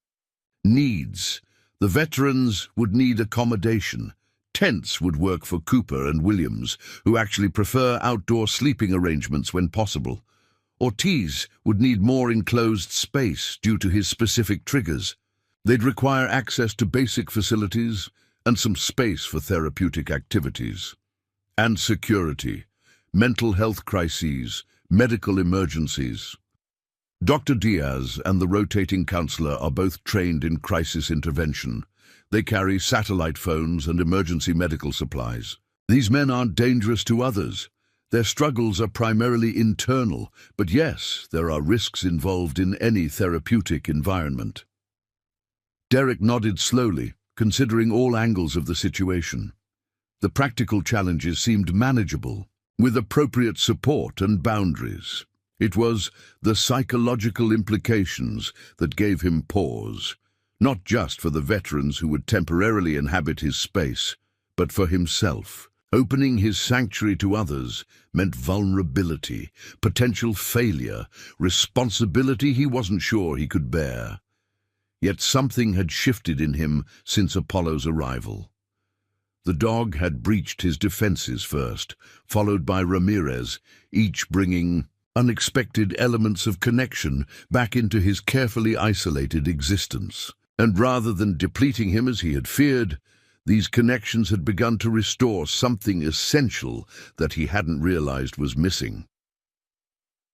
needs. The veterans would need accommodation. Tents would work for Cooper and Williams, who actually prefer outdoor sleeping arrangements when possible. Ortiz would need more enclosed space due to his specific triggers. They'd require access to basic facilities and some space for therapeutic activities. And security, mental health crises, medical emergencies. Dr. Diaz and the rotating counselor are both trained in crisis intervention. They carry satellite phones and emergency medical supplies. These men aren't dangerous to others. Their struggles are primarily internal, but yes, there are risks involved in any therapeutic environment. Derek nodded slowly, considering all angles of the situation. The practical challenges seemed manageable, with appropriate support and boundaries. It was the psychological implications that gave him pause, not just for the veterans who would temporarily inhabit his space, but for himself. Opening his sanctuary to others meant vulnerability, potential failure, responsibility he wasn't sure he could bear. Yet something had shifted in him since Apollo's arrival. The dog had breached his defenses first, followed by Ramirez, each bringing unexpected elements of connection back into his carefully isolated existence. And rather than depleting him as he had feared, these connections had begun to restore something essential that he hadn't realized was missing.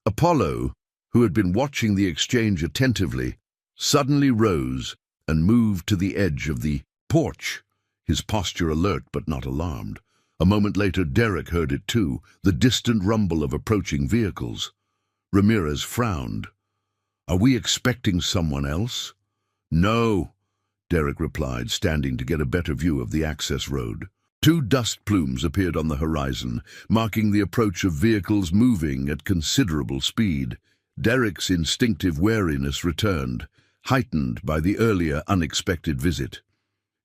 Apollo, who had been watching the exchange attentively, suddenly rose and moved to the edge of the porch, his posture alert but not alarmed. A moment later, Derek heard it too, the distant rumble of approaching vehicles. Ramirez frowned. "Are we expecting someone else?" "No," Derek replied, standing to get a better view of the access road. 2 dust plumes appeared on the horizon, marking the approach of vehicles moving at considerable speed. Derek's instinctive wariness returned, heightened by the earlier unexpected visit.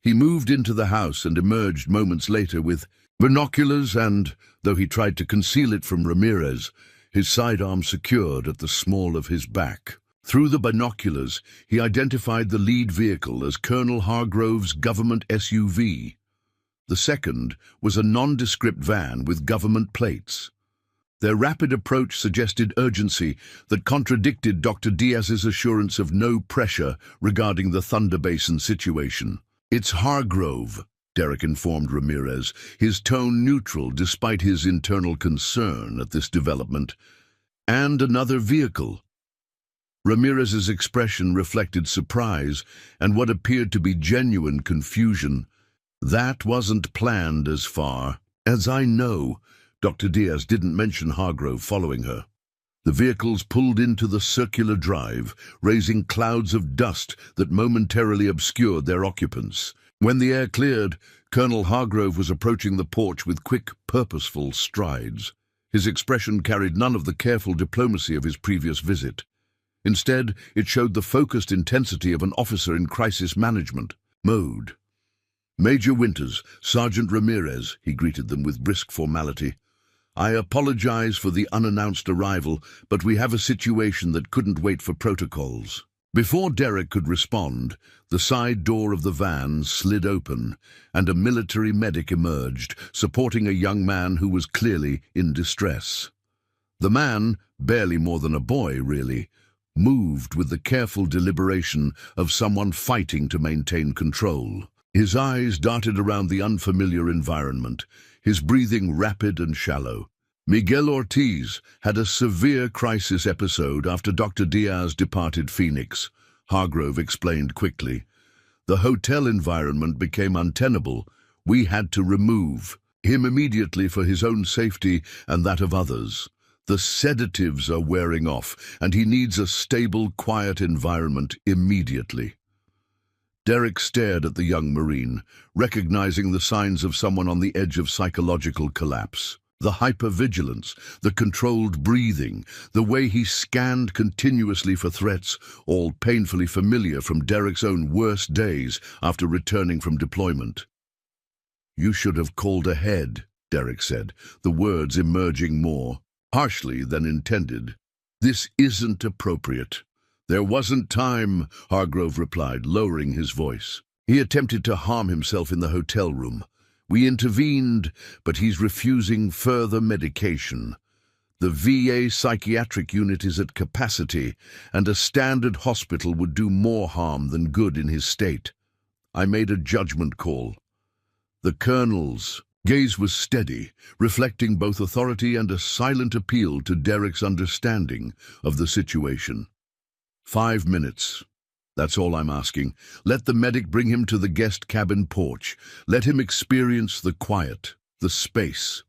He moved into the house and emerged moments later with binoculars and, though he tried to conceal it from Ramirez, his sidearm secured at the small of his back. Through the binoculars, he identified the lead vehicle as Colonel Hargrove's government SUV. The second was a nondescript van with government plates. Their rapid approach suggested urgency that contradicted Dr. Diaz's assurance of no pressure regarding the Thunder Basin situation. "It's Hargrove," Derek informed Ramirez, his tone neutral despite his internal concern at this development. "And another vehicle." Ramirez's expression reflected surprise and what appeared to be genuine confusion. "That wasn't planned as far as I know." Dr. Diaz didn't mention Hargrove following her. The vehicles pulled into the circular drive, raising clouds of dust that momentarily obscured their occupants. When the air cleared, Colonel Hargrove was approaching the porch with quick, purposeful strides. His expression carried none of the careful diplomacy of his previous visit. Instead, it showed the focused intensity of an officer in crisis management mode. "Major Winters, Sergeant Ramirez," he greeted them with brisk formality. "I apologize for the unannounced arrival, but we have a situation that couldn't wait for protocols." Before Derek could respond, the side door of the van slid open, and a military medic emerged, supporting a young man who was clearly in distress. The man, barely more than a boy, really, moved with the careful deliberation of someone fighting to maintain control. His eyes darted around the unfamiliar environment, his breathing rapid and shallow. Miguel Ortiz had a severe crisis episode after Dr. Diaz departed Phoenix, Hargrove explained quickly. The hotel environment became untenable. We had to remove him immediately for his own safety and that of others. The sedatives are wearing off, and he needs a stable, quiet environment immediately. Derek stared at the young Marine, recognizing the signs of someone on the edge of psychological collapse. The hypervigilance, the controlled breathing, the way he scanned continuously for threats, all painfully familiar from Derek's own worst days after returning from deployment. "You should have called ahead," Derek said, the words emerging more harshly than intended. "This isn't appropriate." "There wasn't time," Hargrove replied, lowering his voice. "He attempted to harm himself in the hotel room. We intervened, but he's refusing further medication. The VA psychiatric unit is at capacity, and a standard hospital would do more harm than good in his state. I made a judgment call." The colonel's gaze was steady, reflecting both authority and a silent appeal to Derek's understanding of the situation. 5 minutes. That's all I'm asking. Let the medic bring him to the guest cabin porch. Let him experience the quiet, the space.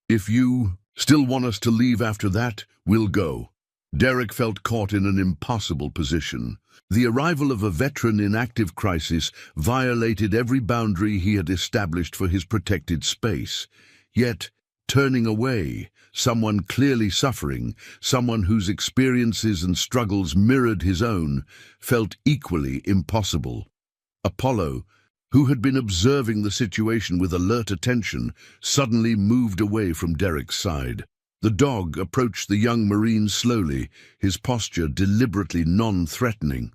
If you still want us to leave after that, we'll go." Derek felt caught in an impossible position. The arrival of a veteran in active crisis violated every boundary he had established for his protected space. Yet, turning away, someone clearly suffering, someone whose experiences and struggles mirrored his own, felt equally impossible. Apollo, who had been observing the situation with alert attention, suddenly moved away from Derek's side. The dog approached the young Marine slowly, his posture deliberately non-threatening.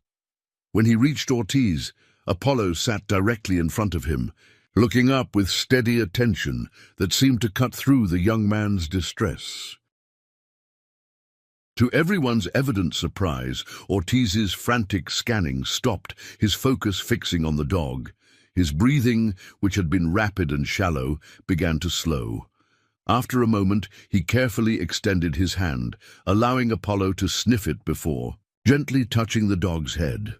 When he reached Ortiz, Apollo sat directly in front of him, looking up with steady attention that seemed to cut through the young man's distress. To everyone's evident surprise, Ortiz's frantic scanning stopped, his focus fixing on the dog. His breathing, which had been rapid and shallow, began to slow. After a moment, he carefully extended his hand, allowing Apollo to sniff it before, gently touching the dog's head.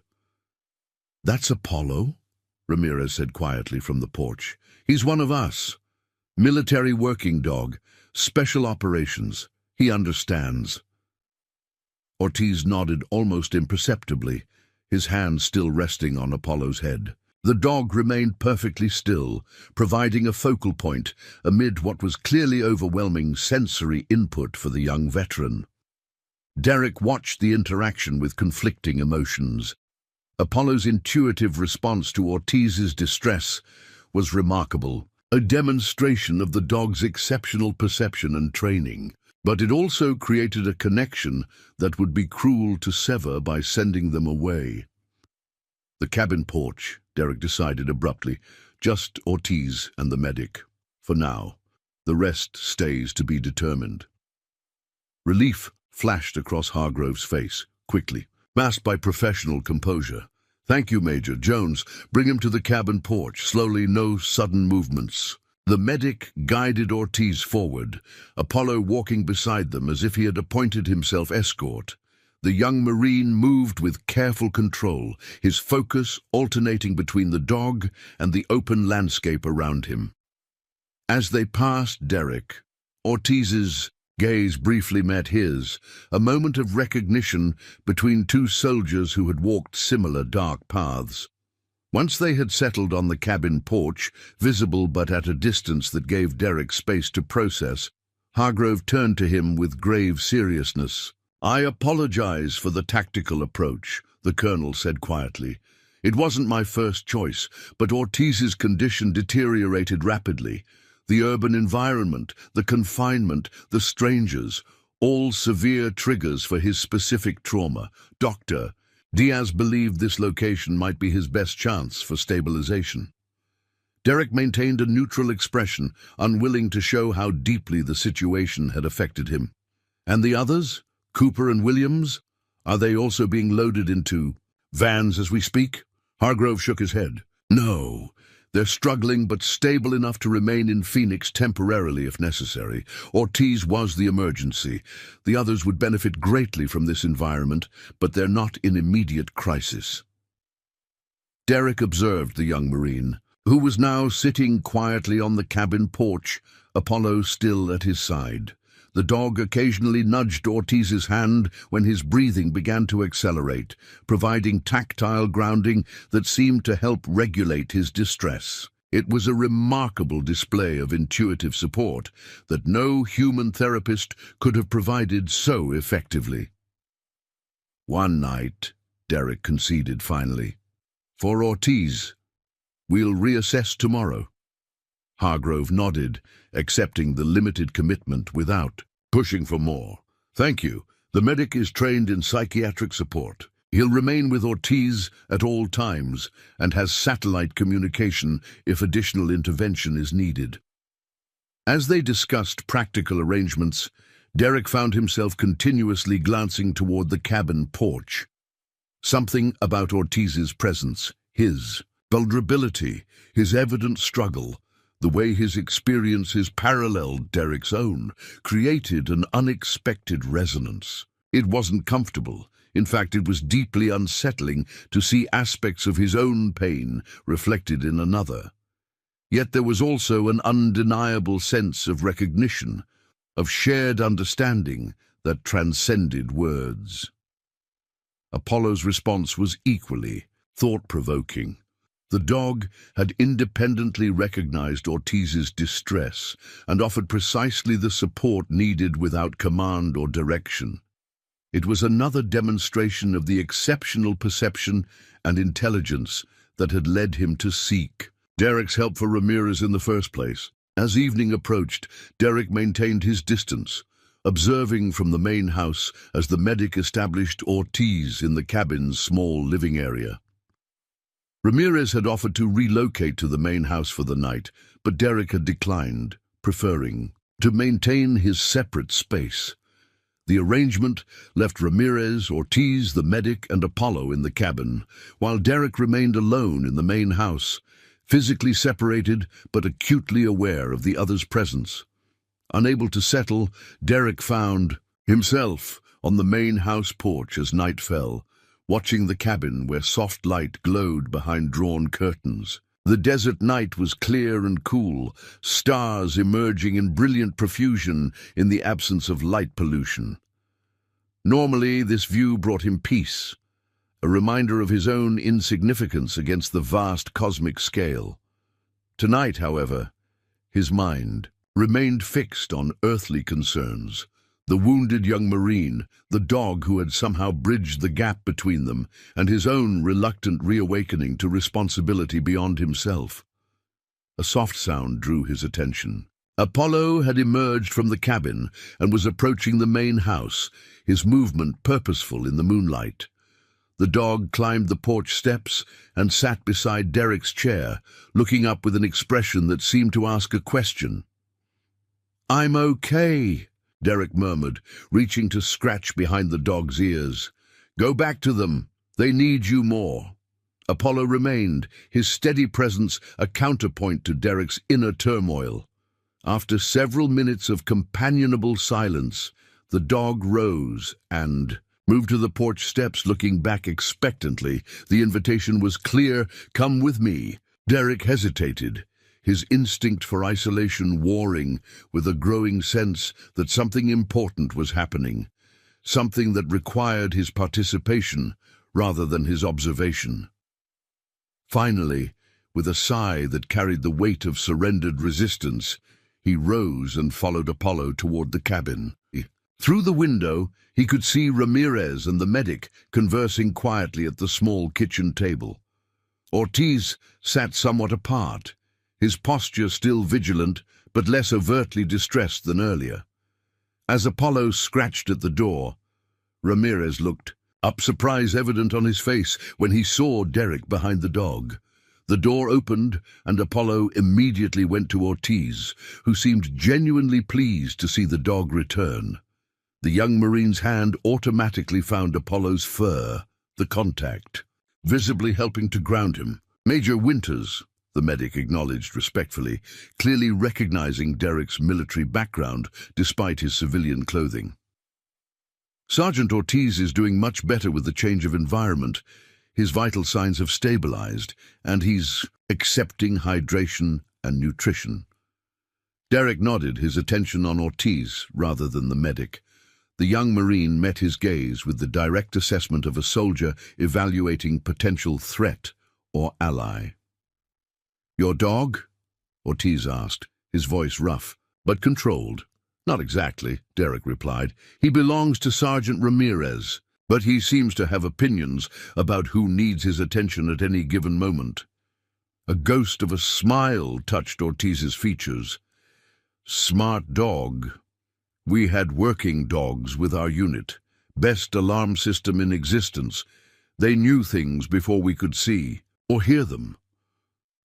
"That's Apollo," Ramirez said quietly from the porch. "He's one of us. Military working dog, special operations. He understands." Ortiz nodded almost imperceptibly, his hand still resting on Apollo's head. The dog remained perfectly still, providing a focal point amid what was clearly overwhelming sensory input for the young veteran. Derek watched the interaction with conflicting emotions. Apollo's intuitive response to Ortiz's distress was remarkable, a demonstration of the dog's exceptional perception and training. But it also created a connection that would be cruel to sever by sending them away. The cabin porch, Derek decided abruptly, just Ortiz and the medic. For now, the rest stays to be determined. Relief flashed across Hargrove's face, quickly, masked by professional composure. "Thank you, Major. Jones, bring him to the cabin porch. Slowly, no sudden movements." The medic guided Ortiz forward, Apollo walking beside them as if he had appointed himself escort. The young Marine moved with careful control, his focus alternating between the dog and the open landscape around him. As they passed Derek, Ortiz's gaze briefly met his, a moment of recognition between two soldiers who had walked similar dark paths. Once they had settled on the cabin porch, visible but at a distance that gave Derek space to process, Hargrove turned to him with grave seriousness. "I apologize for the tactical approach," the colonel said quietly. "It wasn't my first choice, but Ortiz's condition deteriorated rapidly. The urban environment, the confinement, the strangers, all severe triggers for his specific trauma. Doctor, Diaz believed this location might be his best chance for stabilization." Derek maintained a neutral expression, unwilling to show how deeply the situation had affected him. "And the others? Cooper and Williams? Are they also being loaded into vans as we speak?" Hargrove shook his head. "No. They're struggling but stable enough to remain in Phoenix temporarily if necessary. Ortiz was the emergency. The others would benefit greatly from this environment, but they're not in immediate crisis." Derek observed the young Marine, who was now sitting quietly on the cabin porch, Apollo still at his side. The dog occasionally nudged Ortiz's hand when his breathing began to accelerate, providing tactile grounding that seemed to help regulate his distress. It was a remarkable display of intuitive support that no human therapist could have provided so effectively. "One night," Derek conceded finally. "For Ortiz, we'll reassess tomorrow." Hargrove nodded, accepting the limited commitment without pushing for more. "Thank you. The medic is trained in psychiatric support. He'll remain with Ortiz at all times and has satellite communication if additional intervention is needed." As they discussed practical arrangements, Derek found himself continuously glancing toward the cabin porch. Something about Ortiz's presence, his vulnerability, his evident struggle, the way his experiences paralleled Derek's own, created an unexpected resonance. It wasn't comfortable. In fact, it was deeply unsettling to see aspects of his own pain reflected in another. Yet there was also an undeniable sense of recognition, of shared understanding that transcended words. Apollo's response was equally thought-provoking. The dog had independently recognized Ortiz's distress and offered precisely the support needed without command or direction. It was another demonstration of the exceptional perception and intelligence that had led him to seek Derek's help for Ramirez in the first place. As evening approached, Derek maintained his distance, observing from the main house as the medic established Ortiz in the cabin's small living area. Ramirez had offered to relocate to the main house for the night, but Derek had declined, preferring to maintain his separate space. The arrangement left Ramirez, Ortiz, the medic, and Apollo in the cabin, while Derek remained alone in the main house, physically separated but acutely aware of the other's presence. Unable to settle, Derek found himself on the main house porch as night fell, watching the cabin where soft light glowed behind drawn curtains. The desert night was clear and cool, stars emerging in brilliant profusion in the absence of light pollution. Normally, this view brought him peace, a reminder of his own insignificance against the vast cosmic scale. Tonight, however, his mind remained fixed on earthly concerns. The wounded young Marine, the dog who had somehow bridged the gap between them, and his own reluctant reawakening to responsibility beyond himself. A soft sound drew his attention. Apollo had emerged from the cabin and was approaching the main house, his movement purposeful in the moonlight. The dog climbed the porch steps and sat beside Derek's chair, looking up with an expression that seemed to ask a question. "I'm okay," Derek murmured, reaching to scratch behind the dog's ears. "Go back to them. They need you more." Apollo remained, his steady presence a counterpoint to Derek's inner turmoil. After several minutes of companionable silence, the dog rose and moved to the porch steps, looking back expectantly. The invitation was clear, "Come with me." Derek hesitated, his instinct for isolation warring with a growing sense that something important was happening, something that required his participation rather than his observation. Finally, with a sigh that carried the weight of surrendered resistance, he rose and followed Apollo toward the cabin. Through the window, he could see Ramirez and the medic conversing quietly at the small kitchen table. Ortiz sat somewhat apart, his posture still vigilant but less overtly distressed than earlier. As Apollo scratched at the door, Ramirez looked up, surprise evident on his face when he saw Derek behind the dog. The door opened, and Apollo immediately went to Ortiz, who seemed genuinely pleased to see the dog return. The young Marine's hand automatically found Apollo's fur, the contact, visibly helping to ground him. "Major Winters," the medic acknowledged respectfully, clearly recognizing Derek's military background despite his civilian clothing. "Sergeant Ortiz is doing much better with the change of environment. His vital signs have stabilized, and he's accepting hydration and nutrition." Derek nodded, his attention on Ortiz rather than the medic. The young Marine met his gaze with the direct assessment of a soldier evaluating potential threat or ally. "Your dog?" Ortiz asked, his voice rough, but controlled. "Not exactly," Derek replied. "He belongs to Sergeant Ramirez, but he seems to have opinions about who needs his attention at any given moment." A ghost of a smile touched Ortiz's features. "Smart dog. We had working dogs with our unit. Best alarm system in existence. They knew things before we could see or hear them."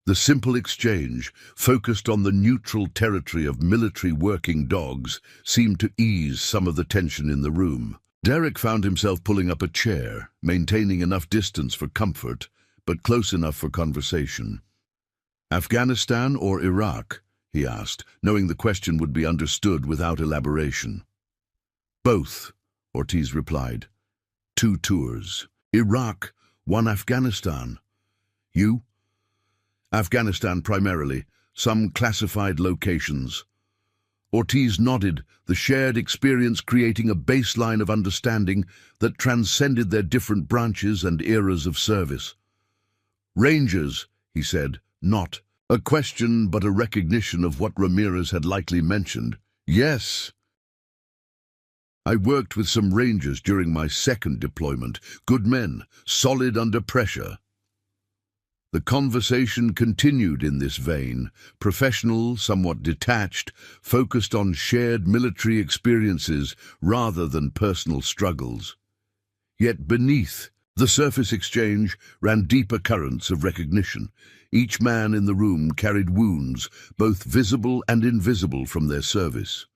The simple exchange, focused on the neutral territory of military working dogs, seemed to ease some of the tension in the room. Derek found himself pulling up a chair, maintaining enough distance for comfort, but close enough for conversation. "Afghanistan or Iraq?" he asked, knowing the question would be understood without elaboration. "Both," Ortiz replied. "2 tours. Iraq, 1 Afghanistan. You?" "Afghanistan primarily, some classified locations." Ortiz nodded, the shared experience creating a baseline of understanding that transcended their different branches and eras of service. "Rangers," he said, not a question but a recognition of what Ramirez had likely mentioned. "Yes. I worked with some Rangers during my 2nd deployment. Good men, solid under pressure." The conversation continued in this vein, professional, somewhat detached, focused on shared military experiences rather than personal struggles. Yet beneath the surface exchange ran deeper currents of recognition. Each man in the room carried wounds, both visible and invisible, from their service.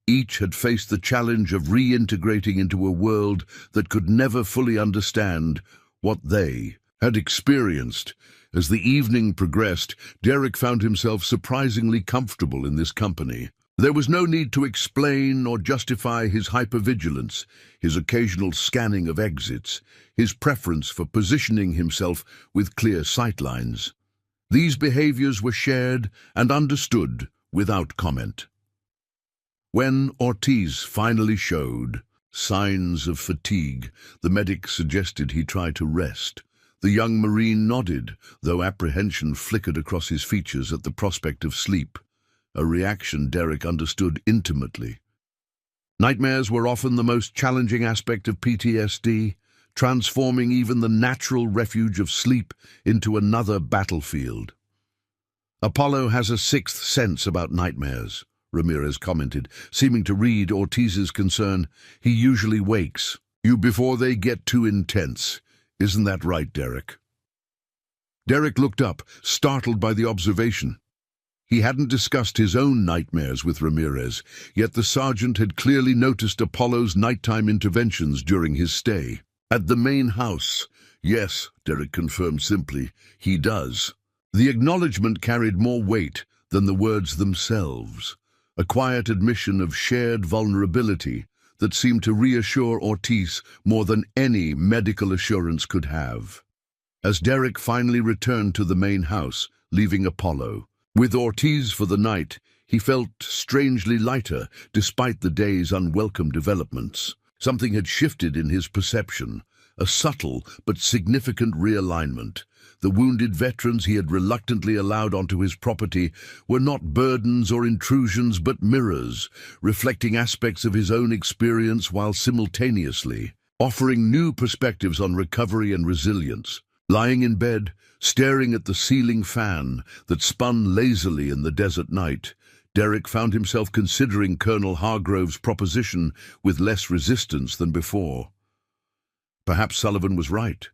Each had faced the challenge of reintegrating into a world that could never fully understand what they had experienced. As the evening progressed, Derek found himself surprisingly comfortable in this company. There was no need to explain or justify his hypervigilance, his occasional scanning of exits, his preference for positioning himself with clear sightlines. These behaviors were shared and understood without comment. When Ortiz finally showed signs of fatigue, the medic suggested he try to rest. The young Marine nodded, though apprehension flickered across his features at the prospect of sleep, a reaction Derek understood intimately. Nightmares were often the most challenging aspect of PTSD, transforming even the natural refuge of sleep into another battlefield. "Apollo has a 6th sense about nightmares," Ramirez commented, seeming to read Ortiz's concern. "He usually wakes you before they get too intense. Isn't that right, Derek?" Derek looked up, startled by the observation. He hadn't discussed his own nightmares with Ramirez, yet the sergeant had clearly noticed Apollo's nighttime interventions during his stay. "At the main house, yes," Derek confirmed simply, "he does." The acknowledgement carried more weight than the words themselves, a quiet admission of shared vulnerability that seemed to reassure Ortiz more than any medical assurance could have. As Derek finally returned to the main house, leaving Apollo, With Ortiz for the night, he felt strangely lighter despite the day's unwelcome developments. Something had shifted in his perception, a subtle but significant realignment. The wounded veterans he had reluctantly allowed onto his property were not burdens or intrusions but mirrors, reflecting aspects of his own experience while simultaneously offering new perspectives on recovery and resilience. Lying in bed, staring at the ceiling fan that spun lazily in the desert night, Derek found himself considering Colonel Hargrove's proposition with less resistance than before. Perhaps Sullivan was right.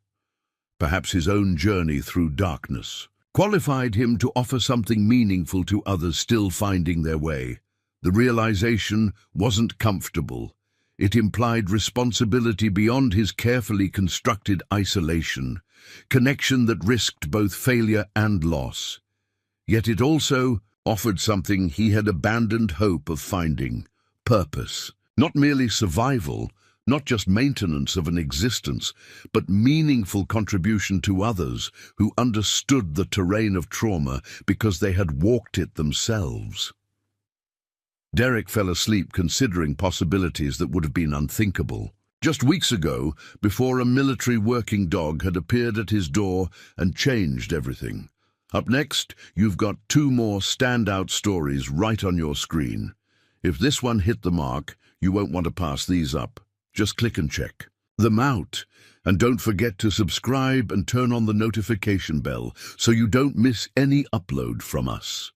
Perhaps his own journey through darkness qualified him to offer something meaningful to others still finding their way. The realization wasn't comfortable. It implied responsibility beyond his carefully constructed isolation, connection that risked both failure and loss. Yet it also offered something he had abandoned hope of finding: purpose. Not merely survival, not just maintenance of an existence, but meaningful contribution to others who understood the terrain of trauma because they had walked it themselves. Derek fell asleep considering possibilities that would have been unthinkable. Just weeks ago, before a military working dog had appeared at his door and changed everything. Up next, you've got 2 more standout stories right on your screen. If this one hit the mark, you won't want to pass these up. Just click and check them out. And don't forget to subscribe and turn on the notification bell so you don't miss any upload from us.